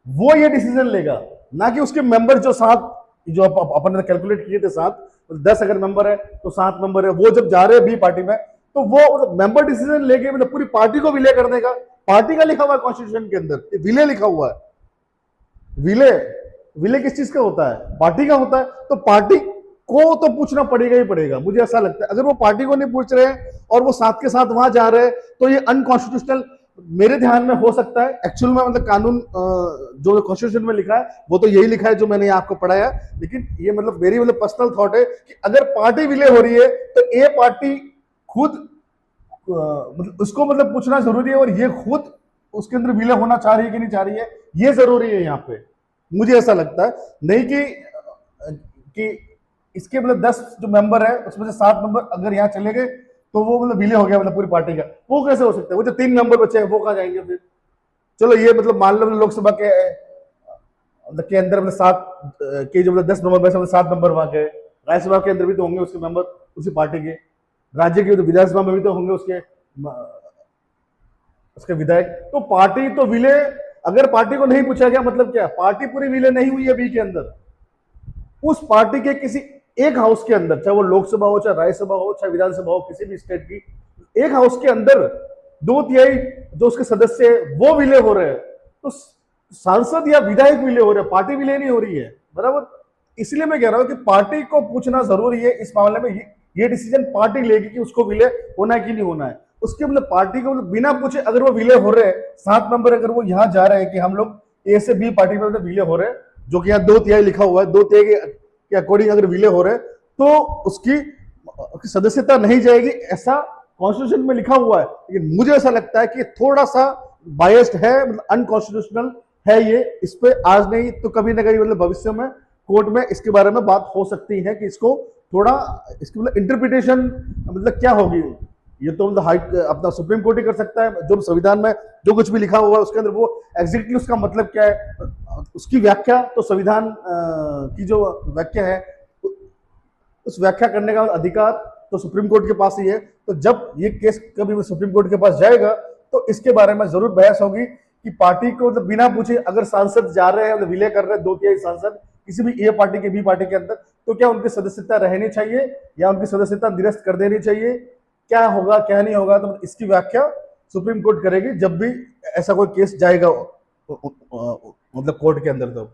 [SPEAKER 1] वो ये डिसीजन लेगा, ना कि उसके मेंबर जो 7 जो अपन ने कैलकुलेट किए थे, 7 10 अगर मेंबर है तो 7 मेंबर है, वो जब जा रहे हैं बी पार्टी में तो वो मेंबर डिसीजन लेके मतलब पूरी पार्टी को विलय कर देगा। पार्टी का लिखा हुआ है कॉन्स्टिट्यूशन के अंदर, विलय लिखा हुआ है। विलय किस चीज का होता है? पार्टी का होता है। तो पार्टी को तो पूछना पड़ेगा ही पड़ेगा, मुझे ऐसा लगता है। अगर वो पार्टी को नहीं पूछ रहे हैं और वो साथ के साथ वहां जा रहे हैं तो ये अनकॉन्स्टिट्यूशनल मेरे ध्यान में हो सकता है। एक्चुअल में मतलब कानून जो कॉन्स्टिट्यूशन में लिखा है वो तो यही लिखा है जो मैंने आपको पढ़ाया, लेकिन ये मतलब मेरी मतलब पर्सनल थॉट है कि अगर पार्टी विलय हो रही है तो ए पार्टी खुद मतलब उसको मतलब पूछना जरूरी है, और ये खुद उसके अंदर विलय होना चाह रही है कि नहीं चाह रही है, ये जरूरी है यहाँ पे, मुझे ऐसा लगता है। नहीं कि इसके मतलब 10 जो मेंबर है उसमें से 7 मेंबर अगर यहाँ चले गए तो वो मतलब विलय हो गया मतलब पूरी पार्टी का, वो कैसे हो सकता है? वो जो 3 मेंबर बचे हैं वो कहाँ जाएंगे फिर? चलो ये मतलब मान लो लोकसभा के अंदर मतलब 7 के जो मतलब 10 मेंबर में से 7 मेंबर वहां गए, राज्यसभा के अंदर भी तो होंगे उसके मेंबर उसी पार्टी के, राज्य के विधानसभा में भी तो होंगे उसके विधायक। तो पार्टी तो विलय, अगर पार्टी को नहीं पूछा गया मतलब क्या? पार्टी पूरी विलय नहीं हुई है बी के अंदर। उस पार्टी के किसी एक हाउस के अंदर, चाहे वो लोकसभा हो, चाहे राज्यसभा हो, चाहे विधानसभा हो, किसी भी स्टेट की एक हाउस के अंदर 2/3 जो उसके सदस्य है वो विलय हो रहे हैं, तो सांसद या विधायक विलय हो रहे हैं, पार्टी विलय नहीं हो रही है, बराबर। इसलिए मैं कह रहा हूं कि पार्टी को पूछना जरूरी है इस मामले में। ये डिसीजन पार्टी लेगी कि उसको विलय होना है कि नहीं होना है। उसके मतलब पार्टी को मतलब बिना पूछे अगर वो विलय हो रहे हैं, 7 मेंबर अगर वो यहां जा रहे हैं कि हम लोग ए से बी पार्टी में मतलब विलय हो रहे हैं, जो कि यहाँ 2/3 लिखा हुआ है, 2/3 के अकॉर्डिंग अगर विलय हो रहे हैं तो उसकी सदस्यता नहीं जाएगी, ऐसा कॉन्स्टिट्यूशन में लिखा हुआ है। लेकिन मुझे ऐसा लगता है कि थोड़ा सा बायस्ड है, मतलब अनकॉन्स्टिट्यूशनल है ये। इस पे आज नहीं तो कभी ना कभी, मतलब भविष्य में कोर्ट में इसके बारे में बात हो सकती है कि इसको थोड़ा, इसकी मतलब इंटरप्रिटेशन मतलब क्या होगी। ये तो मतलब हाई अपना सुप्रीम कोर्ट ही कर सकता है। जो संविधान में जो कुछ भी लिखा हुआ है उसके अंदर वो एग्जैक्टली उसका मतलब क्या है, उसकी व्याख्या तो संविधान की जो व्याख्या है उस व्याख्या करने का अधिकार तो सुप्रीम कोर्ट के पास ही है। तो जब ये केस कभी सुप्रीम कोर्ट के पास जाएगा तो इसके बारे में जरूर बहस होगी कि पार्टी को मतलब बिना पूछे अगर सांसद जा रहे हैं, मतलब विलय कर रहे हैं 2/3 सांसद किसी भी ए पार्टी के बी पार्टी के अंदर, तो क्या उनकी सदस्यता रहनी चाहिए या उनकी सदस्यता निरस्त कर देनी चाहिए, क्या होगा क्या नहीं होगा। तो इसकी व्याख्या सुप्रीम कोर्ट करेगी जब भी ऐसा कोई केस जाएगा मतलब कोर्ट के अंदर। तो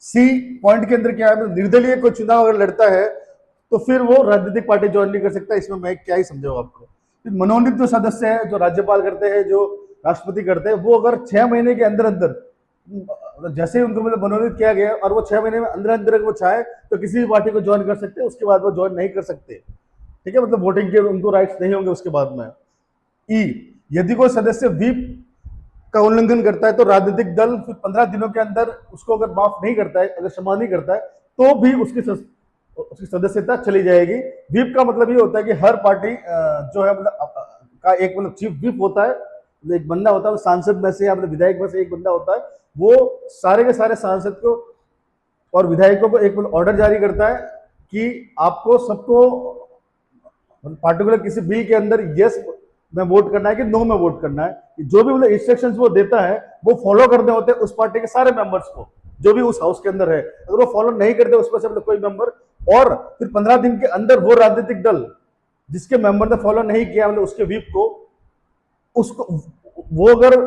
[SPEAKER 1] सी पॉइंट के अंदर क्या है, निर्दलीय कोई चुनाव अगर लड़ता है तो फिर वो राजनीतिक पार्टी ज्वाइन नहीं कर सकता। इसमें मैं क्या ही समझाऊं आपको। मनोनीत जो सदस्य है, जो राज्यपाल करते हैं, जो राष्ट्रपति करते हैं, वो अगर 6 महीने के अंदर अंदर जैसे ही उनको मतलब मनोनीत किया गया और वो 6 महीने में अंदर अंदर वो चाहे तो किसी भी पार्टी को ज्वाइन कर सकते हैं, उसके बाद वो ज्वाइन नहीं कर सकते। ठीक है, मतलब वोटिंग के उनको राइट्स नहीं होंगे उसके बाद में। ई, यदि कोई सदस्य व्हीप का उल्लंघन करता है तो राजनीतिक दल 15 दिनों के अंदर उसको अगर माफ नहीं करता है, अगर क्षमा नहीं करता है, तो भी उसकी सदस्यता चली जाएगी। व्हीप का मतलब ये होता है कि हर पार्टी जो है मतलब का एक मतलब चीफ व्हीप होता है, एक बंदा होता है सांसद में से या मतलब विधायक में से एक बंदा होता है, वो सारे के सारे सांसद को और विधायकों को एक ऑर्डर जारी करता है कि आपको सबको पार्टिकुलर किसी बिल के अंदर यस में वोट करना है कि नो में वोट करना है। जो भी मतलब इंस्ट्रक्शंस वो देता है वो फॉलो करने होते हैं उस पार्टी के सारे मेंबर्स को, जो भी उस हाउस के अंदर है। अगर वो फॉलो नहीं करते उसमें से मतलब कोई मेंबर, और फिर 15 दिन के अंदर वो राजनीतिक दल जिसके मेंबर ने फॉलो नहीं किया मतलब उसके व्हीप को, उसको वो अगर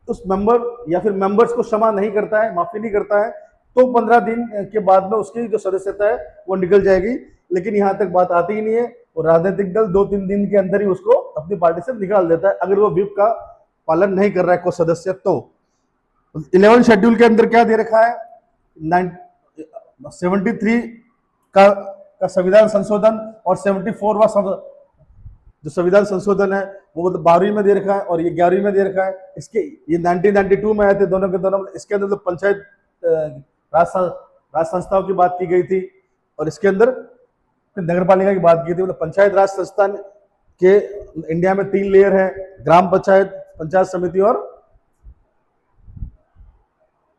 [SPEAKER 1] उस मेंबर या फिर मेंबर्स को क्षमा नहीं करता है, माफी नहीं करता है, तो 15 दिन के बाद में उसकी जो सदस्यता है वो निकल जाएगी। लेकिन यहां तक बात आती ही नहीं है, और राजनीतिक दल 2-3 दिन के अंदर ही उसको अपनी पार्टी से निकाल देता है अगर वो व्हीप का पालन नहीं कर रहा है कोई सदस्य। तो 11 शेड्यूल के अंदर क्या दे रखा है, 73 का संविधान संशोधन और 74वां जो संविधान संशोधन है वो मतलब 12वीं में दे रखा है और ये 11वीं में दे रखा है। इसके ये 1992 में आए थे दोनों के दोनों। इसके अंदर तो पंचायत राज संस्थाओं की बात की गई थी और इसके अंदर नगर पालिका की बात की थी। मतलब पंचायत राज संस्थान के इंडिया में 3 लेयर है, ग्राम पंचायत, पंचायत समिति और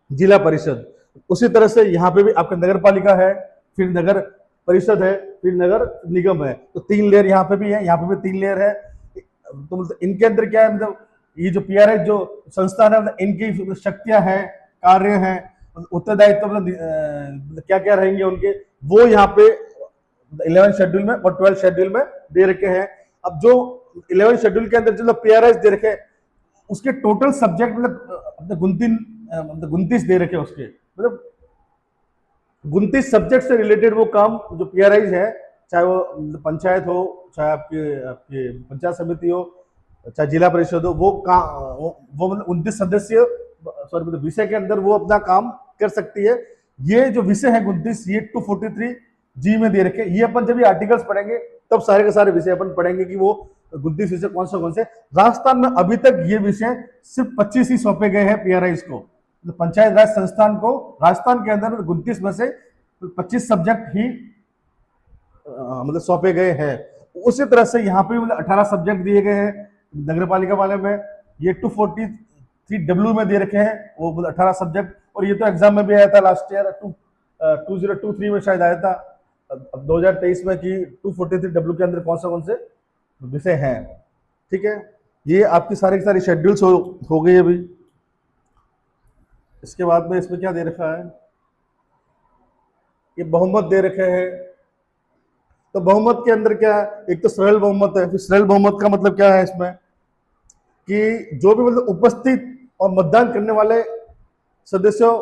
[SPEAKER 1] जिला परिषद। उसी तरह से यहाँ पे भी आपका नगर पालिका है, फिर नगर परिषद है, फिर नगर निगम है। तो 3 लेयर यहाँ पे भी है, यहाँ पे भी 3 लेयर है। तो मतलब इनके अंदर क्या है, मतलब ये जो पीआरआई जो संस्थान है मतलब इनकी शक्तियां हैं, कार्य हैं, उत्तरदायित्व मतलब क्या क्या रहेंगे उनके, वो यहाँ पे 11 शेड्यूल में और 12 शेड्यूल में दे रखे हैं। अब जो 11 शेड्यूल के अंदर जो पीआरआई दे रखे उसके टोटल सब्जेक्ट मतलब 29 दे रखे उसके, मतलब 29 सब्जेक्ट से रिलेटेड वो काम जो पीआरआई है, चाहे वो पंचायत हो, चाहे आपके पंचायत समिति हो, चाहे जिला परिषद हो, वो मतलब 29 सदस्य सॉरी मतलब विषय के अंदर वो अपना काम कर सकती है। ये जो विषय है 29, ये 243 जी में दे रखे। ये अपन जब ये आर्टिकल्स पढ़ेंगे तब सारे के सारे विषय अपन पढ़ेंगे कि वो 29 विषय कौन से। राजस्थान में अभी तक ये विषय सिर्फ 25 ही सौंपे गए हैं पीआरआई को, तो पंचायत राज संस्थान को राजस्थान के अंदर 29 में से 25 सब्जेक्ट ही मतलब सौंपे गए हैं। उसी तरह से यहाँ पे मतलब 18 सब्जेक्ट दिए गए हैं नगर पालिका वाले में। ये 243W में दे रखे हैं वो 18 सब्जेक्ट, और ये तो एग्जाम में भी आया था लास्ट ईयर 2023 में शायद आया था, अब 2023 में कि 243W के अंदर कौन से विषय हैं। ठीक है, ये आपकी सारी की सारी शेड्यूल्स हो गई अभी। इसके बाद में इसमें क्या दे रखा है, ये बहुमत दे रखे हैं। तो बहुमत के अंदर क्या है, एक तो सरल बहुमत है। फिर सरल बहुमत का मतलब क्या है इसमें कि जो भी मतलब उपस्थित और मतदान करने वाले सदस्यों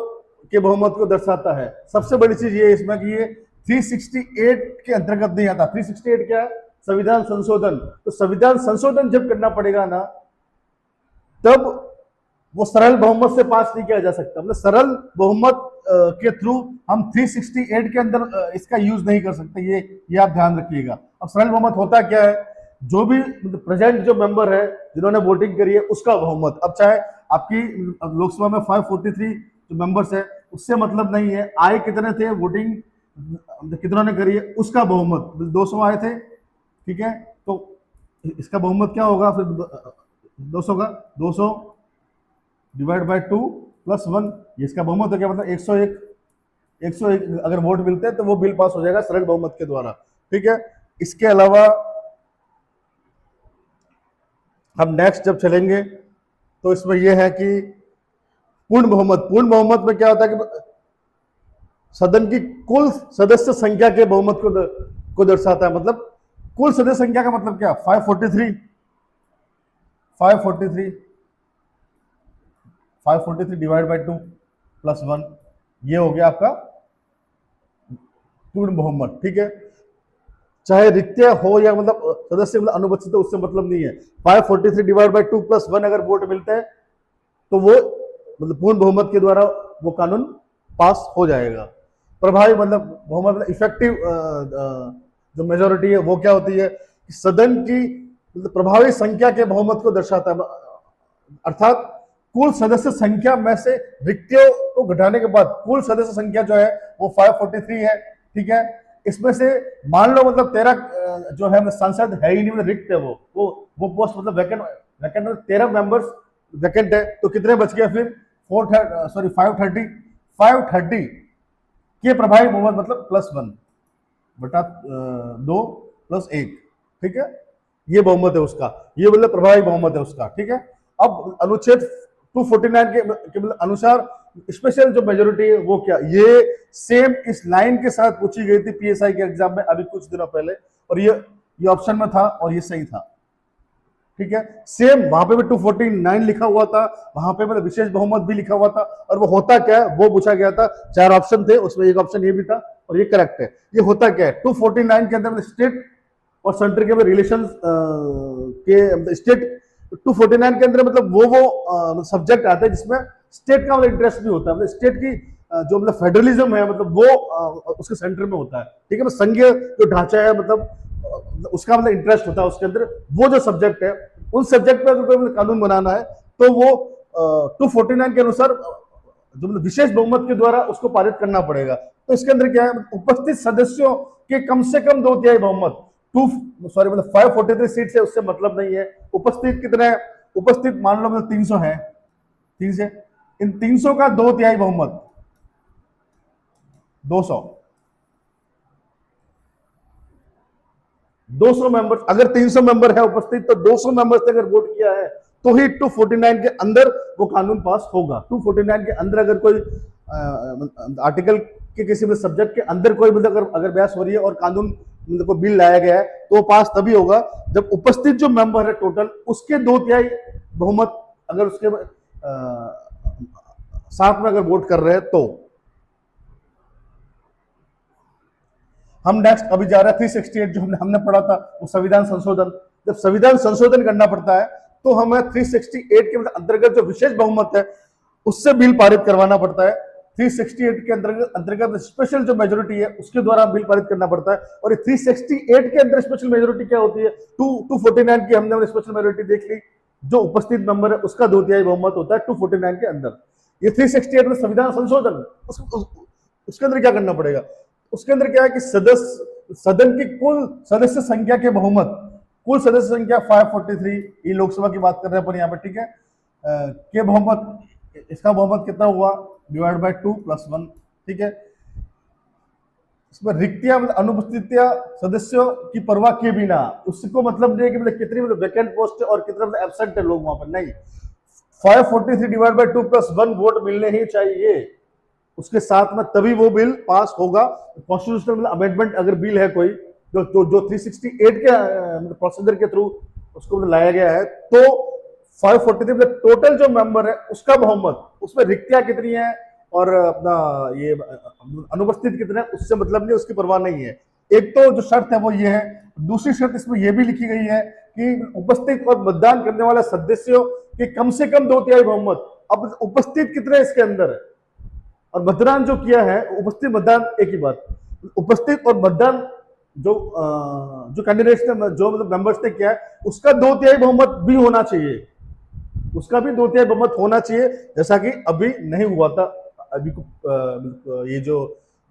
[SPEAKER 1] के बहुमत को दर्शाता है। सबसे बड़ी चीज ये इसमें कि ये 368 के अंतर्गत नहीं आता। 368 क्या है, संविधान संशोधन। तो संविधान संशोधन जब करना पड़ेगा ना, तब वो सरल बहुमत से पास नहीं किया जा सकता, मतलब सरल बहुमत के थ्रू हम 368 के अंदर इसका यूज नहीं कर सकते, ये आप ध्यान रखिएगा। अब सरल बहुमत होता क्या है, जो भी प्रेजेंट जो मेंबर है जिन्होंने वोटिंग करी है उसका बहुमत। अब चाहे आपकी लोकसभा में 543 जो मेंबर्स है उससे मतलब नहीं है, आए कितने थे, वोटिंग कितनों ने करी है उसका बहुमत, 200 आए थे, ठीक है, तो इसका बहुमत क्या होगा फिर 200 का 200 डिवाइड बाय 2 प्लस 1, ये इसका बहुमत हो गया, मतलब 101 अगर वोट मिलते हैं तो वो बिल पास हो जाएगा सरल बहुमत के द्वारा, ठीक है। इसके अलावा हम नेक्स्ट जब चलेंगे तो इसमें यह है कि पूर्ण बहुमत में क्या होता है कि सदन की कुल सदस्य संख्या के बहुमत को दर्शाता है, मतलब कुल सदस्य संख्या का मतलब क्या, 543 डिवाइड बाय 2 प्लस 1, ये हो गया आपका पूर्ण बहुमत, ठीक है। चाहे रिक्त हो या मतलब सदस्य मतलब अनुपस्थित हो, उससे मतलब नहीं है। 543 डिवाइड बाय 2 प्लस 1 अगर वोट मिलते हैं तो वो मतलब पूर्ण बहुमत के द्वारा वो कानून पास हो जाएगा। प्रभावी मतलब बहुमत मतलब इफेक्टिव जो मेजोरिटी है वो क्या होती है, सदन की मतलब प्रभावी संख्या के बहुमत को दर्शाता है, अर्थात कुल सदस्य संख्या में से रिक्तियों को घटाने के बाद कुल सदस्य संख्या जो है वो 543 है, ठीक है। इसमें से मान लो मतलब 13 जो है सांसद है ही नहीं, मतलब रिक्त है वो पोस्ट मतलब वैकेंट 13 मेंबर्स वैकेंट है, तो कितने बच गए फिर 530 के प्रभावी बहुमत मतलब +1 बटा 2 + 1, ठीक है, ये बहुमत है उसका, ये मतलब प्रभावी बहुमत है उसका, ठीक है। अब अनुच्छेद 249 के मतलब अनुसार स्पेशल जो मेजोरिटी है वो क्या, ये सेम इस लाइन के साथ पूछी गई थी पीएसआई के एग्जाम में अभी कुछ दिनों पहले, और ये ऑप्शन में था और ये सही था, ठीक है। सेम वहां पे भी 249 लिखा हुआ था, वहां पे मतलब विशेष बहुमत भी लिखा हुआ था, और वो होता क्या है वो पूछा गया था, 4 ऑप्शन थे उसमें एक ऑप्शन ये भी था और ये करेक्ट है। ये होता क्या है, 249 के अंदर स्टेट और सेंटर के रिलेशन के स्टेट 249 के अंदर मतलब वो सब्जेक्ट आता है जिसमें स्टेट का मतलब इंटरेस्ट भी होता है, मतलब स्टेट की जो मतलब फेडरलिज्म है मतलब वो उसके सेंटर में होता है, ठीक है। संघीय जो ढांचा है मतलब उसका मतलब इंटरेस्ट होता है उसके अंदर, वो जो सब्जेक्ट है उन सब्जेक्ट पर अगर कोई मतलब कानून बनाना है तो वो 249 के अनुसार जो मतलब विशेष बहुमत के द्वारा उसको पारित करना पड़ेगा। तो इसके अंदर क्या है, उपस्थित सदस्यों के कम से कम 2/3 बहुमत, 543 सीट से उससे मतलब नहीं है, उपस्थित कितने, उपस्थित मान लो मतलब 300 है, 300, इन 300 का 2/3 बहुमत 200 मेंबर्स, अगर 300 मेंबर है उपस्थित तो 200 मेंबर्स ने अगर वोट किया है तो ही 249 के अंदर वो कानून पास होगा। 249 के अंदर अगर कोई आर्टिकल के किसी भी सब्जेक्ट के अंदर कोई मतलब अगर बहस हो रही है और कानून मतलब को बिल लाया गया है तो वो पास तभी होगा जब उपस्थित जो मेंबर है टोटल उसके 2/3 बहुमत अगर उसके साथ में अगर वोट कर रहे हैं तो। हम नेक्स्ट अभी जा रहे हैं 368 जो हमने पढ़ा था वो संविधान संशोधन। जब संविधान संशोधन करना पड़ता है तो हमें 368 के अंतर्गत जो विशेष बहुमत है उससे बिल पारित करवाना पड़ता है। 368 के अंतर्गत स्पेशल जो मेजोरिटी है उसके द्वारा बिल पारित करना पड़ता है। और 368 के अंदर स्पेशल मेजोरिटी क्या होती है, 249 की हमने स्पेशल मेजोरिटी देख ली, जो उपस्थित मेंबर है उसका 2/3 बहुमत होता है 249 के अंदर। ये 368 में संविधान संशोधन, उसके अंदर क्या करना पड़ेगा, उसके अंदर क्या है कि सदन की कुल सदस्य संख्या के बहुमत, कुल सदस्य संख्या 543, ये लोकसभा की बात कर रहे हैं अपन यहाँ पे, ठीक है, के बहुमत, इसका बहुमत कितना हुआ डिवाइड बाय 2 + 1, ठीक है। इसमें रिक्तियां मतलब अनुपस्थितियां सदस्यों की परवाह किए बिना, उसको मतलब नहीं है कि मतलब कितनी मतलब वैकेंट पोस्ट है और कितना मतलब एब्सेंट है लोग वहां पर, नहीं, 543 डिवाइड बाय 2 + 1 वोट मिलने ही चाहिए उसके साथ में तभी वो बिल पास होगा। कॉन्स्टिट्यूशनल अमेंडमेंट अगर बिल है कोई जो 368 के प्रोसीजर के थ्रू उसको लाया गया है तो 543 में टोटल जो मेंबर है उसका बहुमत, उसमें रिक्तियां कितनी है और अपना ये अनुपस्थित कितने उससे मतलब नहीं, उसकी परवाह नहीं है। एक तो जो शर्त है वो ये है, दूसरी शर्त इसमें यह भी लिखी गई है कि उपस्थित और मतदान करने वाले सदस्यों के कम से कम 2/3 बहुमत, अब उपस्थित कितने इसके अंदर है, और मतदान जो किया है, उपस्थित मतदान एक ही बात, उपस्थित और मतदान जो कैंडिडेट्स ने, जो मतलब मेंबर्स ने किया है, उसका 2/3 बहुमत भी होना चाहिए, उसका भी 2/3 बहुमत होना चाहिए, जैसा कि अभी नहीं हुआ था। अभी ये जो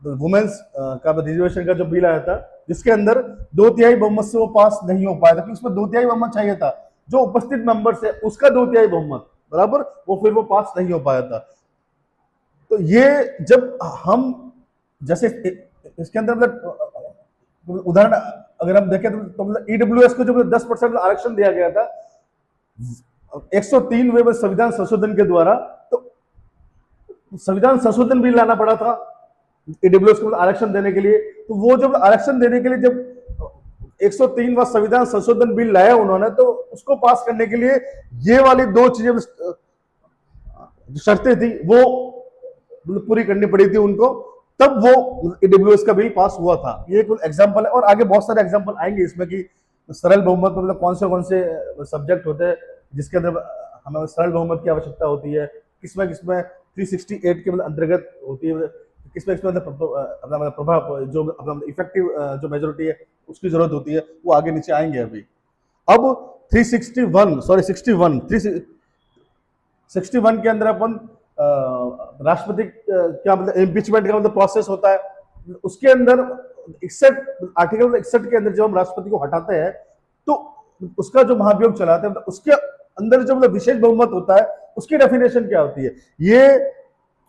[SPEAKER 1] वुमेन्स का रिजर्वेशन का जो बिल आया था, जिसके अंदर 2/3 बहुमत से वो पास नहीं हो पाया था, क्योंकि उसमें 2/3 बहुमत चाहिए था, जो उपस्थित मेंबर्स है उसका 2/3 बहुमत बराबर, वो फिर वो पास नहीं हो पाया था। तो ये जब हम जैसे इसके अंदर मतलब उदाहरण अगर हम देखें तो मतलब ईडब्ल्यूएस को जो 10% आरक्षण दिया गया था 103वें संविधान संशोधन के द्वारा, तो संविधान संशोधन भी लाना पड़ा था ईडब्ल्यूएस को आरक्षण देने के लिए। तो वो जब आरक्षण देने के लिए जब 103वां संविधान संशोधन बिल लाया उन्होंने, तो उसको पास करने के लिए ये वाली दो चीजें शर्तें थी वो पूरी करनी पड़ी थी उनको, तब वो ईडब्ल्यूएस का बिल पास हुआ था। ये एक एग्जांपल है, और आगे बहुत सारे एग्जांपल आएंगे इसमें कि सरल बहुमत मतलब कौन से सब्जेक्ट होते हैं जिसके अंदर हमें सरल बहुमत की आवश्यकता होती है, किसमें 368 के मतलब अंतर्गत होती है, किसमें अपना प्रभाव जो अपना इफेक्टिव जो मेजोरिटी है उसकी जरूरत होती है, वो आगे नीचे आएंगे अभी। अब 61 के अंदर अपन राष्ट्रपति क्या मतलब इम्पीचमेंट का मतलब प्रोसेस होता है, उसके अंदर 61 के अंदर जब हम राष्ट्रपति को हटाते हैं तो उसका जो महाभियोग चलाते हैं, उसके अंदर जो मतलब विशेष बहुमत होता है उसकी डेफिनेशन क्या होती है। ये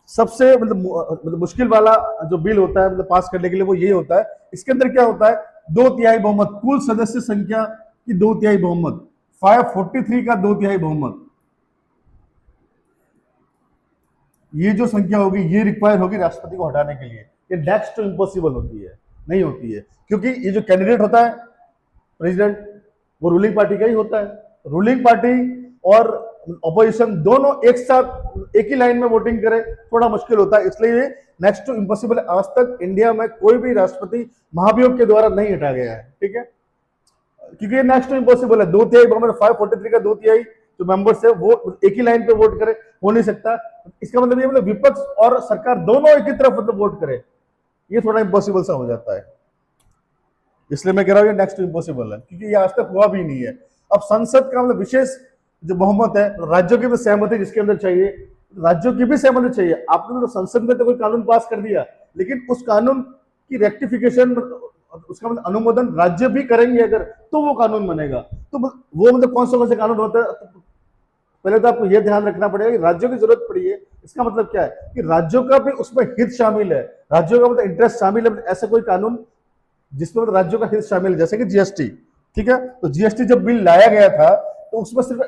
[SPEAKER 1] सबसे मतलब मुश्किल वाला जो बिल होता है मतलब पास करने के लिए वो ये होता है। इसके अंदर क्या होता है, 2/3 बहुमत, कुल सदस्य संख्या की 2/3 बहुमत, 543 का 2/3 बहुमत, ये जो संख्या होगी ये रिक्वायर होगी राष्ट्रपति को हटाने के लिए। ये नेक्स्ट टू इम्पॉसिबल होती है, नहीं होती है, क्योंकि ये जो कैंडिडेट होता है प्रेसिडेंट वो रूलिंग पार्टी का ही होता है। रूलिंग पार्टी और ऑपोजिशन दोनों एक साथ एक ही लाइन में वोटिंग करे थोड़ा मुश्किल होता है, इसलिए ये नेक्स्ट टू इम्पॉसिबल। आज तक इंडिया में कोई भी राष्ट्रपति महाभियोग के द्वारा नहीं हटा गया है, ठीक है, क्योंकि ये नेक्स्ट टू इम्पॉसिबल है। 2/3 बहुमत, 543 का 2/3 जो मेंबर्स है वो एक ही लाइन पे वोट करे, हो नहीं सकता। इसका मतलब ये मतलब विपक्ष और सरकार दोनों एक ही तरफ मतलब वोट करे, ये थोड़ा इम्पॉसिबल सा हो जाता है। इसलिए मैं कह रहा हूँ ये नेक्स्ट टू इम्पॉसिबल है, क्योंकि ये आज तक हुआ भी नहीं है। अब संसद का मतलब विशेष जो बहुमत है, राज्यों की भी सहमति जिसके अंदर चाहिए, राज्यों की भी सहमति चाहिए। आपने तो संसद में तो कोई कानून पास कर दिया, लेकिन उस कानून की रेक्टिफिकेशन, उसका मतलब अनुमोदन राज्य भी करेंगे अगर, तो वो कानून बनेगा। तो वो मतलब कौन से कानून होते हैं, पहले तो आपको यह ध्यान रखना पड़ेगा कि राज्यों की जरूरत पड़ी है। इसका मतलब क्या है कि राज्यों का भी उसमें हित शामिल है, राज्यों का मतलब इंटरेस्ट शामिल है। ऐसा कोई कानून जिसमें मतलब राज्यों का हित शामिल है, जैसे कि जीएसटी, ठीक है। तो जीएसटी जब बिल लाया गया था तो उसमें सिर्फ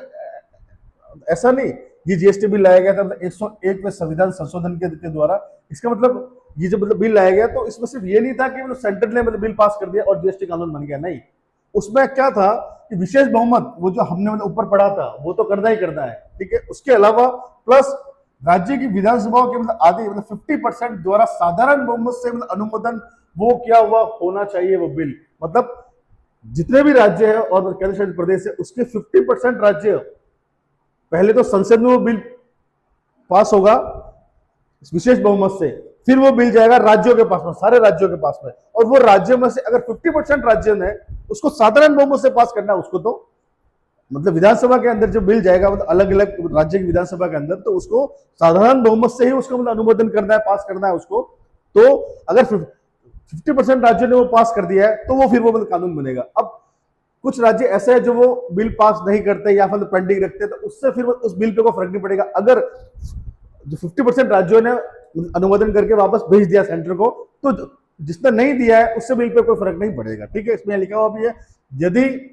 [SPEAKER 1] ऐसा नहीं, ये जीएसटी बिल लाया गया था मतलब 101 में संविधान संशोधन के द्वारा। इसका मतलब ये जब मतलब बिल लाया गया तो इसमें सिर्फ ये नहीं था कि मतलब सेंटर ने मतलब बिल पास कर दिया और जीएसटी कानून बन गया, नहीं। उसमें क्या था कि विशेष बहुमत, वो जो हमने मतलब ऊपर पढ़ा था वो तो करना ही करना है, ठीक है। उसके अलावा प्लस राज्य की विधानसभाओं के मतलब आधे मतलब 50% द्वारा साधारण बहुमत से मतलब अनुमोदन वो क्या हुआ होना चाहिए वो बिल। मतलब जितने भी राज्य है और केंद्र शासित प्रदेश है उसके 50% राज्य पहले तो संसद में वो बिल पास होगा विशेष बहुमत से, फिर वो बिल जाएगा राज्यों के पास में, सारे राज्यों के पास में, और वो राज्यों में से अगर 50% राज्यों ने उसको साधारण बहुमत से पास करना है, उसको तो मतलब विधानसभा के अंदर जो बिल जाएगा मतलब अलग अलग राज्य की विधानसभा के अंदर, तो उसको साधारण बहुमत से ही उसको मतलब अनुमोदन करना है, पास करना है उसको। तो अगर 50% राज्यों ने वो पास कर दिया है तो वो फिर वो मतलब कानून बनेगा। अब कुछ राज्य ऐसे हैं जो वो बिल पास नहीं करते या फिर पेंडिंग रखते, तो उससे फिर उस बिल पे कोई फर्क नहीं पड़ेगा। अगर जो 50% राज्यों ने अनुमोदन करके वापस भेज दिया सेंटर को, तो जिसने नहीं दिया है उससे बिल पे कोई फर्क नहीं पड़ेगा, ठीक है। इसमें लिखा हुआ भी है, यदि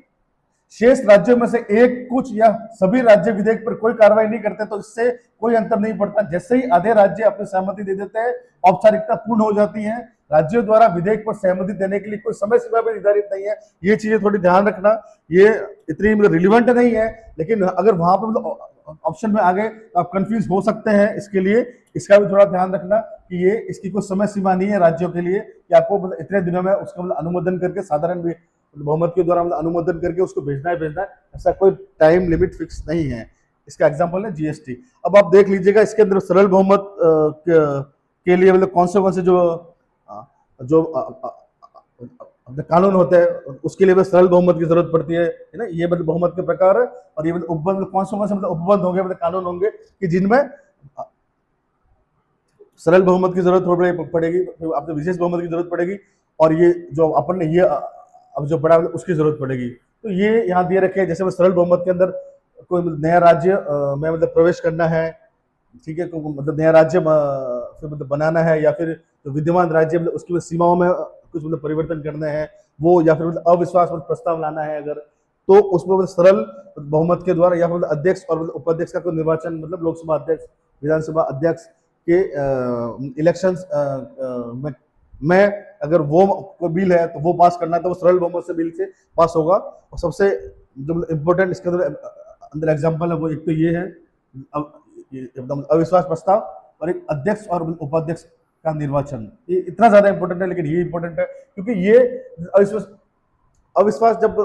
[SPEAKER 1] शेष राज्यों में से एक, कुछ या सभी राज्य विधेयक पर कोई कार्रवाई नहीं करते तो इससे कोई अंतर नहीं पड़ता। जैसे ही आधे राज्य अपनी सहमति दे देते हैं, औपचारिकता पूर्ण हो जाती है। राज्यों द्वारा विधेयक पर सहमति देने के लिए कोई समय सीमा भी निर्धारित नहीं है। ये चीजें थोड़ी ध्यान रखना, ये इतनी मतलब रिलेवेंट नहीं है, लेकिन अगर वहां पर मतलब ऑप्शन में आ गए तो आप कंफ्यूज हो सकते हैं। इसके लिए इसका भी थोड़ा ध्यान रखना कि ये इसकी कोई समय सीमा नहीं है राज्यों के लिए कि आपको मतलब इतने दिनों में उसका मतलब अनुमोदन करके साधारण बहुमत के द्वारा मतलब अनुमोदन करके उसको भेजना है, ऐसा कोई टाइम लिमिट फिक्स नहीं है। इसका एग्जाम्पल है जीएसटी। अब आप देख लीजिएगा इसके अंदर सरल बहुमत के लिए मतलब कौन से जो जो अपने कानून होते हैं उसके लिए सरल बहुमत की जरूरत पड़ती है ना। ये मतलब बहुमत के प्रकार है, और ये मतलब उपबंध कौन से मतलब उपबंध होंगे, मतलब कानून होंगे कि जिनमें सरल बहुमत की जरूरत पड़ेगी, आपने विशेष बहुमत की जरूरत पड़ेगी, और ये जो अपन ने ये अब जो बड़ा उसकी जरूरत पड़ेगी। तो ये यहाँ दिए रखे हैं, जैसे सरल बहुमत के अंदर कोई नया राज्य में मतलब प्रवेश करना है, ठीक है, मतलब नया राज्य फिर मतलब बनाना है, या फिर जो विद्यमान राज्य मतलब उसकी सीमाओं में कुछ मतलब परिवर्तन करने हैं वो, या फिर मतलब अविश्वास मतलब प्रस्ताव लाना है अगर, तो उसमें मतलब सरल बहुमत के द्वारा या फिर मतलब अध्यक्ष और मतलब उपाध्यक्ष का कोई निर्वाचन, मतलब लोकसभा अध्यक्ष, विधानसभा अध्यक्ष के इलेक्शंस में अगर वो कोई बिल है तो वो पास करना है, तो वो सरल बहुमत से बिल से पास होगा। और सबसे जो इम्पोर्टेंट इसके अंदर एग्जाम्पल है वो एक तो ये है एकदम अविश्वास प्रस्ताव, और एक अध्यक्ष और उपाध्यक्ष का निर्वाचन। ये इतना ज्यादा इंपॉर्टेंट है, लेकिन ये इंपॉर्टेंट है क्योंकि ये अविश्वास जब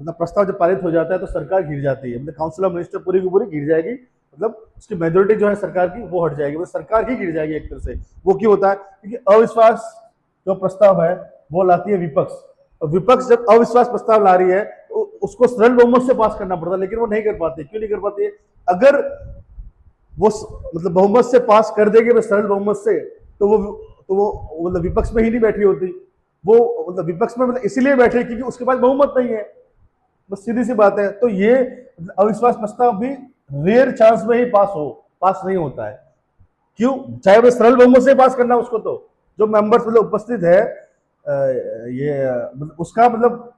[SPEAKER 1] प्रस्ताव जब पारित हो जाता है तो सरकार गिर जाती है, मतलब काउंसिल ऑफ मिनिस्टर पूरी की पूरी गिर जाएगी, मतलब उसकी मेजोरिटी जो है सरकार की वो हट जाएगी, मतलब सरकार ही गिर जाएगी एक तरह से। वो क्यों होता है? क्योंकि अविश्वास जो प्रस्ताव है वो लाती है विपक्ष, और विपक्ष जब अविश्वास प्रस्ताव ला रही है तो उसको सरल बहुमत से पास करना पड़ता है, लेकिन वो नहीं कर पाते। क्यों नहीं कर पाते? अगर वो मतलब बहुमत से पास कर देगी मैं सरल बहुमत से, तो वो मतलब विपक्ष में ही नहीं बैठी होती, वो मतलब विपक्ष में मतलब इसीलिए बैठे क्योंकि उसके पास बहुमत नहीं है, बस सीधी सी बात है। तो ये अविश्वास प्रस्ताव भी रेयर चांस में ही पास नहीं होता है। क्यों? चाहे वो सरल बहुमत से पास करना उसको, तो जो मेंबर्स मतलब उपस्थित है ये मतलब उसका मतलब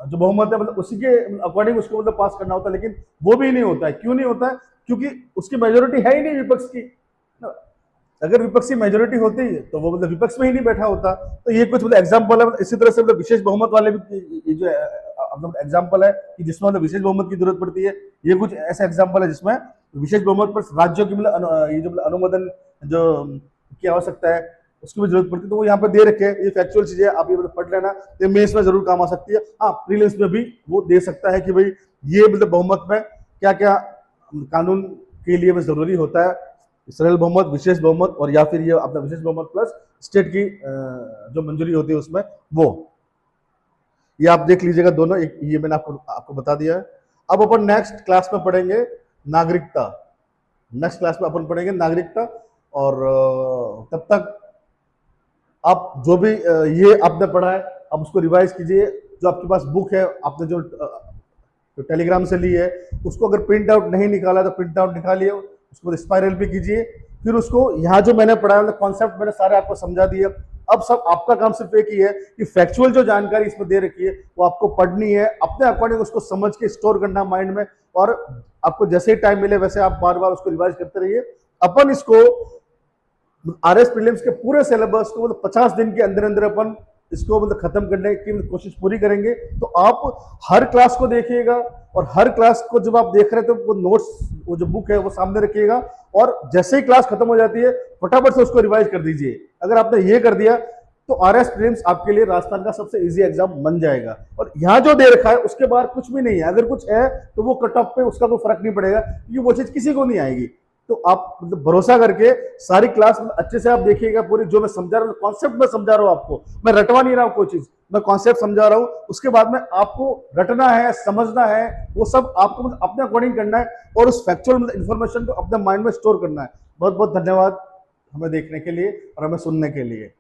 [SPEAKER 1] जो बहुमत है मतलब उसी के अकॉर्डिंग उसको मतलब पास करना होता है, लेकिन वो भी नहीं होता है। क्यों नहीं होता है? क्योंकि उसकी मेजोरिटी है ही नहीं विपक्ष की। अगर विपक्ष की मेजोरिटी होती तो वो मतलब विपक्ष में ही नहीं बैठा होता। तो ये कुछ मतलब एग्जाम्पल है, इसी तरह से मतलब विशेष बहुमत वाले भी जो मतलब एग्जाम्पल है कि जिसमें मतलब विशेष बहुमत की जरूरत पड़ती है। ये कुछ ऐसा एग्जाम्पल है जिसमें विशेष बहुमत पर राज्यों की मतलब ये जो अनुमोदन जो की आवश्यकता है उसकी भी जरूरत पड़ती है। तो वो यहाँ पे दे रखे हैं, ये फैक्चुअल चीजें आप ये मतलब पढ़ लेना, तो मेंस में जरूर काम आ सकती है। हाँ, प्रीलिम्स में भी वो दे सकता है कि भाई ये मतलब बहुमत में क्या क्या कानून के लिए जरूरी होता है, सरल बहुमत, विशेष बहुमत, और या फिर ये अपना विशेष बहुमत प्लस स्टेट की जो मंजूरी होती है उसमें वो। ये आप देख लीजिएगा दोनों, एक ये मैंने आपको बता दिया है। अब अपन नेक्स्ट क्लास में पढ़ेंगे नागरिकता। नेक्स्ट क्लास में अपन पढ़ेंगे नागरिकता, और तब तक आप जो भी ये आपने पढ़ा है आप उसको रिवाइज कीजिए। जो आपके पास बुक है, आपने जो टेलीग्राम से ली है, उसको अगर प्रिंट आउट नहीं निकाला तो प्रिंट आउट निकालिए, उसको स्पाइरल पे कीजिए। फिर उसको यहाँ जो मैंने पढ़ाया मतलब कॉन्सेप्ट मैंने सारे आपको समझा दिए। अब सब आपका काम सिर्फ एक ही है कि फैक्चुअल जो जानकारी इसमें दे रखी है वो आपको पढ़नी है, अपने अकॉर्डिंग उसको समझ के स्टोर करना माइंड में, और आपको जैसे ही टाइम मिले वैसे आप बार बार उसको रिवाइज करते रहिए। अपन इसको आरएस प्रीलिम्स के पूरे सिलेबस को मतलब 50 दिन के अंदर अंदर अपन इसको मतलब खत्म करने की कोशिश पूरी करेंगे। तो आप हर क्लास को देखिएगा, और हर क्लास को जब आप देख रहे हैं तो वो नोट्स, वो जो बुक है वो सामने रखिएगा, और जैसे ही क्लास खत्म हो जाती है फटाफट से उसको रिवाइज कर दीजिए। अगर आपने ये कर दिया तो आरएस प्रीलिम्स आपके लिए राजस्थान का सबसे इजी एग्जाम बन जाएगा। और यहाँ जो दे रखा है उसके बाद कुछ भी नहीं है, अगर कुछ है तो वो कट ऑफ पे उसका कोई फर्क नहीं पड़ेगा, क्योंकि वो चीज किसी को नहीं आएगी। तो आप मतलब भरोसा करके सारी क्लास अच्छे से आप देखिएगा पूरी, जो मैं समझा रहा हूँ कॉन्सेप्ट में समझा रहा हूँ आपको, मैं रटवा नहीं रहा हूँ कोई चीज, मैं कॉन्सेप्ट समझा रहा हूँ। उसके बाद में आपको रटना है, समझना है, वो सब आपको मतलब अपने अकॉर्डिंग करना है, और उस फैक्चुअल मतलब इन्फॉर्मेशन को अपने माइंड में स्टोर करना है। बहुत बहुत धन्यवाद हमें देखने के लिए और हमें सुनने के लिए।